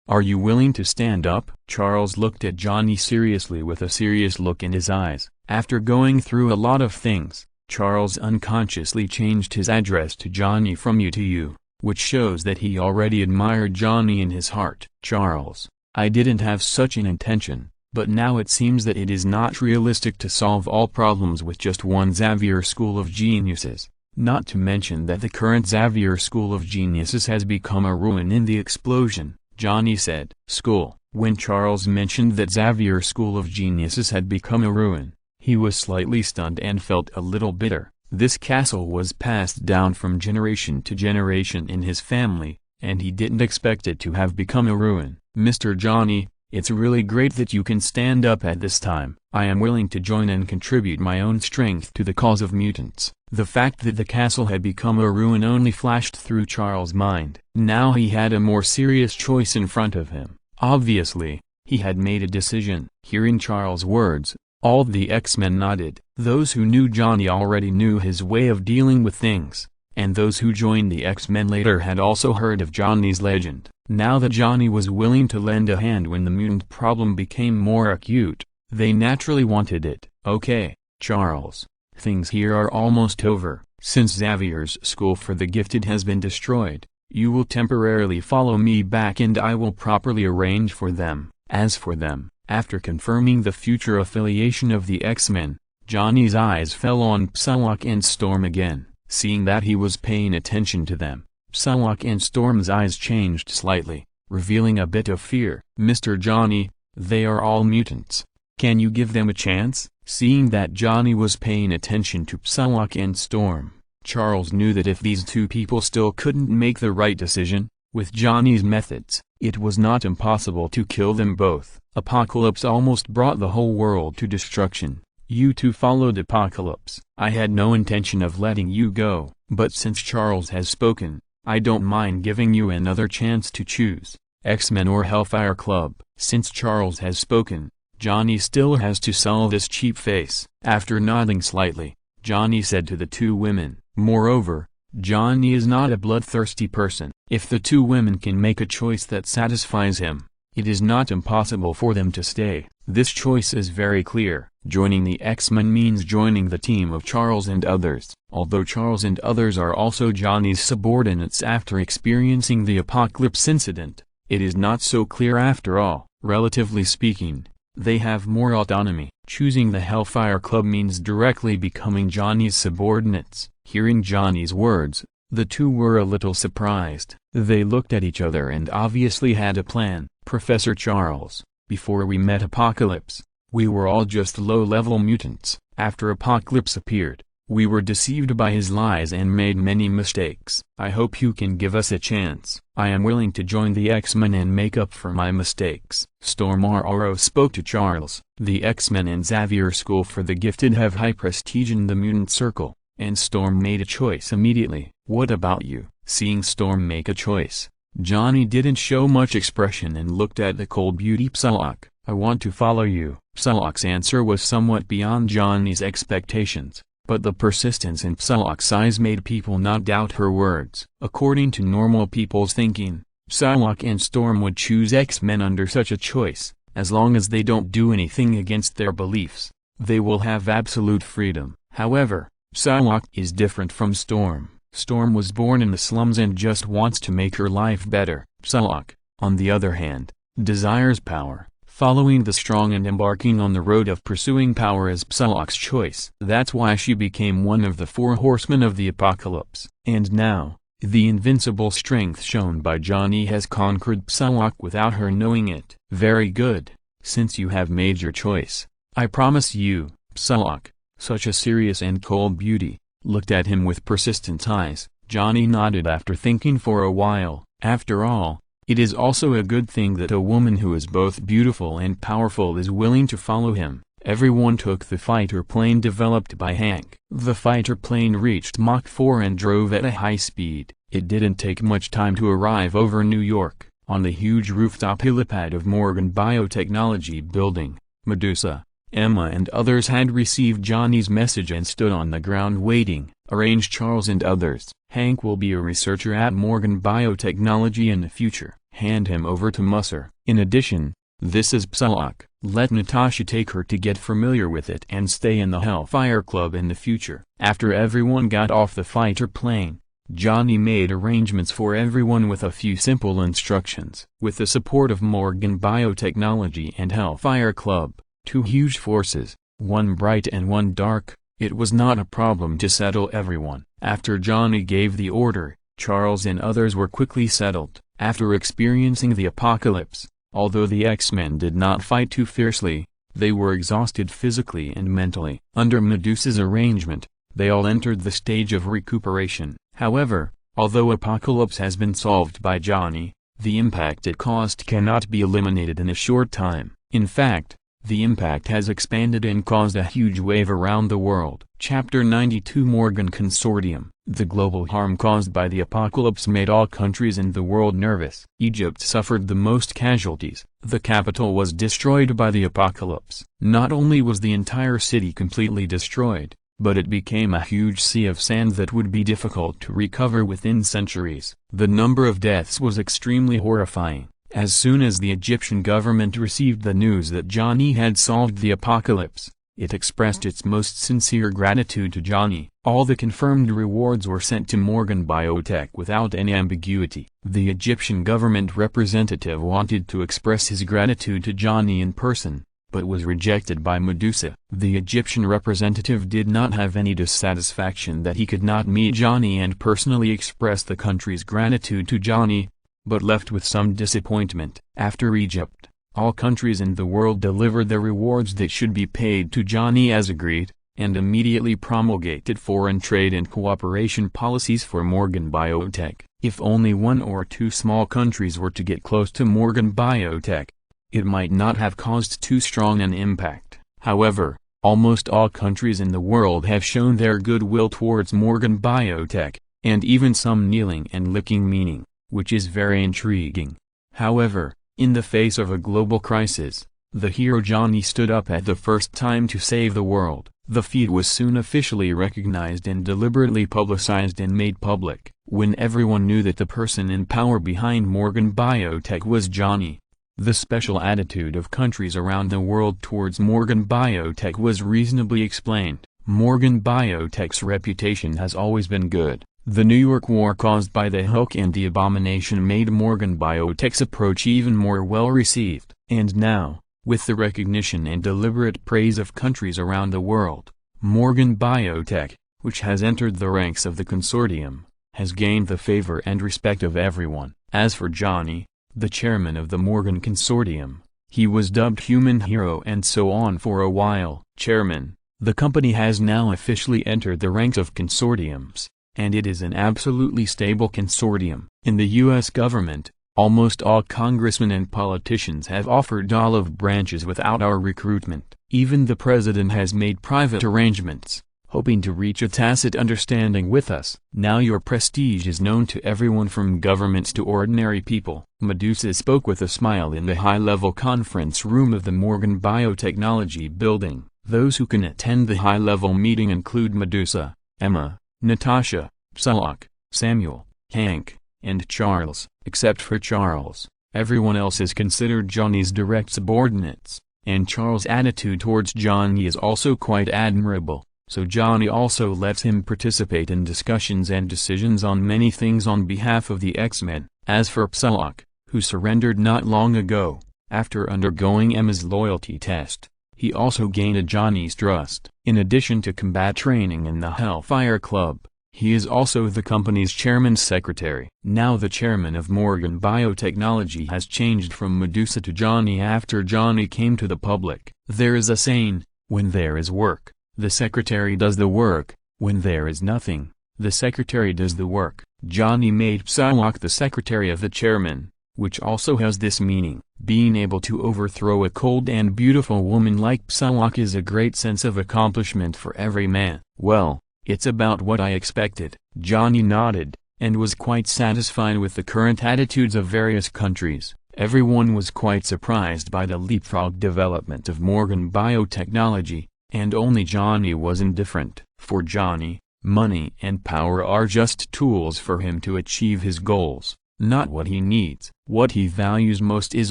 A: are you willing to stand up? Charles looked at Johnny seriously with a serious look in his eyes. After going through a lot of things, Charles unconsciously changed his address to Johnny from you to you, which shows that he already admired Johnny in his heart. Charles, I didn't have such an intention, but now it seems that it is not realistic to solve all problems with just one Xavier School of Geniuses. Not to mention that the current Xavier School of Geniuses has become a ruin in the explosion. Johnny said. School. When Charles mentioned that Xavier School of Geniuses had become a ruin, he was slightly stunned and felt a little bitter. This castle was passed down from generation to generation in his family, and he didn't expect it to have become a ruin. Mr. Johnny, it's really great that you can stand up at this time. I am willing to join and contribute my own strength to the cause of mutants. The fact that the castle had become a ruin only flashed through Charles' mind. Now he had a more serious choice in front of him. Obviously, he had made a decision. Hearing Charles' words, all the X-Men nodded. Those who knew Johnny already knew his way of dealing with things, and those who joined the X-Men later had also heard of Johnny's legend. Now that Johnny was willing to lend a hand when the mutant problem became more acute, they naturally wanted it. Okay, Charles, things here are almost over. Since Xavier's School for the Gifted has been destroyed, you will temporarily follow me back and I will properly arrange for them. As for them, After confirming the future affiliation of the X-Men, Johnny's eyes fell on Psylocke and Storm again. Seeing that he was paying attention to them, Psylocke and Storm's eyes changed slightly, revealing a bit of fear. "Mr. Johnny, they are all mutants. Can you give them a chance?" Seeing that Johnny was paying attention to Psylocke and Storm, Charles knew that if these two people still couldn't make the right decision, with Johnny's methods, it was not impossible to kill them both. Apocalypse almost brought the whole world to destruction. You two followed Apocalypse. I had no intention of letting you go, but since Charles has spoken, I don't mind giving you another chance to choose, X-Men or Hellfire Club. Since Charles has spoken, Johnny still has to sell this cheap face. After nodding slightly, Johnny said to the two women, "Moreover, Johnny is not a bloodthirsty person. If the two women can make a choice that satisfies him, it is not impossible for them to stay. This choice is very clear. Joining the X-Men means joining the team of Charles and others." Although Charles and others are also Johnny's subordinates after experiencing the Apocalypse incident, it is not so clear after all. Relatively speaking, they have more autonomy. Choosing the Hellfire Club means directly becoming Johnny's subordinates. Hearing Johnny's words, the two were a little surprised. They looked at each other and obviously had a plan. "Professor Charles, before we met Apocalypse, we were all just low-level mutants. After Apocalypse appeared, we were deceived by his lies and made many mistakes. I hope you can give us a chance. I am willing to join the X-Men and make up for my mistakes." Storm Oro spoke to Charles. "The X-Men and Xavier School for the Gifted have high prestige in the mutant circle, and Storm made a choice immediately. What about you?" Seeing Storm make a choice, Johnny didn't show much expression and looked at the cold beauty Psylocke. "I want to follow you." Psylocke's answer was somewhat beyond Johnny's expectations, but the persistence in Psylocke's eyes made people not doubt her words. According to normal people's thinking, Psylocke and Storm would choose X-Men under such a choice. As long as they don't do anything against their beliefs, they will have absolute freedom. However, Psylocke is different from Storm. Storm was born in the slums and just wants to make her life better. Psylocke, on the other hand, desires power. Following the strong and embarking on the road of pursuing power is Psylocke's choice. That's why she became one of the four horsemen of the Apocalypse. And now, the invincible strength shown by Johnny has conquered Psylocke without her knowing it. "Very good. Since you have made your choice, I promise you." Psylocke, such a serious and cold beauty, looked at him with persistent eyes. Johnny nodded after thinking for a while. After all, it is also a good thing that a woman who is both beautiful and powerful is willing to follow him. Everyone took the fighter plane developed by Hank. The fighter plane reached Mach 4 and drove at a high speed. It didn't take much time to arrive over New York. On the huge rooftop helipad of Morgan Biotechnology building, Medusa, Emma and others had received Johnny's message and stood on the ground waiting. Arrange Charles and others. Hank will be a researcher at Morgan Biotechnology in the future. Hand him over to Musser. In addition, this is Psylocke. Let Natasha take her to get familiar with it and stay in the Hellfire Club in the future. After everyone got off the fighter plane, Johnny made arrangements for everyone with a few simple instructions. With the support of Morgan Biotechnology and Hellfire Club, two huge forces, one bright and one dark, it was not a problem to settle everyone. After Johnny gave the order, Charles and others were quickly settled. After experiencing the Apocalypse, although the X-Men did not fight too fiercely, they were exhausted physically and mentally. Under Medusa's arrangement, they all entered the stage of recuperation. However, although Apocalypse has been solved by Johnny, the impact it caused cannot be eliminated in a short time. In fact, the impact has expanded and caused a huge wave around the world. Chapter 92 Morgan Consortium. The global harm caused by the Apocalypse made all countries in the world nervous. Egypt suffered the most casualties. The capital was destroyed by the Apocalypse. Not only was the entire city completely destroyed, but it became a huge sea of sand that would be difficult to recover within centuries. The number of deaths was extremely horrifying. As soon as the Egyptian government received the news that Johnny had solved the Apocalypse, It expressed its most sincere gratitude to Johnny. All the confirmed rewards were sent to Morgan Biotech without any ambiguity. The Egyptian government representative wanted to express his gratitude to Johnny in person, but was rejected by Medusa. The Egyptian representative did not have any dissatisfaction that he could not meet Johnny and personally express the country's gratitude to Johnny, but left with some disappointment. After Egypt, all countries in the world delivered the rewards that should be paid to Johnny as agreed, and immediately promulgated foreign trade and cooperation policies for Morgan Biotech. If only one or two small countries were to get close to Morgan Biotech, it might not have caused too strong an impact. However, almost all countries in the world have shown their goodwill towards Morgan Biotech, and even some kneeling and licking meaning, which is very intriguing. However, in the face of a global crisis, the hero Johnny stood up at the first time to save the world. The feat was soon officially recognized and deliberately publicized and made public. When everyone knew that the person in power behind Morgan Biotech was Johnny, the special attitude of countries around the world towards Morgan Biotech was reasonably explained. Morgan Biotech's reputation has always been good. The New York War caused by the Hulk and the Abomination made Morgan Biotech's approach even more well-received. And now, with the recognition and deliberate praise of countries around the world, Morgan Biotech, which has entered the ranks of the consortium, has gained the favor and respect of everyone. As for Johnny, the chairman of the Morgan Consortium, he was dubbed human hero and so on for a while. Chairman, the company has now officially entered the ranks of consortiums, and it is an absolutely stable consortium. In the U.S. government, almost all congressmen and politicians have offered olive branches without our recruitment. Even the president has made private arrangements, hoping to reach a tacit understanding with us. Now your prestige is known to everyone from governments to ordinary people. Medusa spoke with a smile in the high-level conference room of the Morgan Biotechnology building. Those who can attend the high-level meeting include Medusa, Emma, Natasha, Psylocke, Samuel, Hank, and Charles. Except for Charles, everyone else is considered Johnny's direct subordinates, and Charles' attitude towards Johnny is also quite admirable, so Johnny also lets him participate in discussions and decisions on many things on behalf of the X-Men. As for Psylocke, who surrendered not long ago, after undergoing Emma's loyalty test, he also gained Johnny's trust. In addition to combat training in the Hellfire Club, he is also the company's chairman's secretary. Now the chairman of Morgan Biotechnology has changed from Medusa to Johnny after Johnny came to the public. There is a saying, when there is work, the secretary does the work, when there is nothing, the secretary does the work. Johnny made Psylocke the secretary of the chairman, which also has this meaning. Being able to overthrow a cold and beautiful woman like Psylocke is a great sense of accomplishment for every man. Well, it's about what I expected. Johnny nodded, and was quite satisfied with the current attitudes of various countries. Everyone was quite surprised by the leapfrog development of Morgan Biotechnology, and only Johnny was indifferent. For Johnny, money and power are just tools for him to achieve his goals, not what he needs. What he values most is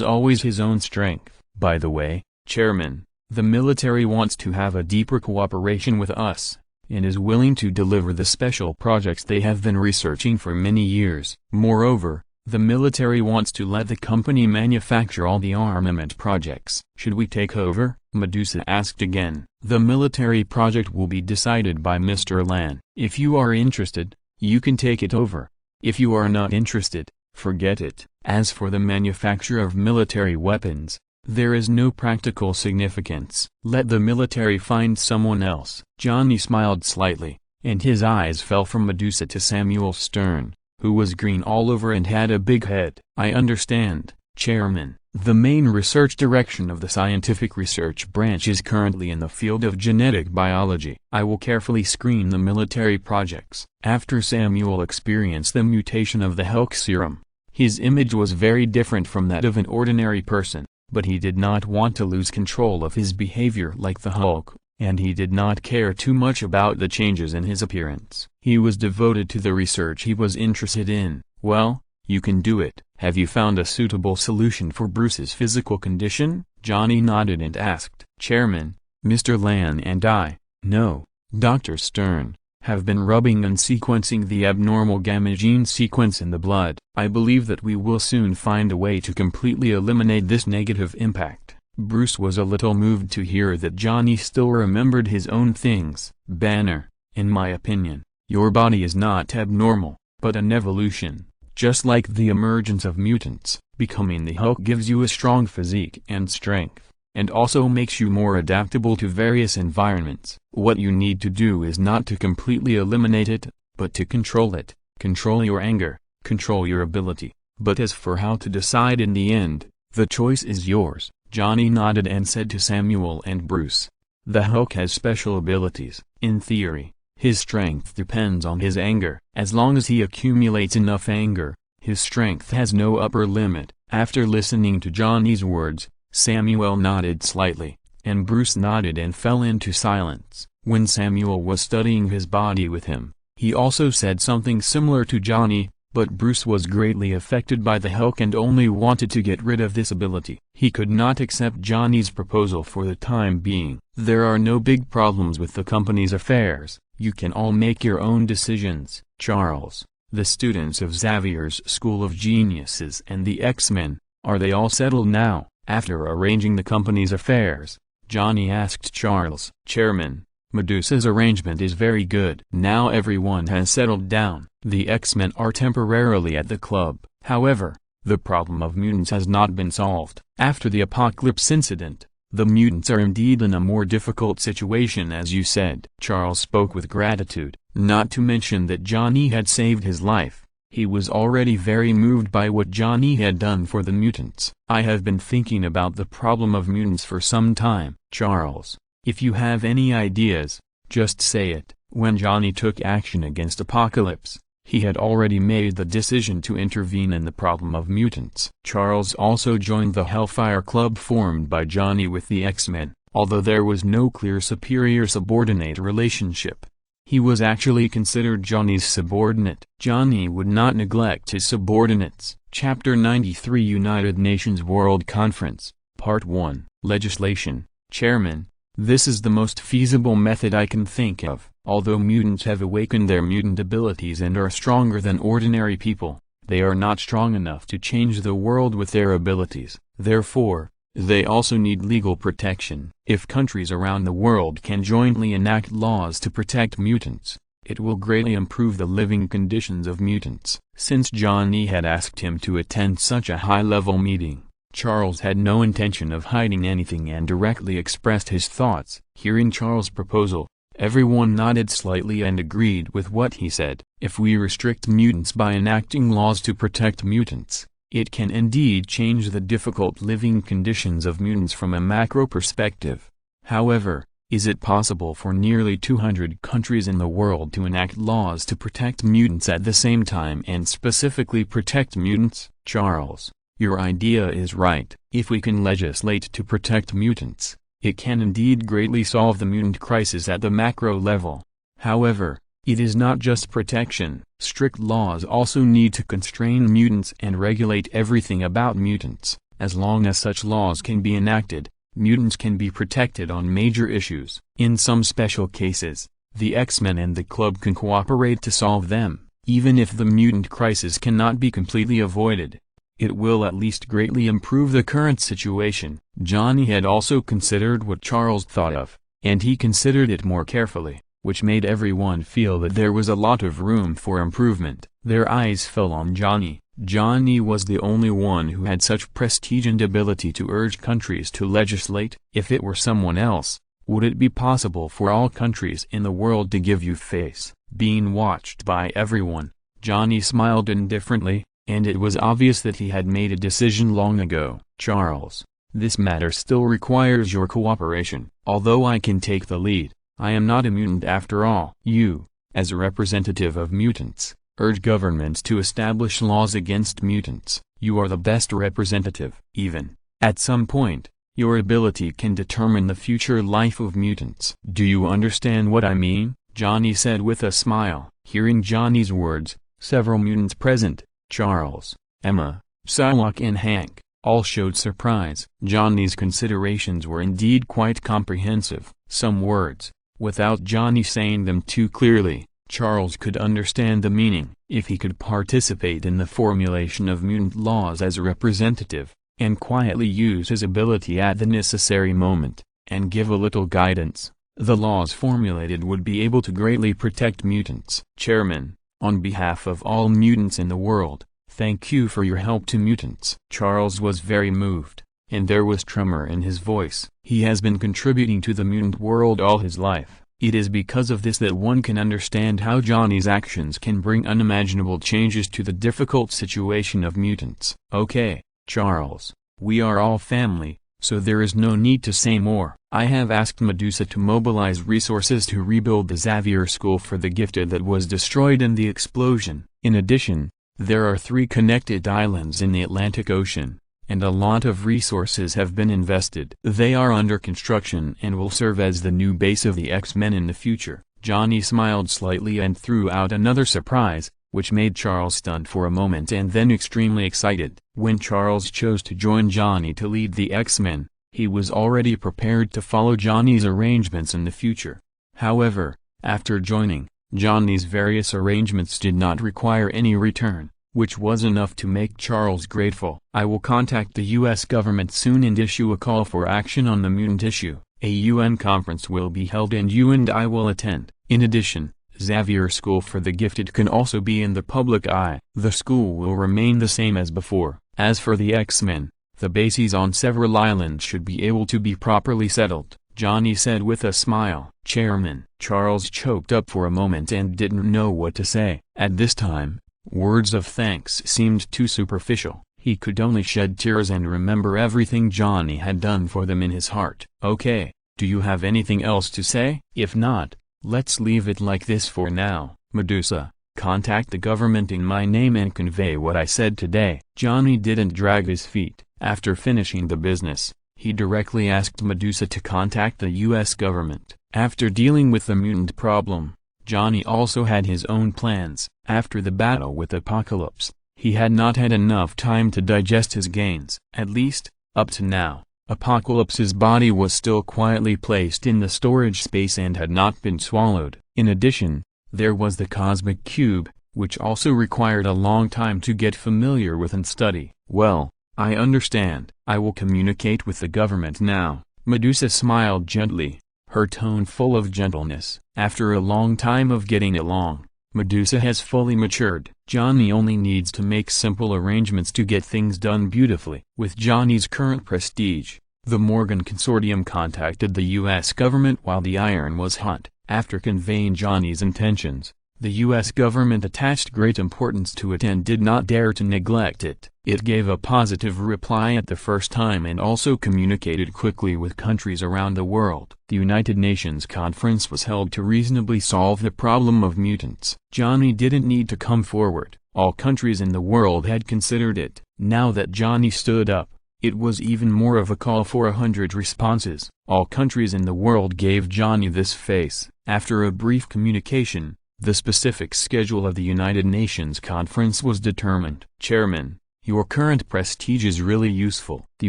A: always his own strength. By the way, Chairman, the military wants to have a deeper cooperation with us, and is willing to deliver the special projects they have been researching for many years. Moreover, the military wants to let the company manufacture all the armament projects. Should we take over? Medusa asked again. The military project will be decided by Mr. Lan. If you are interested, you can take it over. If you are not interested, forget it. As for the manufacture of military weapons, there is no practical significance. Let the military find someone else. Johnny smiled slightly, and his eyes fell from Medusa to Samuel Stern, who was green all over and had a big head. I understand, Chairman. The main research direction of the scientific research branch is currently in the field of genetic biology. I will carefully screen the military projects. After Samuel experienced the mutation of the Hulk serum, his image was very different from that of an ordinary person, but he did not want to lose control of his behavior like the Hulk, and he did not care too much about the changes in his appearance. He was devoted to the research he was interested in. Well, you can do it. Have you found a suitable solution for Bruce's physical condition? Johnny nodded and asked. Chairman, Mr. Lan and I, no, Dr. Stern, have been rubbing and sequencing the abnormal gamma gene sequence in the blood. I believe that we will soon find a way to completely eliminate this negative impact." Bruce was a little moved to hear that Johnny still remembered his own things. "Banner, in my opinion, your body is not abnormal, but an evolution. Just like the emergence of mutants, becoming the Hulk gives you a strong physique and strength, and also makes you more adaptable to various environments. What you need to do is not to completely eliminate it, but to control it. Control your anger, control your ability. But as for how to decide in the end, the choice is yours." Johnny nodded and said to Samuel and Bruce, "The Hulk has special abilities. In theory, his strength depends on his anger. As long as he accumulates enough anger, his strength has no upper limit." After listening to Johnny's words, Samuel nodded slightly, and Bruce nodded and fell into silence. When Samuel was studying his body with him, he also said something similar to Johnny, but Bruce was greatly affected by the Hulk and only wanted to get rid of this ability. He could not accept Johnny's proposal for the time being. "There are no big problems with the company's affairs. You can all make your own decisions." Charles, the students of Xavier's School of Geniuses and the X-Men, are they all settled now? After arranging the company's affairs, Johnny asked Charles. "Chairman, Medusa's arrangement is very good. Now everyone has settled down. The X-Men are temporarily at the club. However, the problem of mutants has not been solved. After the Apocalypse incident, the mutants are indeed in a more difficult situation, as you said." Charles spoke with gratitude, not to mention that Johnny had saved his life. He was already very moved by what Johnny had done for the mutants. "I have been thinking about the problem of mutants for some time, Charles. If you have any ideas, just say it." When Johnny took action against Apocalypse, he had already made the decision to intervene in the problem of mutants. Charles also joined the Hellfire Club formed by Johnny with the X-Men. Although there was no clear superior-subordinate relationship, he was actually considered Johnny's subordinate. Johnny would not neglect his subordinates. Chapter 93 United Nations World Conference, Part 1 Legislation. Chairman, this is the most feasible method I can think of. Although mutants have awakened their mutant abilities and are stronger than ordinary people, they are not strong enough to change the world with their abilities. Therefore, they also need legal protection. If countries around the world can jointly enact laws to protect mutants, it will greatly improve the living conditions of mutants. Since Johnny had asked him to attend such a high-level meeting, Charles had no intention of hiding anything and directly expressed his thoughts. Hearing Charles' proposal, everyone nodded slightly and agreed with what he said. If we restrict mutants by enacting laws to protect mutants, it can indeed change the difficult living conditions of mutants from a macro perspective. However, is it possible for nearly 200 countries in the world to enact laws to protect mutants at the same time and specifically protect mutants? Charles, your idea is right. If we can legislate to protect mutants, it can indeed greatly solve the mutant crisis at the macro level. However, it is not just protection. Strict laws also need to constrain mutants and regulate everything about mutants. As long as such laws can be enacted, mutants can be protected on major issues. In some special cases, the X-Men and the Club can cooperate to solve them. Even if the mutant crisis cannot be completely avoided, it will at least greatly improve the current situation. Johnny had also considered what Charles thought of, and he considered it more carefully, which made everyone feel that there was a lot of room for improvement. Their eyes fell on Johnny. Johnny was the only one who had such prestige and ability to urge countries to legislate. If it were someone else, would it be possible for all countries in the world to give you face? Being watched by everyone, Johnny smiled indifferently, and it was obvious that he had made a decision long ago. Charles, this matter still requires your cooperation. Although I can take the lead, I am not a mutant after all. You, as a representative of mutants, urge governments to establish laws against mutants. You are the best representative. Even, at some point, your ability can determine the future life of mutants. Do you understand what I mean? Johnny said with a smile. Hearing Johnny's words, several mutants present, Charles, Emma, Psylocke and Hank, All showed surprise. Johnny's considerations were indeed quite comprehensive. Some words, without Johnny saying them too clearly, Charles could understand the meaning. If he could participate in the formulation of mutant laws as a representative, and quietly use his ability at the necessary moment, and give a little guidance, the laws formulated would be able to greatly protect mutants. Chairman, on behalf of all mutants in the world, thank you for your help to mutants. Charles was very moved, and there was tremor in his voice. He has been contributing to the mutant world all his life. It is because of this that one can understand how Johnny's actions can bring unimaginable changes to the difficult situation of mutants. Okay, Charles, we are all family, so there is no need to say more. I have asked Medusa to mobilize resources to rebuild the Xavier School for the Gifted that was destroyed in the explosion. In addition, there are 3 connected islands in the Atlantic Ocean, and a lot of resources have been invested. They are under construction and will serve as the new base of the X-Men in the future. Johnny smiled slightly and threw out another surprise, which made Charles stunned for a moment and then extremely excited. When Charles chose to join Johnny to lead the X-Men, he was already prepared to follow Johnny's arrangements in the future. However, after joining, Johnny's various arrangements did not require any return, which was enough to make Charles grateful. I will contact the U.S. government soon and issue a call for action on the mutant issue. A UN conference will be held and you and I will attend. In addition, Xavier School for the Gifted can also be in the public eye. The school will remain the same as before. As for the X-Men, the bases on several islands should be able to be properly settled, Johnny said with a smile. Chairman. Charles choked up for a moment and didn't know what to say. At this time, words of thanks seemed too superficial. He could only shed tears and remember everything Johnny had done for them in his heart. Okay, do you have anything else to say? If not, let's leave it like this for now. Medusa, contact the government in my name and convey what I said today. Johnny didn't drag his feet. After finishing the business, he directly asked Medusa to contact the US government. After dealing with the mutant problem, Johnny also had his own plans. After the battle with Apocalypse, he had not had enough time to digest his gains. At least, up to now, Apocalypse's body was still quietly placed in the storage space and had not been swallowed. In addition, there was the Cosmic Cube, which also required a long time to get familiar with and study. Well, I understand. I will communicate with the government now. Medusa smiled gently, her tone full of gentleness. After a long time of getting along, Medusa has fully matured. Johnny only needs to make simple arrangements to get things done beautifully. With Johnny's current prestige, the Morgan Consortium contacted the U.S. government while the iron was hot. After conveying Johnny's intentions, the U.S. government attached great importance to it and did not dare to neglect it. It gave a positive reply at the first time and also communicated quickly with countries around the world. The United Nations conference was held to reasonably solve the problem of mutants. Johnny didn't need to come forward. All countries in the world had considered it. Now that Johnny stood up, it was even more of a call for 100 responses. All countries in the world gave Johnny this face. After a brief communication, the specific schedule of the United Nations conference was determined. Chairman, your current prestige is really useful. The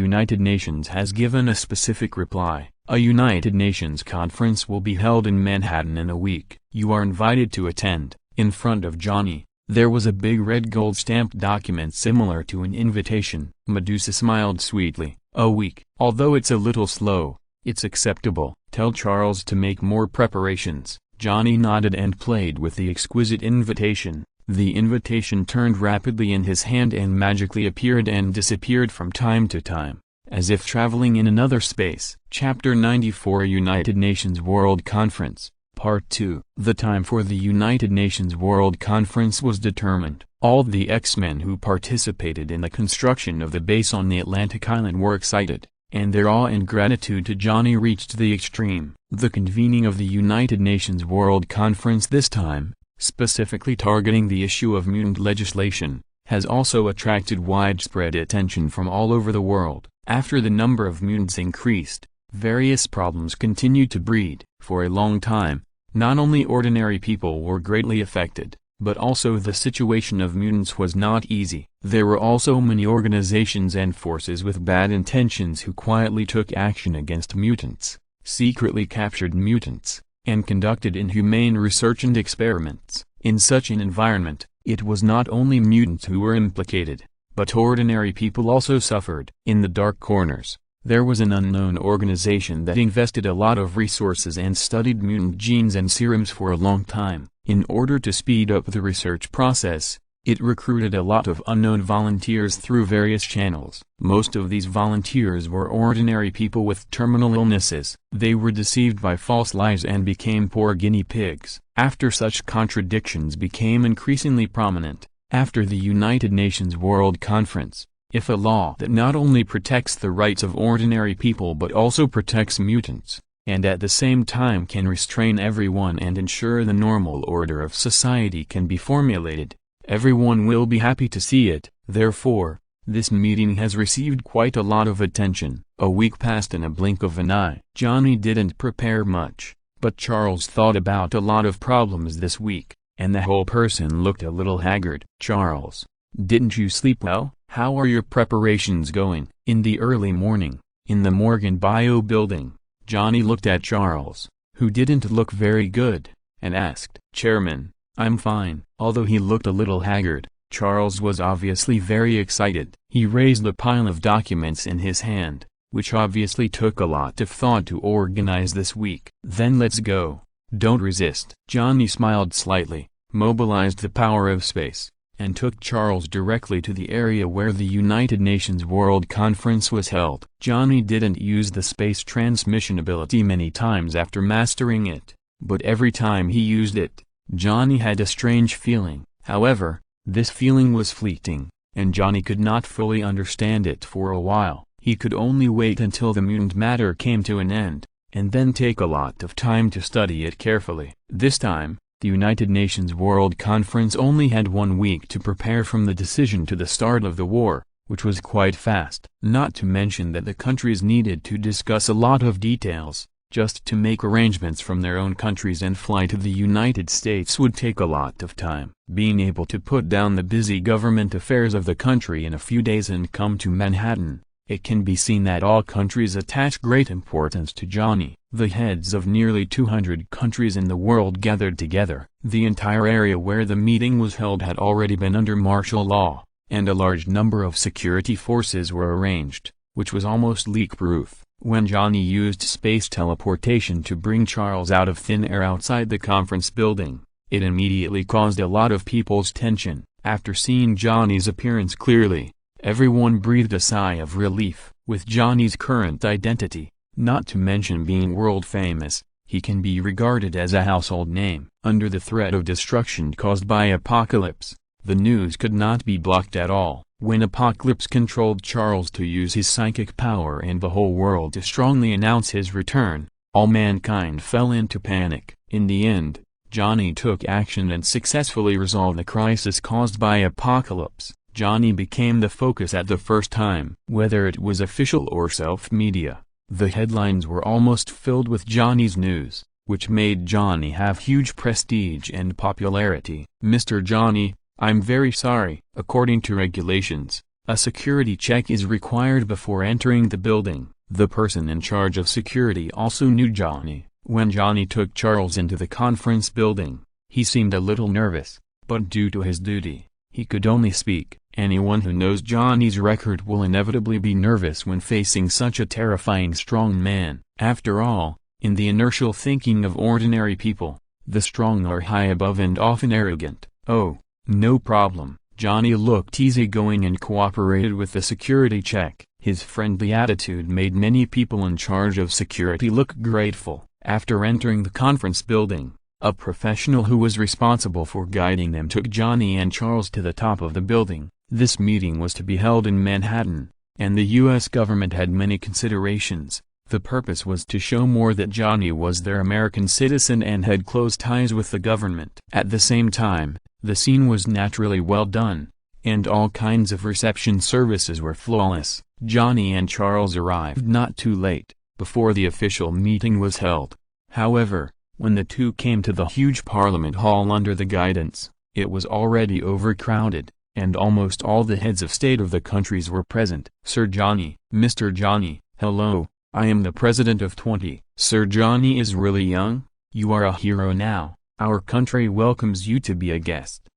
A: United Nations has given a specific reply. A United Nations conference will be held in Manhattan in a week. You are invited to attend. In front of Johnny, there was a big red gold stamped document similar to an invitation. Medusa smiled sweetly. A week. Although it's a little slow, it's acceptable. Tell Charles to make more preparations. Johnny nodded and played with the exquisite invitation. The invitation turned rapidly in his hand and magically appeared and disappeared from time to time, as if traveling in another space. Chapter 94 United Nations World Conference, Part 2. The time for the United Nations World Conference was determined. All the X-Men who participated in the construction of the base on the Atlantic Island were excited, and their awe and gratitude to Johnny reached the extreme. The convening of the United Nations World Conference this time, specifically targeting the issue of mutant legislation, has also attracted widespread attention from all over the world. After the number of mutants increased, various problems continued to breed. For a long time, not only ordinary people were greatly affected, But also the situation of mutants was not easy. There were also many organizations and forces with bad intentions who quietly took action against mutants, secretly captured mutants, and conducted inhumane research and experiments. In such an environment, it was not only mutants who were implicated, but ordinary people also suffered. In the dark corners, there was an unknown organization that invested a lot of resources and studied mutant genes and serums for a long time. In order to speed up the research process, it recruited a lot of unknown volunteers through various channels. Most of these volunteers were ordinary people with terminal illnesses. They were deceived by false lies and became poor guinea pigs. After such contradictions became increasingly prominent, after the United Nations World Conference, if a law that not only protects the rights of ordinary people but also protects mutants, and at the same time can restrain everyone and ensure the normal order of society can be formulated, everyone will be happy to see it. Therefore, this meeting has received quite a lot of attention. A week passed in a blink of an eye. Johnny didn't prepare much, but Charles thought about a lot of problems this week, and the whole person looked a little haggard. "Charles, didn't you sleep well? How are your preparations going?" In the early morning, in the Morgan Bio building, Johnny looked at Charles, who didn't look very good, and asked, "Chairman, I'm fine." Although he looked a little haggard, Charles was obviously very excited. He raised a pile of documents in his hand, which obviously took a lot of thought to organize this week. "Then let's go. Don't resist." Johnny smiled slightly, mobilized the power of space, and took Charles directly to the area where the United Nations World Conference was held. Johnny didn't use the space transmission ability many times after mastering it, but every time he used it, Johnny had a strange feeling. However, this feeling was fleeting, and Johnny could not fully understand it for a while. He could only wait until the mutant matter came to an end, and then take a lot of time to study it carefully. This time, the United Nations World Conference only had 1 week to prepare from the decision to the start of the war, which was quite fast. Not to mention that the countries needed to discuss a lot of details. Just to make arrangements from their own countries and fly to the United States would take a lot of time. Being able to put down the busy government affairs of the country in a few days and come to Manhattan, it can be seen that all countries attach great importance to Johnny. The heads of nearly 200 countries in the world gathered together. The entire area where the meeting was held had already been under martial law, and a large number of security forces were arranged, which was almost leak-proof. When Johnny used space teleportation to bring Charles out of thin air outside the conference building, it immediately caused a lot of people's tension. After seeing Johnny's appearance clearly, everyone breathed a sigh of relief. With Johnny's current identity, not to mention being world famous, he can be regarded as a household name. Under the threat of destruction caused by Apocalypse, the news could not be blocked at all. When Apocalypse controlled Charles to use his psychic power and the whole world to strongly announce his return, all mankind fell into panic. In the end, Johnny took action and successfully resolved the crisis caused by Apocalypse. Johnny became the focus at the first time. Whether it was official or self-media, the headlines were almost filled with Johnny's news, which made Johnny have huge prestige and popularity. "Mr. Johnny, I'm very sorry." According to regulations, a security check is required before entering the building. The person in charge of security also knew Johnny. When Johnny took Charles into the conference building, he seemed a little nervous, but due to his duty, he could only speak. Anyone who knows Johnny's record will inevitably be nervous when facing such a terrifying strong man. After all, in the inertial thinking of ordinary people, the strong are high above and often arrogant. "Oh, no problem." Johnny looked easygoing and cooperated with the security check. His friendly attitude made many people in charge of security look grateful. After entering the conference building, a professional who was responsible for guiding them took Johnny and Charles to the top of the building. This meeting was to be held in Manhattan, and the U.S. government had many considerations. The purpose was to show more that Johnny was their American citizen and had close ties with the government. At the same time, the scene was naturally well done, and all kinds of reception services were flawless. Johnny and Charles arrived not too late, before the official meeting was held. However, when the two came to the huge Parliament Hall under the guidance It was already overcrowded, and almost all the heads of state of the countries were present. Sir Johnny, Mr. Johnny, hello, I am the president of 20. Sir Johnny is really young? You are a hero now. Our country welcomes you to be a guest.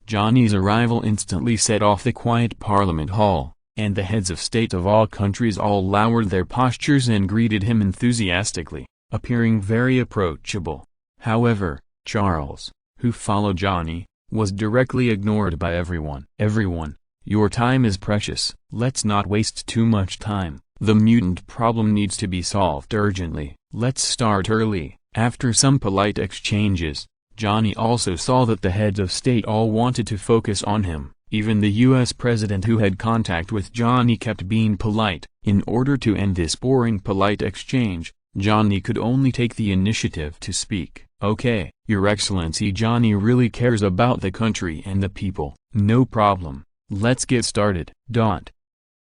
A: Johnny's arrival instantly set off the quiet Parliament Hall, and the heads of state of all countries all lowered their postures and greeted him enthusiastically, appearing very approachable. However, Charles, who followed Johnny, was directly ignored by everyone. Everyone, your time is precious. Let's not waste too much time. The mutant problem needs to be solved urgently. Let's start early. After some polite exchanges, Johnny also saw that the heads of state all wanted to focus on him. Even the US president who had contact with Johnny kept being polite. In order to end this boring polite exchange, Johnny could only take the initiative to speak. Okay, Your Excellency, Johnny really cares about the country and the people. No problem. Let's get started.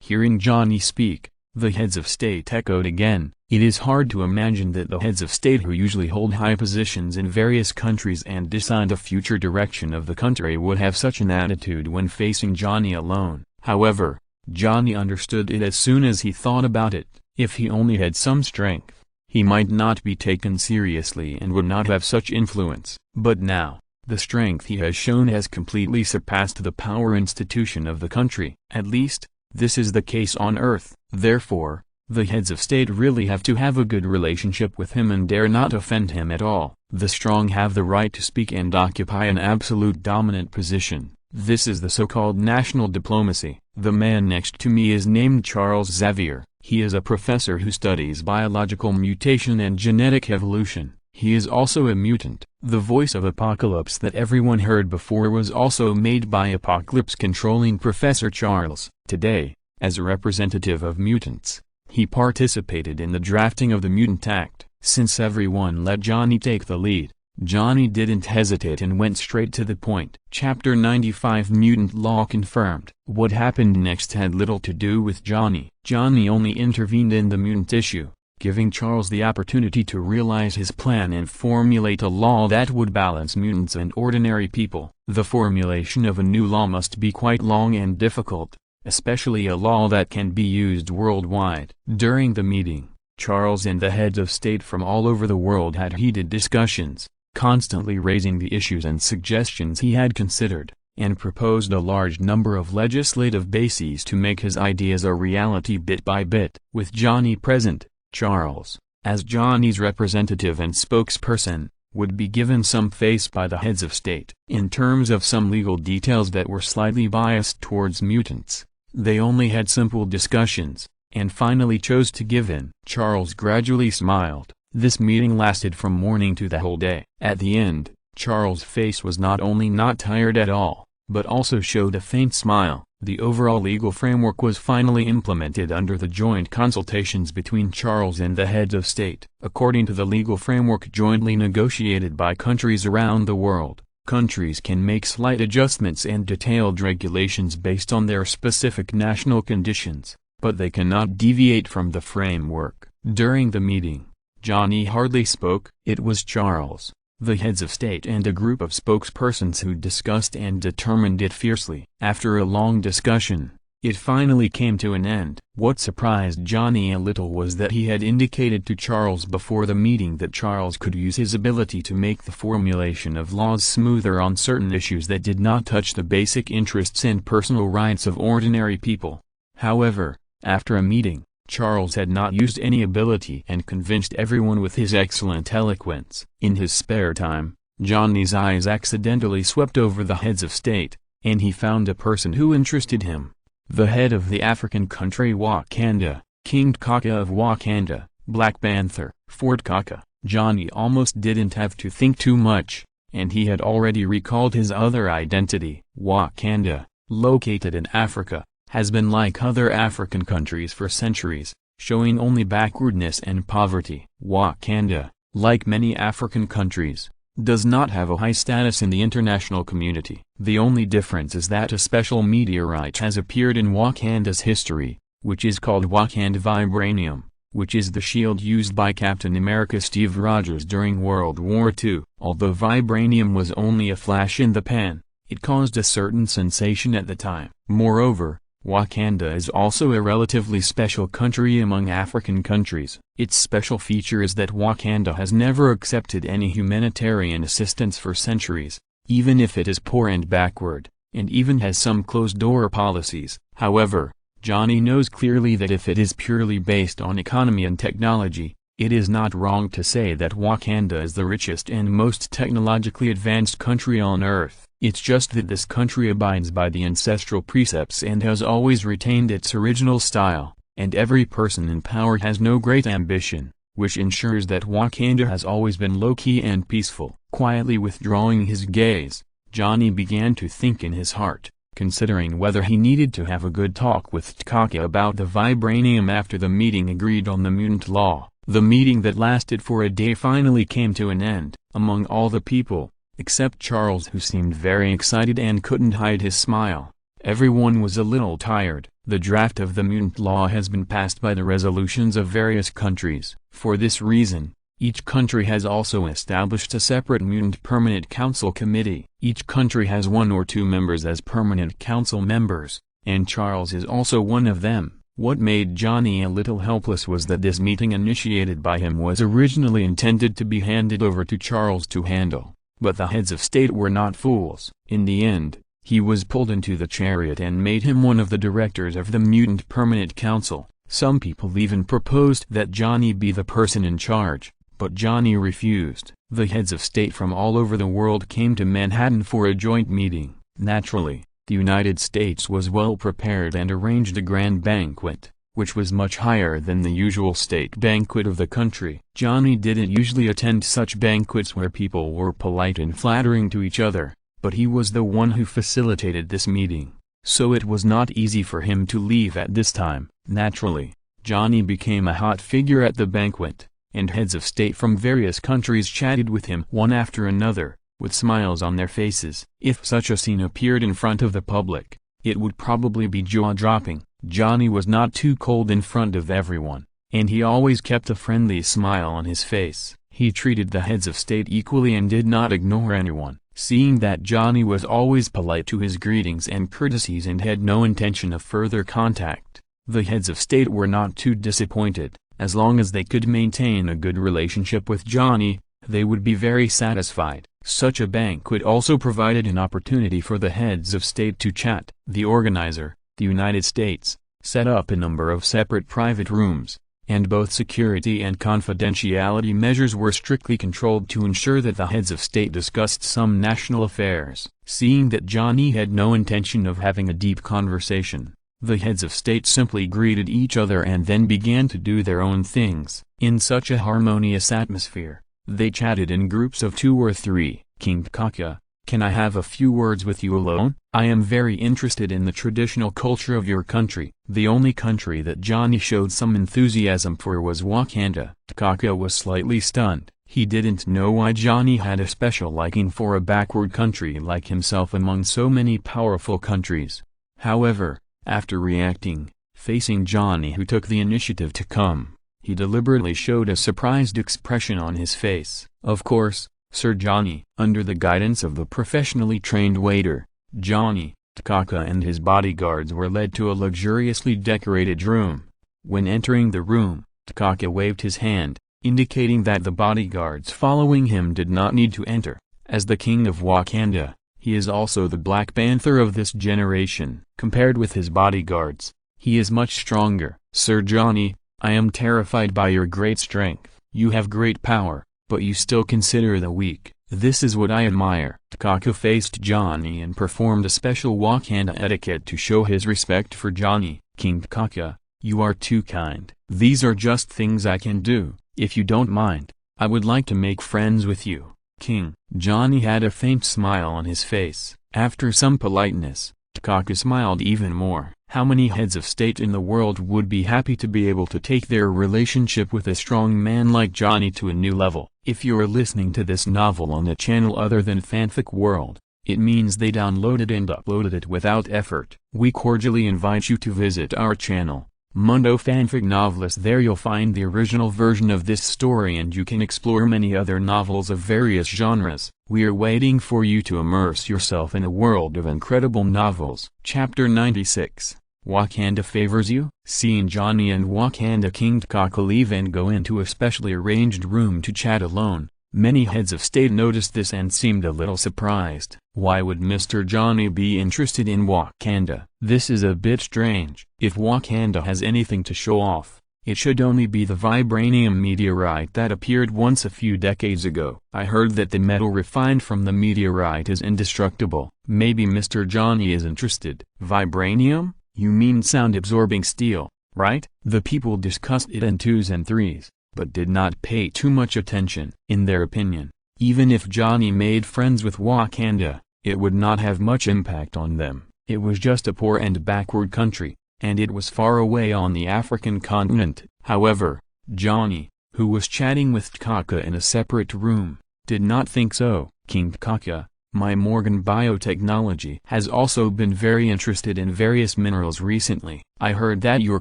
A: Hearing Johnny speak, the heads of state echoed again. It is hard to imagine that the heads of state who usually hold high positions in various countries and decide the future direction of the country would have such an attitude when facing Johnny alone. However, Johnny understood it as soon as he thought about it. If he only had some strength, he might not be taken seriously and would not have such influence. But now, the strength he has shown has completely surpassed the power institution of the country. At least, this is the case on Earth. Therefore, the heads of state really have to have a good relationship with him and dare not offend him at all. The strong have the right to speak and occupy an absolute dominant position. This is the so-called national diplomacy. The man next to me is named Charles Xavier. He is a professor who studies biological mutation and genetic evolution. He is also a mutant. The voice of Apocalypse that everyone heard before was also made by Apocalypse controlling Professor Charles. Today, as a representative of mutants, he participated in the drafting of the Mutant Act. Since everyone let Johnny take the lead, Johnny didn't hesitate and went straight to the point. Chapter 95 Mutant Law Confirmed. What happened next had little to do with Johnny. Johnny only intervened in the mutant issue, giving Charles the opportunity to realize his plan and formulate a law that would balance mutants and ordinary people. The formulation of a new law must be quite long and difficult, especially a law that can be used worldwide. During the meeting, Charles and the heads of state from all over the world had heated discussions, constantly raising the issues and suggestions he had considered, and proposed a large number of legislative bases to make his ideas a reality bit by bit. With Johnny present, Charles, as Johnny's representative and spokesperson, would be given some face by the heads of state. In terms of some legal details that were slightly biased towards mutants, they only had simple discussions, and finally chose to give in. Charles gradually smiled. This meeting lasted from morning to the whole day. At the end, Charles' face was not only not tired at all, but also showed a faint smile. The overall legal framework was finally implemented under the joint consultations between Charles and the heads of state. According to the legal framework jointly negotiated by countries around the world, countries can make slight adjustments and detailed regulations based on their specific national conditions, but they cannot deviate from the framework. During the meeting, Johnny hardly spoke. It was Charles, the heads of state and a group of spokespersons who discussed and determined it fiercely. After a long discussion, it finally came to an end. What surprised Johnny a little was that he had indicated to Charles before the meeting that Charles could use his ability to make the formulation of laws smoother on certain issues that did not touch the basic interests and personal rights of ordinary people. However, after a meeting, Charles had not used any ability and convinced everyone with his excellent eloquence. In his spare time, Johnny's eyes accidentally swept over the heads of state, and he found a person who interested him. The head of the African country Wakanda, King T'Chaka of Wakanda, Black Panther, Fort Kaka. Johnny almost didn't have to think too much, and he had already recalled his other identity. Wakanda, located in Africa, has been like other African countries for centuries, showing only backwardness and poverty. Wakanda, like many African countries, does not have a high status in the international community. The only difference is that a special meteorite has appeared in Wakanda's history, which is called Wakanda Vibranium. which is the shield used by Captain America Steve Rogers during World War II. Although vibranium was only a flash in the pan, it caused a certain sensation at the time. Moreover, Wakanda is also a relatively special country among African countries. Its special feature is that Wakanda has never accepted any humanitarian assistance for centuries, even if it is poor and backward, and even has some closed-door policies. However, Johnny knows clearly that if it is purely based on economy and technology, it is not wrong to say that Wakanda is the richest and most technologically advanced country on Earth. It's just that this country abides by the ancestral precepts and has always retained its original style, and every person in power has no great ambition, which ensures that Wakanda has always been low-key and peaceful. Quietly withdrawing his gaze, Johnny began to think in his heart, considering whether he needed to have a good talk with T'Chaka about the vibranium after the meeting agreed on the mutant law. The meeting that lasted for a day finally came to an end. Among all the people, except Charles, who seemed very excited and couldn't hide his smile, everyone was a little tired. The draft of the mutant law has been passed by the resolutions of various countries. For this reason, each country has also established a separate Mutant Permanent Council Committee. Each country has 1 or 2 members as permanent council members, and Charles is also one of them. What made Johnny a little helpless was that this meeting initiated by him was originally intended to be handed over to Charles to handle, but the heads of state were not fools. In the end, he was pulled into the chariot and made him one of the directors of the Mutant Permanent Council. Some people even proposed that Johnny be the person in charge, but Johnny refused. The heads of state from all over the world came to Manhattan for a joint meeting. Naturally, the United States was well prepared and arranged a grand banquet, which was much higher than the usual state banquet of the country. Johnny didn't usually attend such banquets where people were polite and flattering to each other, but he was the one who facilitated this meeting, so it was not easy for him to leave at this time. Naturally, Johnny became a hot figure at the banquet, and heads of state from various countries chatted with him one after another, with smiles on their faces. If such a scene appeared in front of the public, it would probably be jaw-dropping. Johnny was not too cold in front of everyone, and he always kept a friendly smile on his face. He treated the heads of state equally and did not ignore anyone. Seeing that Johnny was always polite to his greetings and courtesies and had no intention of further contact, the heads of state were not too disappointed. As long as they could maintain a good relationship with Johnny, they would be very satisfied. Such a banquet also provided an opportunity for the heads of state to chat. The organizer, the United States, set up a number of separate private rooms, and both security and confidentiality measures were strictly controlled to ensure that the heads of state discussed some national affairs. Seeing that Johnny had no intention of having a deep conversation, the heads of state simply greeted each other and then began to do their own things. In such a harmonious atmosphere, they chatted in groups of 2 or 3. King T'Chaka, can I have a few words with you alone? I am very interested in the traditional culture of your country. The only country that Johnny showed some enthusiasm for was Wakanda. T'Chaka was slightly stunned. He didn't know why Johnny had a special liking for a backward country like himself among so many powerful countries. However, after reacting, facing Johnny, who took the initiative to come, he deliberately showed a surprised expression on his face. Of course, Sir Johnny. Under the guidance of the professionally trained waiter, Johnny, T'Chaka and his bodyguards were led to a luxuriously decorated room. When entering the room, T'Chaka waved his hand, indicating that the bodyguards following him did not need to enter. As the king of Wakanda, he is also the Black Panther of this generation. Compared with his bodyguards, he is much stronger. Sir Johnny, I am terrified by your great strength. You have great power, but you still consider the weak. This is what I admire. T'Chaka faced Johnny and performed a special Wakanda etiquette to show his respect for Johnny. King T'Chaka, you are too kind. These are just things I can do. If you don't mind, I would like to make friends with you. King. Johnny had a faint smile on his face. After some politeness, T'Chaka smiled even more. How many heads of state in the world would be happy to be able to take their relationship with a strong man like Johnny to a new level? If you're listening to this novel on a channel other than Fanfic World, it means they downloaded and uploaded it without effort. We cordially invite you to visit our channel. Mundo Fanfic Novelist. There you'll find the original version of this story, and you can explore many other novels of various genres. We are waiting for you to immerse yourself in a world of incredible novels. Chapter 96. Wakanda Favors You? Seeing Johnny and Wakanda King T'Chaka leave and go into a specially arranged room to chat alone, many heads of state noticed this and seemed a little surprised. Why would Mr. Johnny be interested in Wakanda? This is a bit strange. If Wakanda has anything to show off, it should only be the vibranium meteorite that appeared once a few decades ago. I heard that the metal refined from the meteorite is indestructible. Maybe Mr. Johnny is interested. Vibranium? You mean sound-absorbing steel, right? The people discussed it in twos and threes, but did not pay too much attention. In their opinion, even if Johnny made friends with Wakanda, it would not have much impact on them. It was just a poor and backward country, and it was far away on the African continent. However, Johnny, who was chatting with T'Chaka in a separate room, did not think so. King T'Chaka, my Morgan Biotechnology has also been very interested in various minerals recently. I heard that your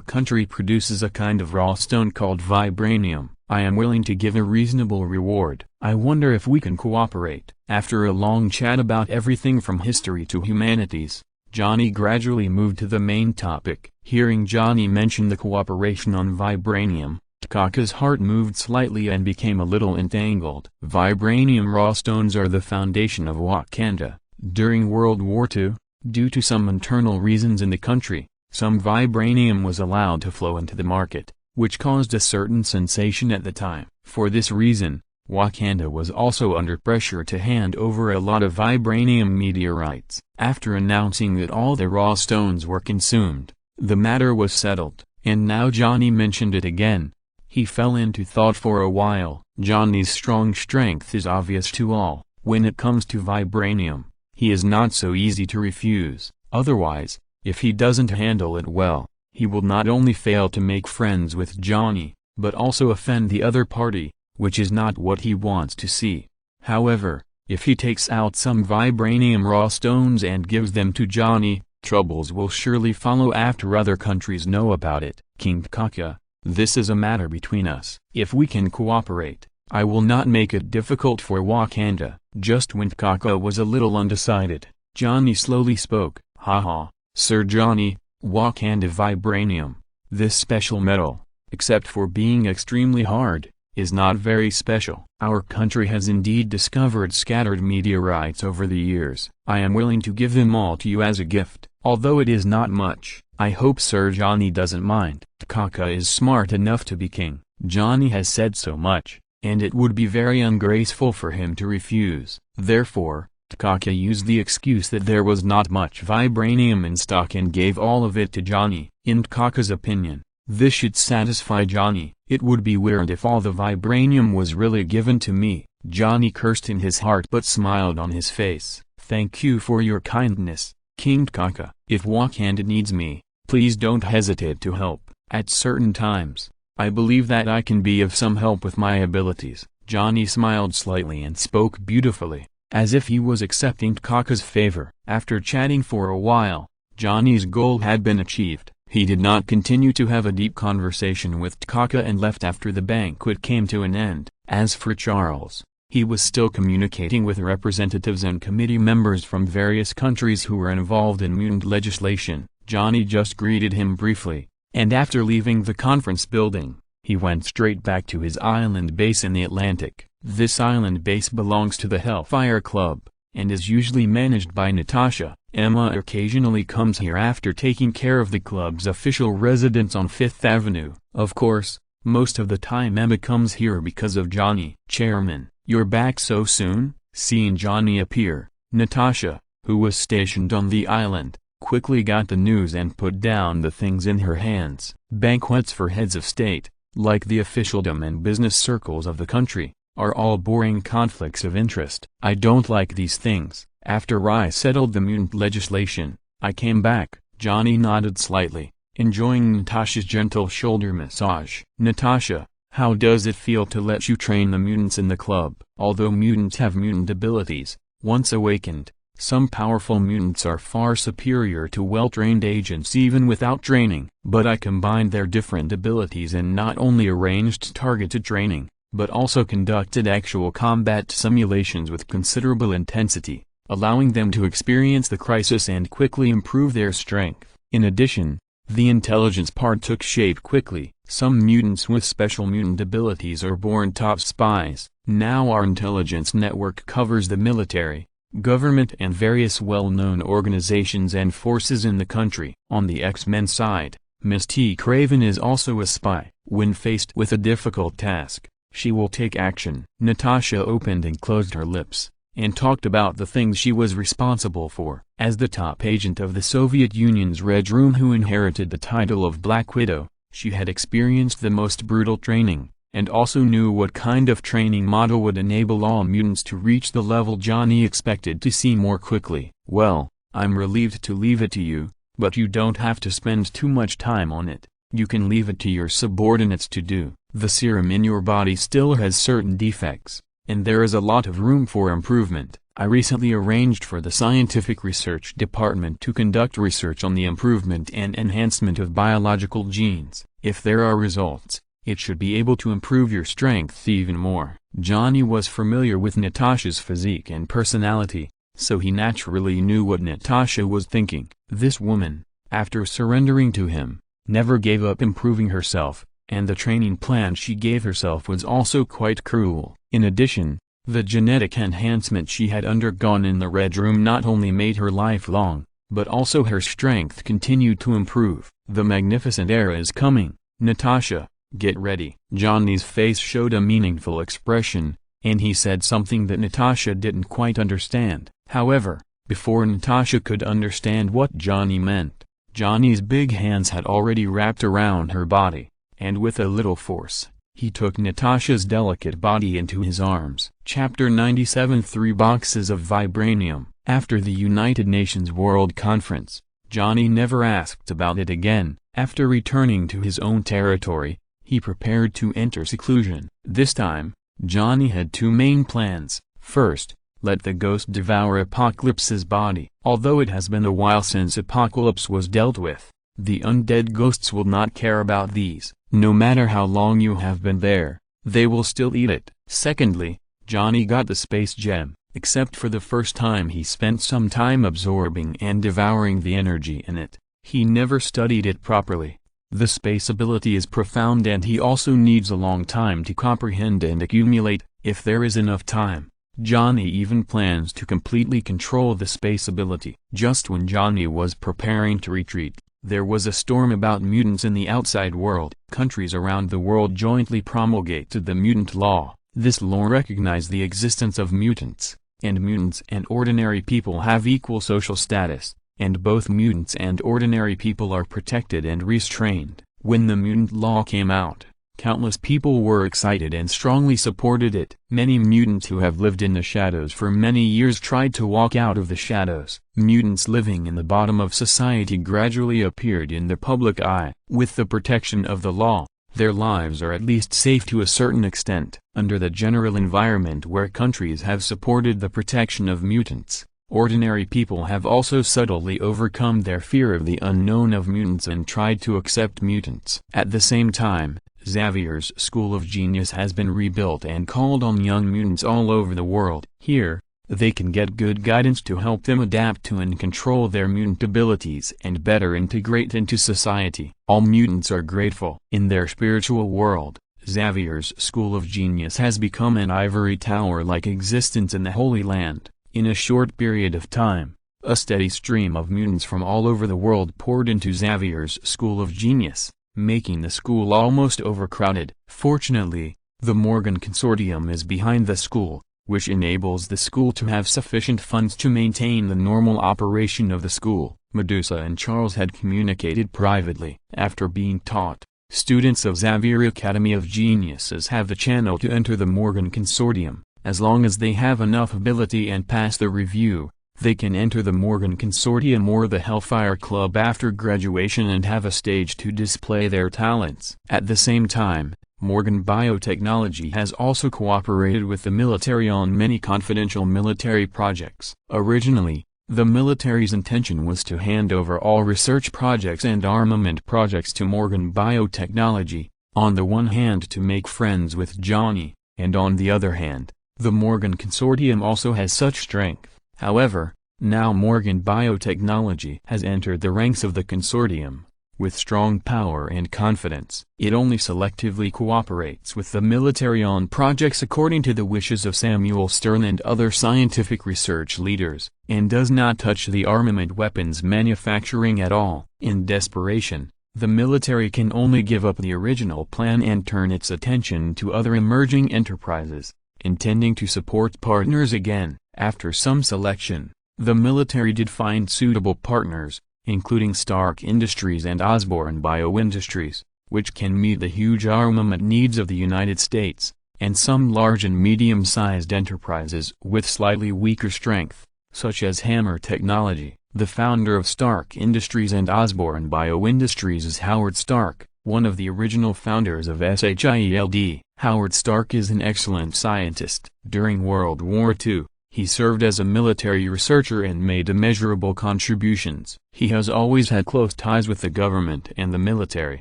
A: country produces a kind of raw stone called vibranium. I am willing to give a reasonable reward. I wonder if we can cooperate. After a long chat about everything from history to humanities, Johnny gradually moved to the main topic. Hearing Johnny mention the cooperation on vibranium, T'Chaka's heart moved slightly and became a little entangled. Vibranium raw stones are the foundation of Wakanda. During World War II, due to some internal reasons in the country, some vibranium was allowed to flow into the market, which caused a certain sensation at the time. For this reason, Wakanda was also under pressure to hand over a lot of vibranium meteorites. After announcing that all the raw stones were consumed, the matter was settled, and now Johnny mentioned it again. He fell into thought for a while. Johnny's strong strength is obvious to all. When it comes to vibranium, he is not so easy to refuse. Otherwise, if he doesn't handle it well, he will not only fail to make friends with Johnny, but also offend the other party, which is not what he wants to see. However, if he takes out some vibranium raw stones and gives them to Johnny, troubles will surely follow after other countries know about it. King T'Chaka, this is a matter between us. If we can cooperate, I will not make it difficult for Wakanda. Just when T'Chaka was a little undecided, Johnny slowly spoke. Haha, Sir Johnny, Wakanda vibranium, this special metal, except for being extremely hard, is not very special. Our country has indeed discovered scattered meteorites over the years. I am willing to give them all to you as a gift, although it is not much. I hope Sir Johnny doesn't mind. T'Chaka is smart enough to be king. Johnny has said so much, and it would be very ungraceful for him to refuse. Therefore, T'Chaka used the excuse that there was not much vibranium in stock and gave all of it to Johnny. In T'Chaka's opinion, this should satisfy Johnny. It would be weird if all the vibranium was really given to me. Johnny cursed in his heart but smiled on his face. Thank you for your kindness, King T'Chaka. If Wakanda needs me, please don't hesitate to help. At certain times, I believe that I can be of some help with my abilities. Johnny smiled slightly and spoke beautifully, as if he was accepting T'Chaka's favor. After chatting for a while, Johnny's goal had been achieved. He did not continue to have a deep conversation with T'Chaka and left after the banquet came to an end. As for Charles, he was still communicating with representatives and committee members from various countries who were involved in mutant legislation. Johnny just greeted him briefly, and after leaving the conference building, he went straight back to his island base in the Atlantic. This island base belongs to the Hellfire Club, and is usually managed by Natasha. Emma occasionally comes here after taking care of the club's official residence on Fifth Avenue. Of course, most of the time Emma comes here because of Johnny. Chairman, you're back so soon? Seeing Johnny appear, Natasha, who was stationed on the island, quickly got the news and put down the things in her hands. Banquets for heads of state, like the officialdom and business circles of the country, are all boring conflicts of interest. I don't like these things. After I settled the mutant legislation, I came back. Johnny nodded slightly, enjoying Natasha's gentle shoulder massage. Natasha, how does it feel to let you train the mutants in the club? Although mutants have mutant abilities, once awakened, Some powerful mutants are far superior to well-trained agents even without training. But I combined their different abilities and not only arranged targeted training, but also conducted actual combat simulations with considerable intensity, allowing them to experience the crisis and quickly improve their strength. In addition, the intelligence part took shape quickly. Some mutants with special mutant abilities are born top spies. Now our intelligence network covers the military, government and various well-known organizations and forces in the country. On the X-Men side, Misty Craven is also a spy. When faced with a difficult task, she will take action. Natasha opened and closed her lips, and talked about the things she was responsible for. As the top agent of the Soviet Union's Red Room who inherited the title of Black Widow, she had experienced the most brutal training, and also knew what kind of training model would enable all mutants to reach the level Johnny expected to see more quickly. Well, I'm relieved to leave it to you, but you don't have to spend too much time on it. You can leave it to your subordinates to do. The serum in your body still has certain defects, and there is a lot of room for improvement. I recently arranged for the Scientific Research Department to conduct research on the improvement and enhancement of biological genes. If there are results, it should be able to improve your strength even more. Johnny was familiar with Natasha's physique and personality, so he naturally knew what Natasha was thinking. This woman, after surrendering to him, never gave up improving herself, and the training plan she gave herself was also quite cruel. In addition, the genetic enhancement she had undergone in the Red Room not only made her lifelong, but also her strength continued to improve. The magnificent era is coming, Natasha, get ready. Johnny's face showed a meaningful expression, and he said something that Natasha didn't quite understand. However, before Natasha could understand what Johnny meant, Johnny's big hands had already wrapped around her body, and with a little force, he took Natasha's delicate body into his arms. Chapter 97 3 Boxes of Vibranium. After the United Nations World Conference, Johnny never asked about it again. After returning to his own territory, he prepared to enter seclusion. This time, Johnny had two main plans. First, let the ghost devour Apocalypse's body. Although it has been a while since Apocalypse was dealt with, the undead ghosts will not care about these. No matter how long you have been there, they will still eat it. Secondly, Johnny got the space gem, except for the first time he spent some time absorbing and devouring the energy in it. He never studied it properly. The space ability is profound and he also needs a long time to comprehend and accumulate. If there is enough time, Johnny even plans to completely control the space ability. Just when Johnny was preparing to retreat, there was a storm about mutants in the outside world. Countries around the world jointly promulgated the mutant law. This law recognized the existence of mutants, and mutants and ordinary people have equal social status, and both mutants and ordinary people are protected and restrained. When the mutant law came out, countless people were excited and strongly supported it. Many mutants who have lived in the shadows for many years tried to walk out of the shadows. Mutants living in the bottom of society gradually appeared in the public eye. With the protection of the law, their lives are at least safe to a certain extent. Under the general environment where countries have supported the protection of mutants, ordinary people have also subtly overcome their fear of the unknown of mutants and tried to accept mutants. At the same time, Xavier's School of Genius has been rebuilt and called on young mutants all over the world. Here, they can get good guidance to help them adapt to and control their mutant abilities and better integrate into society. All mutants are grateful. In their spiritual world, Xavier's School of Genius has become an ivory tower-like existence in the Holy Land. In a short period of time, a steady stream of mutants from all over the world poured into Xavier's School of Genius, making the school almost overcrowded. Fortunately, the Morgan Consortium is behind the school, which enables the school to have sufficient funds to maintain the normal operation of the school. Medusa and Charles had communicated privately. After being taught, students of Xavier Academy of Geniuses have the channel to enter the Morgan Consortium. As long as they have enough ability and pass the review, they can enter the Morgan Consortium or the Hellfire Club after graduation and have a stage to display their talents. At the same time, Morgan Biotechnology has also cooperated with the military on many confidential military projects. Originally, The military's intention was to hand over all research projects and armament projects to Morgan Biotechnology, on the one hand to make friends with Johnny, and on the other hand, the Morgan Consortium also has such strength. However, now Morgan Biotechnology has entered the ranks of the consortium. With strong power and confidence, it only selectively cooperates with the military on projects according to the wishes of Samuel Stern and other scientific research leaders, and does not touch the armament weapons manufacturing at all. In desperation, the military can only give up the original plan and turn its attention to other emerging enterprises, intending to support partners again. After some selection, the military did find suitable partners, including Stark Industries and Osborne Bioindustries, which can meet the huge armament needs of the United States, and some large and medium-sized enterprises with slightly weaker strength, such as Hammer Technology. The founder of Stark Industries and Osborne Bioindustries is Howard Stark, one of the original founders of SHIELD. Howard Stark is an excellent scientist. During World War II, he served as a military researcher and made immeasurable contributions. He has always had close ties with the government and the military.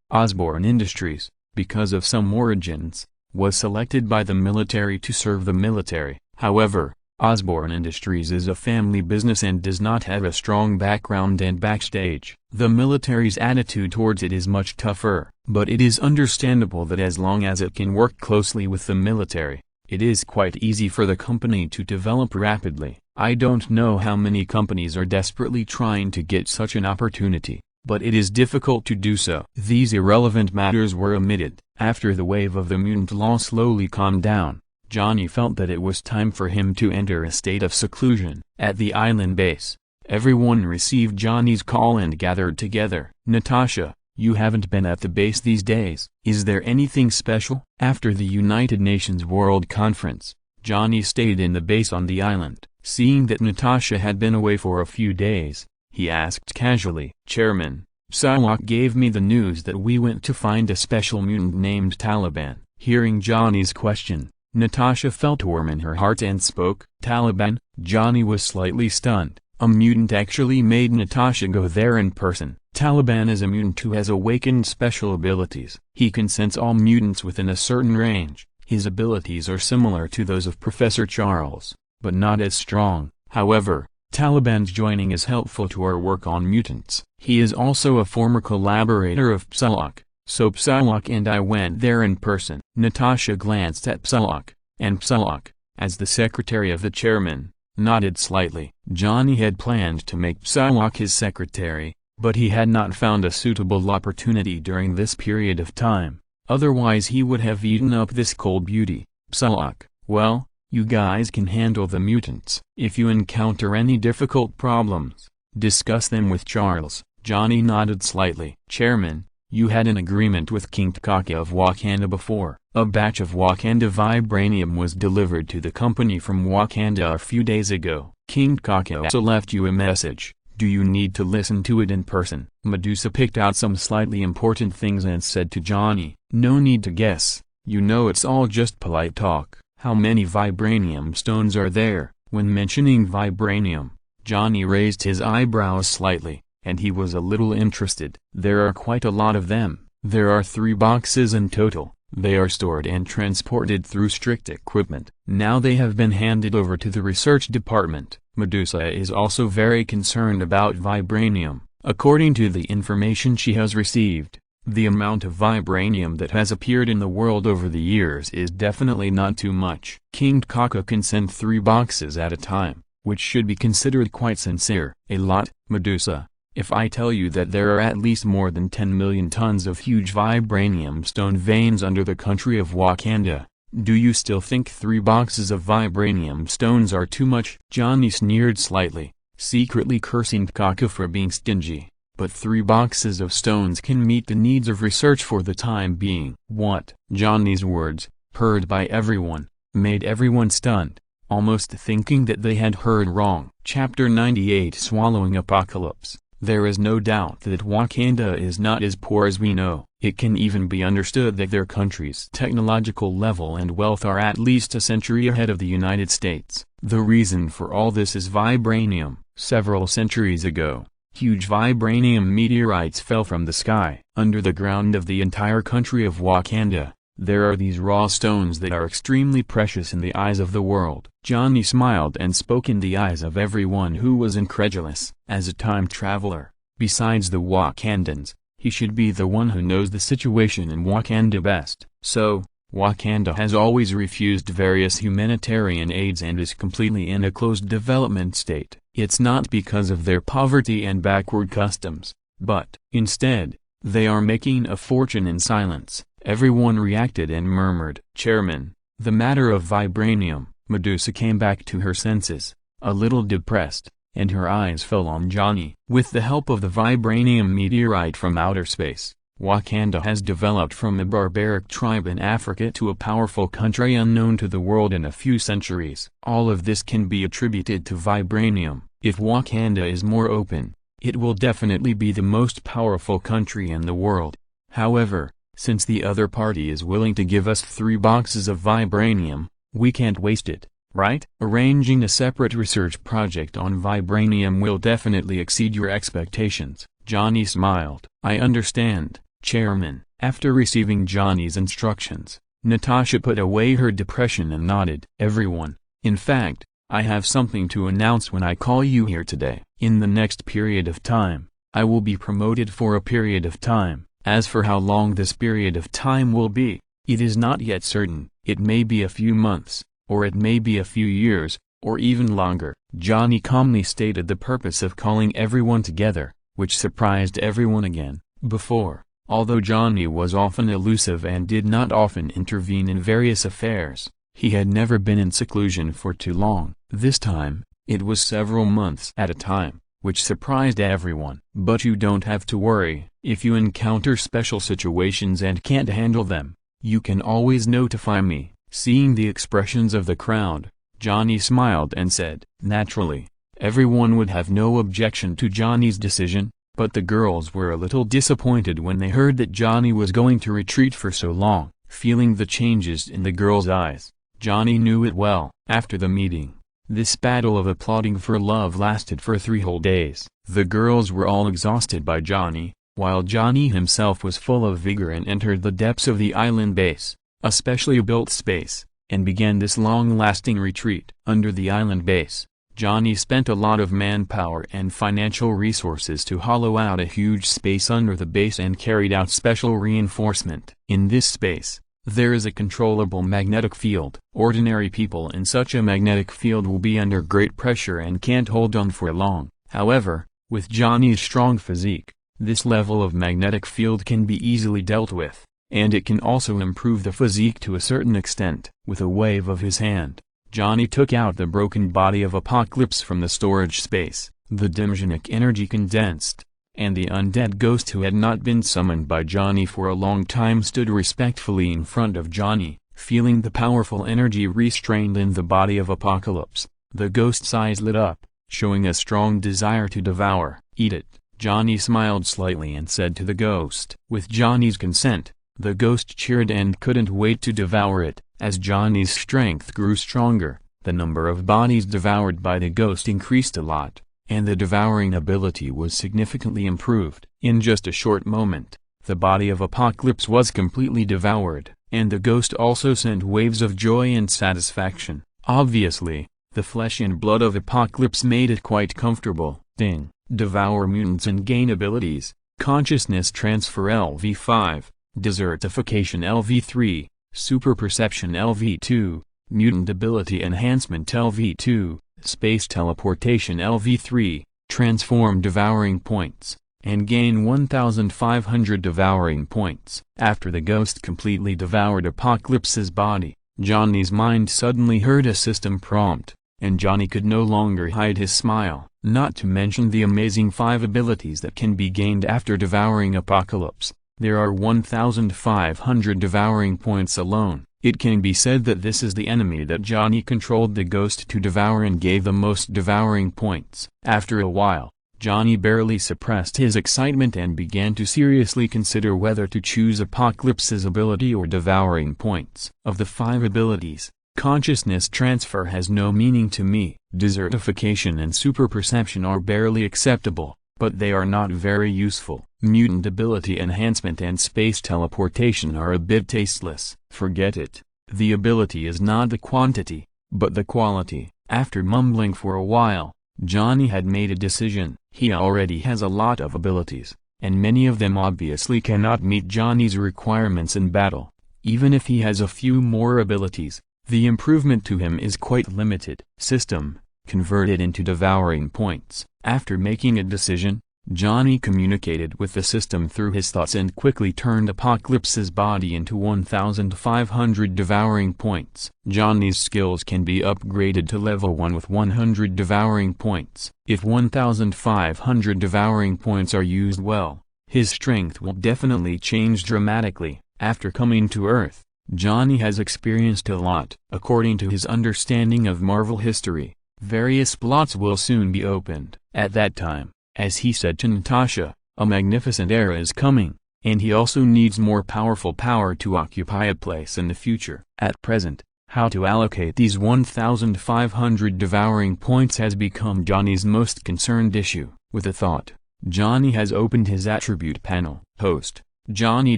A: Osborne Industries, because of some origins, was selected by the military to serve the military. However, Osborne Industries is a family business and does not have a strong background and backstage. The military's attitude towards it is much tougher, but it is understandable that as long as it can work closely with the military, it is quite easy for the company to develop rapidly. I don't know how many companies are desperately trying to get such an opportunity, but it is difficult to do so. These irrelevant matters were omitted. After the wave of the mutant law slowly calmed down, Johnny felt that it was time for him to enter a state of seclusion. At the island base, everyone received Johnny's call and gathered together. "Natasha, you haven't been at the base these days. Is there anything special?" After the United Nations World Conference, Johnny stayed in the base on the island. Seeing that Natasha had been away for a few days, he asked casually, "Chairman, Psylocke gave me the news that we went to find a special mutant named Taliban." Hearing Johnny's question, Natasha felt warm in her heart and spoke. "Taliban?" Johnny was slightly stunned. A mutant actually made Natasha go there in person. Taliban is a mutant who has awakened special abilities. He can sense all mutants within a certain range. His abilities are similar to those of Professor Charles, but not as strong. However, Taliban's joining is helpful to our work on mutants. He is also a former collaborator of Psylocke, so Psylocke and I went there in person. Natasha glanced at Psylocke, and Psylocke, as the secretary of the chairman, nodded slightly. Johnny had planned to make Psylocke his secretary, but he had not found a suitable opportunity during this period of time. Otherwise he would have eaten up this cold beauty. "Psylocke, well, you guys can handle the mutants. If you encounter any difficult problems, discuss them with Charles." Johnny nodded slightly. "Chairman, you had an agreement with King T'Chaka of Wakanda before. A batch of Wakanda vibranium was delivered to the company from Wakanda a few days ago. King T'Chaka also left you a message. Do you need to listen to it in person?" Medusa picked out some slightly important things and said to Johnny, "No need to guess, you know it's all just polite talk. How many vibranium stones are there?" When mentioning vibranium, Johnny raised his eyebrows slightly, and he was a little interested. "There are quite a lot of them. There are 3 boxes in total. They are stored and transported through strict equipment. Now they have been handed over to the research department." Medusa is also very concerned about vibranium. According to the information she has received, the amount of vibranium that has appeared in the world over the years is definitely not too much. King T'Chaka can send 3 boxes at a time, which should be considered quite sincere. "A lot, Medusa. If I tell you that there are at least more than 10 million tons of huge vibranium stone veins under the country of Wakanda, do you still think 3 boxes of vibranium stones are too much?" Johnny sneered slightly, secretly cursing T'Chaka for being stingy. "But 3 boxes of stones can meet the needs of research for the time being." "What?" Johnny's words, heard by everyone, made everyone stunned, almost thinking that they had heard wrong. Chapter 98 Swallowing Apocalypse. There is no doubt that Wakanda is not as poor as we know. It can even be understood that their country's technological level and wealth are at least a century ahead of the United States. The reason for all this is vibranium. Several centuries ago, huge vibranium meteorites fell from the sky. Under the ground of the entire country of Wakanda, there are these raw stones that are extremely precious in the eyes of the world. Johnny smiled and spoke in the eyes of everyone who was incredulous. As a time traveler, besides the Wakandans, he should be the one who knows the situation in Wakanda best. So, Wakanda has always refused various humanitarian aids and is completely in a closed development state. It's not because of their poverty and backward customs, but, instead, they are making a fortune in silence. Everyone reacted and murmured. Chairman, the matter of vibranium. Medusa came back to her senses, a little depressed, and her eyes fell on Johnny. With the help of the vibranium meteorite from outer space, Wakanda has developed from a barbaric tribe in Africa to a powerful country unknown to the world in a few centuries. All of this can be attributed to vibranium. If Wakanda is more open, it will definitely be the most powerful country in the world. However, since the other party is willing to give us 3 boxes of vibranium, we can't waste it, right? Arranging a separate research project on vibranium will definitely exceed your expectations. Johnny smiled. I understand, Chairman. After receiving Johnny's instructions, Natasha put away her depression and nodded. Everyone, in fact, I have something to announce when I call you here today. In the next period of time, I will be promoted for a period of time. As for how long this period of time will be, it is not yet certain. It may be a few months, or it may be a few years, or even longer. Johnny calmly stated the purpose of calling everyone together, which surprised everyone again. Before, although Johnny was often elusive and did not often intervene in various affairs, he had never been in seclusion for too long. This time, it was several months at a time, which surprised everyone. But you don't have to worry. If you encounter special situations and can't handle them, you can always notify me. Seeing the expressions of the crowd, Johnny smiled and said, naturally, everyone would have no objection to Johnny's decision, but the girls were a little disappointed when they heard that Johnny was going to retreat for so long. Feeling the changes in the girls' eyes, Johnny knew it well. After the meeting, this battle of applauding for love lasted for 3 whole days. The girls were all exhausted by Johnny, while Johnny himself was full of vigor and entered the depths of the island base, a specially built space, and began this long-lasting retreat. Under the island base, Johnny spent a lot of manpower and financial resources to hollow out a huge space under the base and carried out special reinforcement. In this space, there is a controllable magnetic field. Ordinary people in such a magnetic field will be under great pressure and can't hold on for long. However, with Johnny's strong physique, this level of magnetic field can be easily dealt with, and it can also improve the physique to a certain extent. With a wave of his hand, Johnny took out the broken body of Apocalypse from the storage space. The demonic energy condensed, and the undead ghost who had not been summoned by Johnny for a long time stood respectfully in front of Johnny. Feeling the powerful energy restrained in the body of Apocalypse, the ghost's eyes lit up, showing a strong desire to devour. Eat it. Johnny smiled slightly and said to the ghost. With Johnny's consent, the ghost cheered and couldn't wait to devour it. As Johnny's strength grew stronger, the number of bodies devoured by the ghost increased a lot, and the devouring ability was significantly improved. In just a short moment, the body of Apocalypse was completely devoured, and the ghost also sent waves of joy and satisfaction. Obviously, the flesh and blood of Apocalypse made it quite comfortable. Ding. Devour mutants and gain abilities. Consciousness transfer LV5, desertification LV3, super perception LV2, mutant ability enhancement LV2, space teleportation LV3, transform devouring points, and gain 1,500 devouring points. After the ghost completely devoured Apocalypse's body, Johnny's mind suddenly heard a system prompt, and Johnny could no longer hide his smile. Not to mention the amazing 5 abilities that can be gained after devouring Apocalypse. There are 1,500 devouring points alone. It can be said that this is the enemy that Johnny controlled the ghost to devour and gave the most devouring points. After a while, Johnny barely suppressed his excitement and began to seriously consider whether to choose Apocalypse's ability or devouring points. Of the 5 abilities, Consciousness transfer has no meaning to me. Desertification and superperception are barely acceptable, but they are not very useful. Mutant ability enhancement and space teleportation are a bit tasteless. Forget it. The ability is not the quantity, but the quality. After mumbling for a while, Johnny had made a decision. He already has a lot of abilities, and many of them obviously cannot meet Johnny's requirements in battle. Even if he has a few more abilities, the improvement to him is quite limited. System, converted into devouring points. After making a decision, Johnny communicated with the system through his thoughts and quickly turned Apocalypse's body into 1,500 devouring points. Johnny's skills can be upgraded to level 1 with 100 devouring points. If 1,500 devouring points are used well, his strength will definitely change dramatically. After coming to Earth, Johnny has experienced a lot. According to his understanding of Marvel history, various plots will soon be opened. At that time, as he said to Natasha, a magnificent era is coming, and he also needs more powerful power to occupy a place in the future. At present, how to allocate these 1,500 devouring points has become Johnny's most concerned issue. With a thought, Johnny has opened his attribute panel. Host, Johnny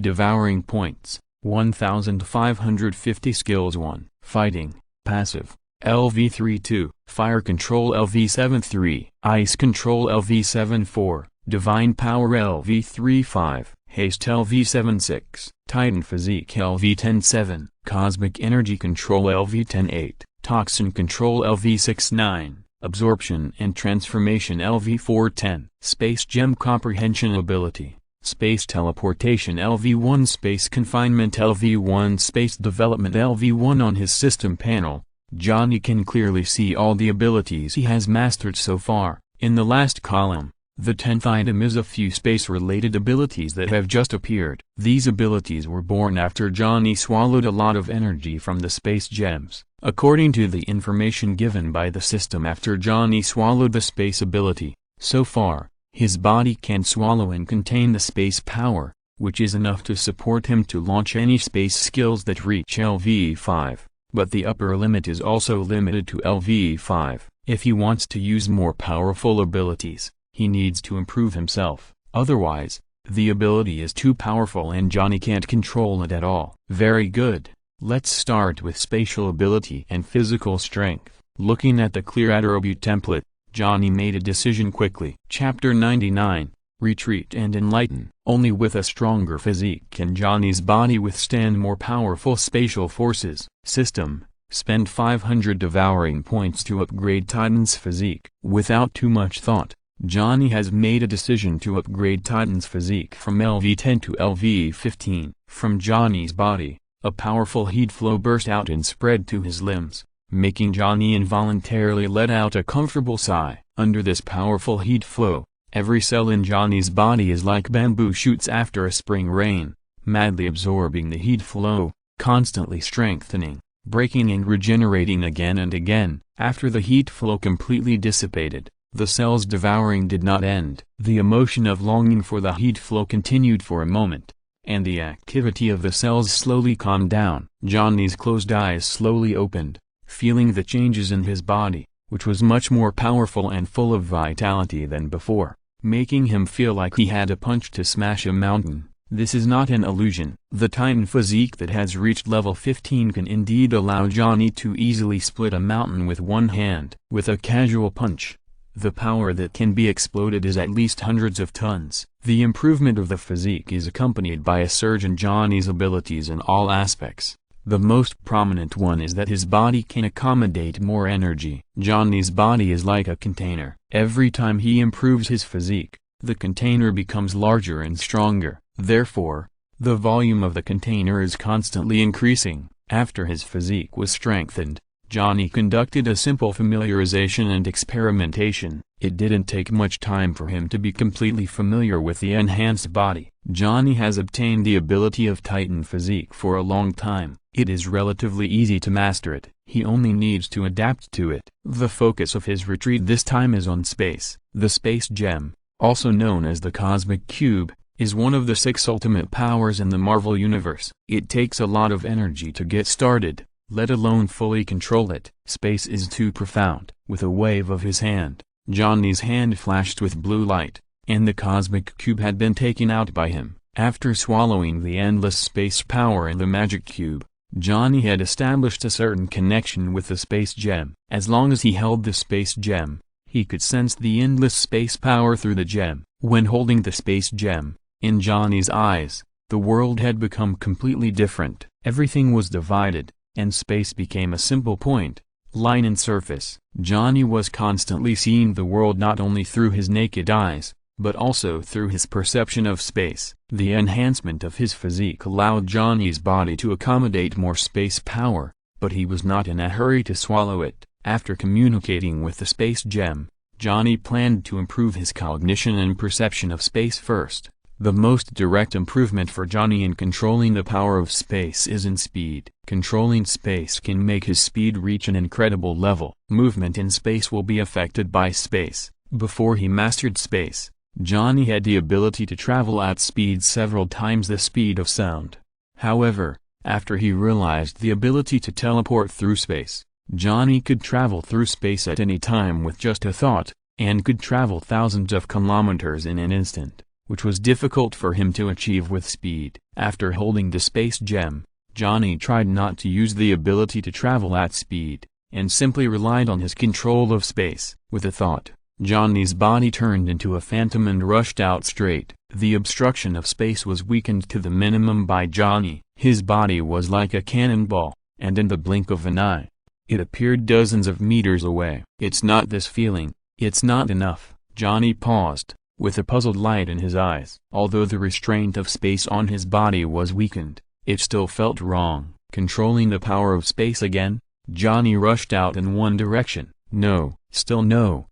A: devouring points, 1,550. Skills 1, Fighting, Passive, LV32, Fire Control LV73, Ice Control LV74, Divine Power LV35, Haste LV76, Titan Physique LV107, Cosmic Energy Control LV108, Toxin Control LV69, Absorption and Transformation LV410, Space Gem Comprehension Ability, Space Teleportation LV1, Space Confinement LV1, Space Development LV1. On his system panel, Johnny can clearly see all the abilities he has mastered so far. In the last column, the 10th item is a few space-related abilities that have just appeared. These abilities were born after Johnny swallowed a lot of energy from the space gems. According to the information given by the system after Johnny swallowed the space ability, so far, his body can swallow and contain the space power, which is enough to support him to launch any space skills that reach LV5. But the upper limit is also limited to LV5. If he wants to use more powerful abilities, he needs to improve himself. Otherwise, the ability is too powerful and Johnny can't control it at all. Very good. Let's start with spatial ability and physical strength. Looking at the clear attribute template, Johnny made a decision quickly. Chapter 99, Retreat and Enlighten. Only with a stronger physique can Johnny's body withstand more powerful spatial forces. System, spend 500 devouring points to upgrade Titan's physique. Without too much thought, Johnny has made a decision to upgrade Titan's physique from LV10 to LV15. From Johnny's body, a powerful heat flow burst out and spread to his limbs, making Johnny involuntarily let out a comfortable sigh. Under this powerful heat flow, every cell in Johnny's body is like bamboo shoots after a spring rain, madly absorbing the heat flow, constantly strengthening, breaking and regenerating again and again. After the heat flow completely dissipated, the cell's devouring did not end. The emotion of longing for the heat flow continued for a moment, and the activity of the cells slowly calmed down. Johnny's closed eyes slowly opened, feeling the changes in his body, which was much more powerful and full of vitality than before, making him feel like he had a punch to smash a mountain. This is not an illusion. The Titan physique that has reached level 15 can indeed allow Johnny to easily split a mountain with one hand. With a casual punch, the power that can be exploded is at least hundreds of tons. The improvement of the physique is accompanied by a surge in Johnny's abilities in all aspects. The most prominent one is that his body can accommodate more energy. Johnny's body is like a container. Every time he improves his physique, the container becomes larger and stronger. Therefore, the volume of the container is constantly increasing. After his physique was strengthened, Johnny conducted a simple familiarization and experimentation. It didn't take much time for him to be completely familiar with the enhanced body. Johnny has obtained the ability of Titan physique for a long time. It is relatively easy to master it. He only needs to adapt to it. The focus of his retreat this time is on space. The space gem, also known as the cosmic cube, is one of the 6 ultimate powers in the Marvel Universe. It takes a lot of energy to get started, let alone fully control it. Space is too profound. With a wave of his hand, Johnny's hand flashed with blue light, and the cosmic cube had been taken out by him. After swallowing the endless space power in the magic cube, Johnny had established a certain connection with the space gem. As long as he held the space gem, he could sense the endless space power through the gem. When holding the space gem, in Johnny's eyes, the world had become completely different. Everything was divided, and space became a simple point, line and surface. Johnny was constantly seeing the world not only through his naked eyes, but also through his perception of space. The enhancement of his physique allowed Johnny's body to accommodate more space power, but he was not in a hurry to swallow it. After communicating with the space gem, Johnny planned to improve his cognition and perception of space first. The most direct improvement for Johnny in controlling the power of space is in speed. Controlling space can make his speed reach an incredible level. Movement in space will be affected by space. Before he mastered space, Johnny had the ability to travel at speeds several times the speed of sound. However, after he realized the ability to teleport through space, Johnny could travel through space at any time with just a thought, and could travel thousands of kilometers in an instant, which was difficult for him to achieve with speed. After holding the space gem, Johnny tried not to use the ability to travel at speed, and simply relied on his control of space. With a thought, Johnny's body turned into a phantom and rushed out straight. The obstruction of space was weakened to the minimum by Johnny. His body was like a cannonball, and in the blink of an eye, it appeared dozens of meters away. It's not this feeling, it's not enough. Johnny paused, with a puzzled light in his eyes. Although the restraint of space on his body was weakened, it still felt wrong. Controlling the power of space again, Johnny rushed out in one direction. No, still no.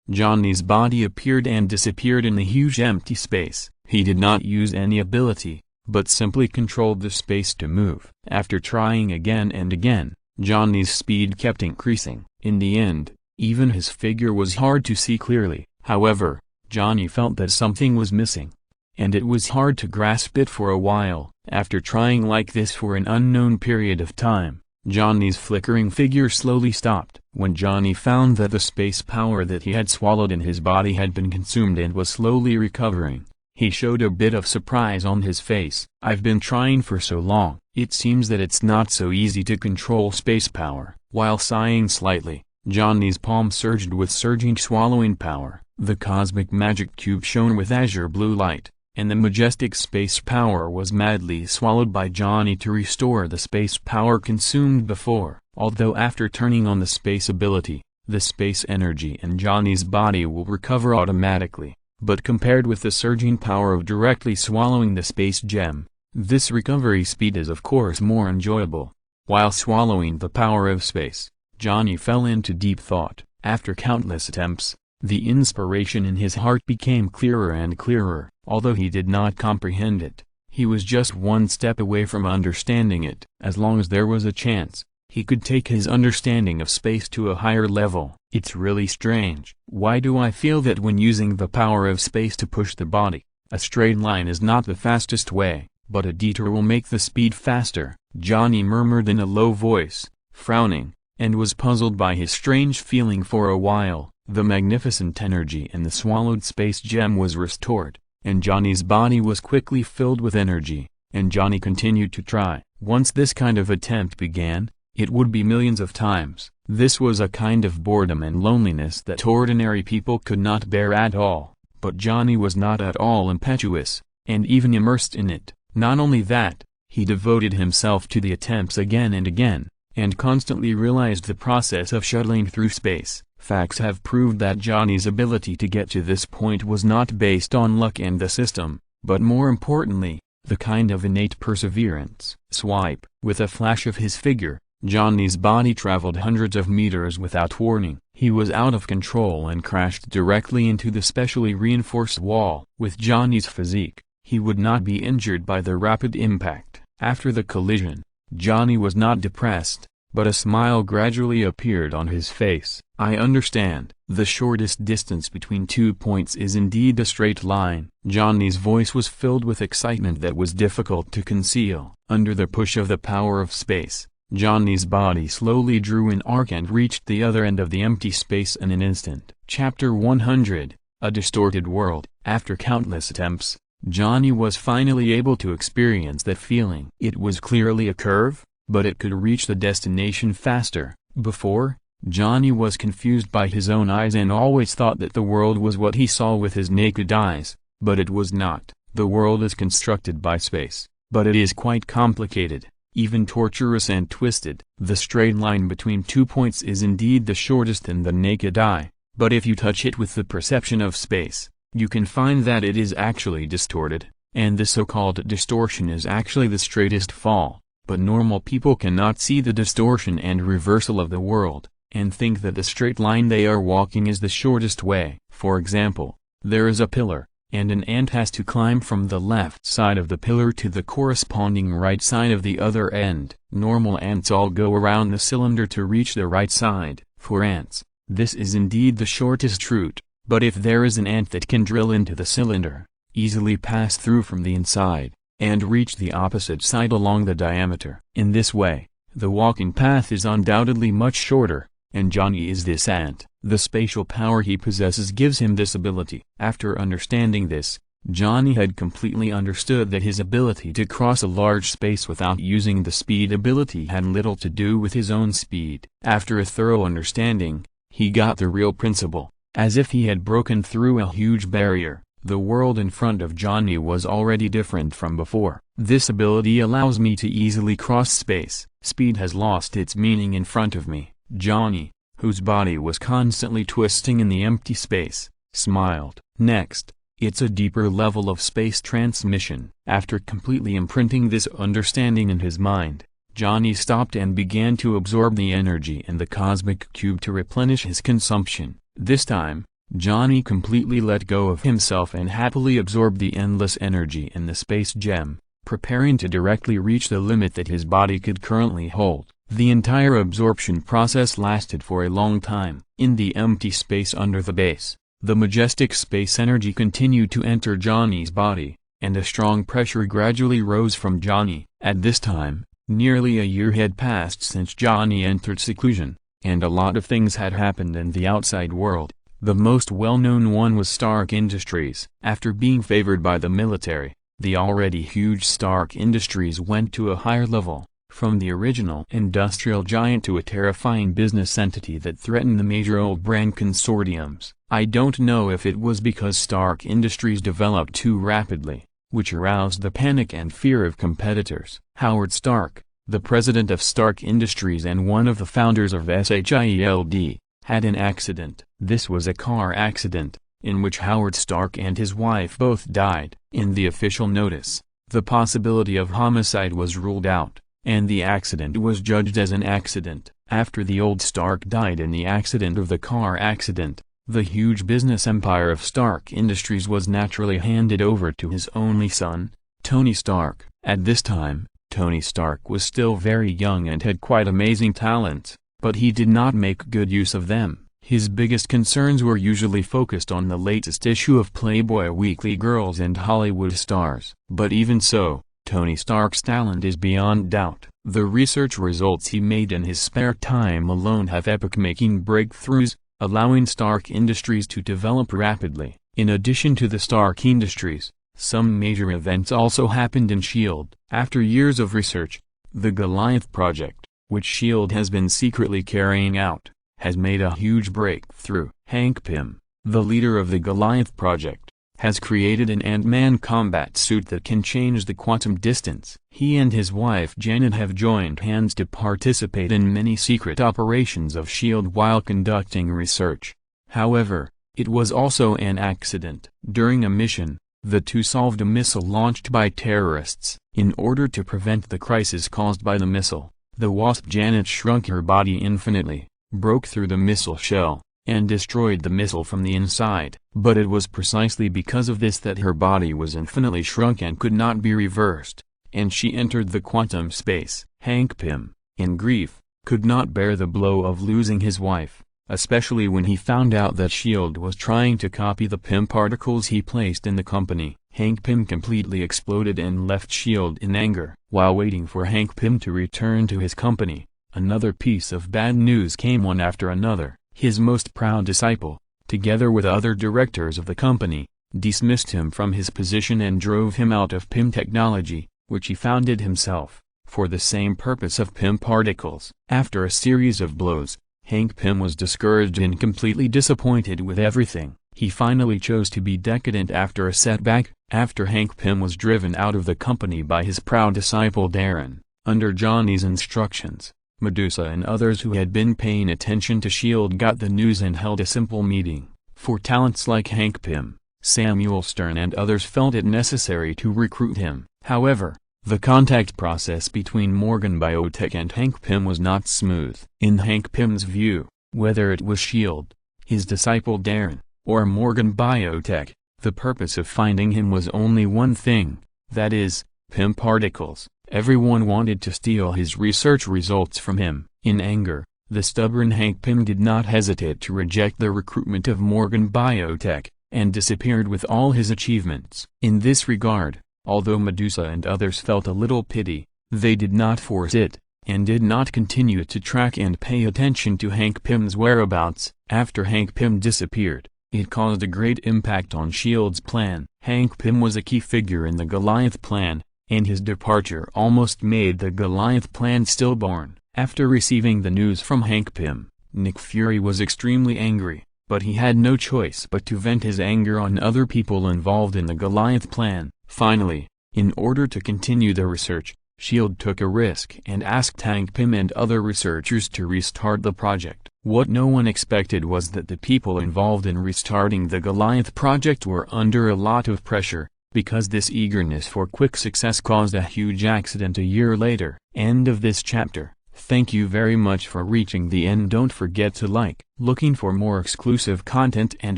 A: Johnny's body appeared and disappeared in the huge empty space. He did not use any ability, but simply controlled the space to move. After trying again and again, Johnny's speed kept increasing. In the end, even his figure was hard to see clearly. However, Johnny felt that something was missing, and it was hard to grasp it for a while. After trying like this for an unknown period of time, Johnny's flickering figure slowly stopped. When Johnny found that the space power that he had swallowed in his body had been consumed and was slowly recovering, he showed a bit of surprise on his face. I've been trying for so long. It seems that it's not so easy to control space power. While sighing slightly, Johnny's palm surged with surging swallowing power. The cosmic magic cube shone with azure blue light, and the majestic space power was madly swallowed by Johnny to restore the space power consumed before. Although after turning on the space ability, the space energy in Johnny's body will recover automatically, but compared with the surging power of directly swallowing the space gem, this recovery speed is of course more enjoyable. While swallowing the power of space, Johnny fell into deep thought. After countless attempts, the inspiration in his heart became clearer and clearer. Although he did not comprehend it, he was just one step away from understanding it. As long as there was a chance, he could take his understanding of space to a higher level. It's really strange. Why do I feel that when using the power of space to push the body, a straight line is not the fastest way, but a detour will make the speed faster? Johnny murmured in a low voice, frowning, and was puzzled by his strange feeling for a while. The magnificent energy in the swallowed space gem was restored, and Johnny's body was quickly filled with energy, and Johnny continued to try. Once this kind of attempt began, it would be millions of times. This was a kind of boredom and loneliness that ordinary people could not bear at all, but Johnny was not at all impetuous, and even immersed in it. Not only that, he devoted himself to the attempts again and again, and constantly realized the process of shuttling through space. Facts have proved that Johnny's ability to get to this point was not based on luck and the system, but more importantly, the kind of innate perseverance. Swipe. With a flash of his figure, Johnny's body traveled hundreds of meters without warning. He was out of control and crashed directly into the specially reinforced wall. With Johnny's physique, he would not be injured by the rapid impact. After the collision, Johnny was not depressed, but a smile gradually appeared on his face. I understand. The shortest distance between 2 points is indeed a straight line. Johnny's voice was filled with excitement that was difficult to conceal. Under the push of the power of space, Johnny's body slowly drew an arc and reached the other end of the empty space in an instant. Chapter 100, A Distorted World. After countless attempts, Johnny was finally able to experience that feeling. It was clearly a curve, but it could reach the destination faster. Before, Johnny was confused by his own eyes and always thought that the world was what he saw with his naked eyes, but it was not. The world is constructed by space, but it is quite complicated, even tortuous and twisted. The straight line between 2 points is indeed the shortest in the naked eye, but if you touch it with the perception of space, you can find that it is actually distorted, and the so-called distortion is actually the straightest fall. But normal people cannot see the distortion and reversal of the world, and think that the straight line they are walking is the shortest way. For example, there is a pillar, and an ant has to climb from the left side of the pillar to the corresponding right side of the other end. Normal ants all go around the cylinder to reach the right side. For ants, this is indeed the shortest route, but if there is an ant that can drill into the cylinder, easily pass through from the inside, and reach the opposite side along the diameter. In this way, the walking path is undoubtedly much shorter, and Johnny is this ant. The spatial power he possesses gives him this ability. After understanding this, Johnny had completely understood that his ability to cross a large space without using the speed ability had little to do with his own speed. After a thorough understanding, he got the real principle. As if he had broken through a huge barrier, the world in front of Johnny was already different from before. This ability allows me to easily cross space. Speed has lost its meaning in front of me. Johnny, whose body was constantly twisting in the empty space, smiled. Next, it's a deeper level of space transmission. After completely imprinting this understanding in his mind, Johnny stopped and began to absorb the energy in the cosmic cube to replenish his consumption. This time, Johnny completely let go of himself and happily absorbed the endless energy in the space gem, preparing to directly reach the limit that his body could currently hold. The entire absorption process lasted for a long time. In the empty space under the base, the majestic space energy continued to enter Johnny's body, and a strong pressure gradually rose from Johnny. At this time, nearly a year had passed since Johnny entered seclusion, and a lot of things had happened in the outside world. The most well-known one was Stark Industries. After being favored by the military, the already huge Stark Industries went to a higher level, from the original industrial giant to a terrifying business entity that threatened the major old brand consortiums. I don't know if it was because Stark Industries developed too rapidly, which aroused the panic and fear of competitors. Howard Stark, the president of Stark Industries and one of the founders of SHIELD, had an accident. This was a car accident, in which Howard Stark and his wife both died. In the official notice, the possibility of homicide was ruled out, and the accident was judged as an accident. After the old Stark died in the accident of the car accident, the huge business empire of Stark Industries was naturally handed over to his only son, Tony Stark. At this time, Tony Stark was still very young and had quite amazing talents, but he did not make good use of them. His biggest concerns were usually focused on the latest issue of Playboy Weekly girls and Hollywood stars. But even so, Tony Stark's talent is beyond doubt. The research results he made in his spare time alone have epoch-making breakthroughs, allowing Stark Industries to develop rapidly. In addition to the Stark Industries, some major events also happened in S.H.I.E.L.D. After years of research, the Goliath Project, which S.H.I.E.L.D. has been secretly carrying out, has made a huge breakthrough. Hank Pym, the leader of the Goliath Project, has created an Ant-Man combat suit that can change the quantum distance. He and his wife Janet have joined hands to participate in many secret operations of S.H.I.E.L.D. while conducting research. However, it was also an accident. During a mission, the two solved a missile launched by terrorists. In order to prevent the crisis caused by the missile, the Wasp Janet shrunk her body infinitely, broke through the missile shell, and destroyed the missile from the inside. But it was precisely because of this that her body was infinitely shrunk and could not be reversed, and she entered the quantum space. Hank Pym, in grief, could not bear the blow of losing his wife, especially when he found out that S.H.I.E.L.D. was trying to copy the Pym particles he placed in the company. Hank Pym completely exploded and left S.H.I.E.L.D. in anger. While waiting for Hank Pym to return to his company, another piece of bad news came one after another. His most proud disciple, together with other directors of the company, dismissed him from his position and drove him out of Pym Technology, which he founded himself, for the same purpose of Pym particles. After a series of blows, Hank Pym was discouraged and completely disappointed with everything. He finally chose to be decadent after a setback. After Hank Pym was driven out of the company by his proud disciple Darren, under Johnny's instructions, Medusa and others who had been paying attention to S.H.I.E.L.D. got the news and held a simple meeting. For talents like Hank Pym, Samuel Stern and others felt it necessary to recruit him. However, the contact process between Morgan Biotech and Hank Pym was not smooth. In Hank Pym's view, whether it was S.H.I.E.L.D., his disciple Darren, or Morgan Biotech, the purpose of finding him was only one thing, that is, Pym particles. Everyone wanted to steal his research results from him. In anger, the stubborn Hank Pym did not hesitate to reject the recruitment of Morgan Biotech, and disappeared with all his achievements. In this regard, although Medusa and others felt a little pity, they did not force it, and did not continue to track and pay attention to Hank Pym's whereabouts. After Hank Pym disappeared, it caused a great impact on S.H.I.E.L.D.'s plan. Hank Pym was a key figure in the Goliath plan, and his departure almost made the Goliath plan stillborn. After receiving the news from Hank Pym, Nick Fury was extremely angry, but he had no choice but to vent his anger on other people involved in the Goliath plan. Finally, in order to continue the research, S.H.I.E.L.D. took a risk and asked Hank Pym and other researchers to restart the project. What no one expected was that the people involved in restarting the Goliath project were under a lot of pressure, because this eagerness for quick success caused a huge accident a year later. End of this chapter. Thank you very much for reaching the end. Don't forget to like. Looking for more exclusive content and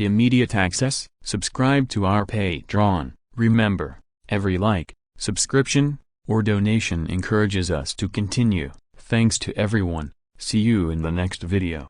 A: immediate access? Subscribe to our Patreon. Remember, every like, subscription, or donation encourages us to continue. Thanks to everyone. See you in the next video.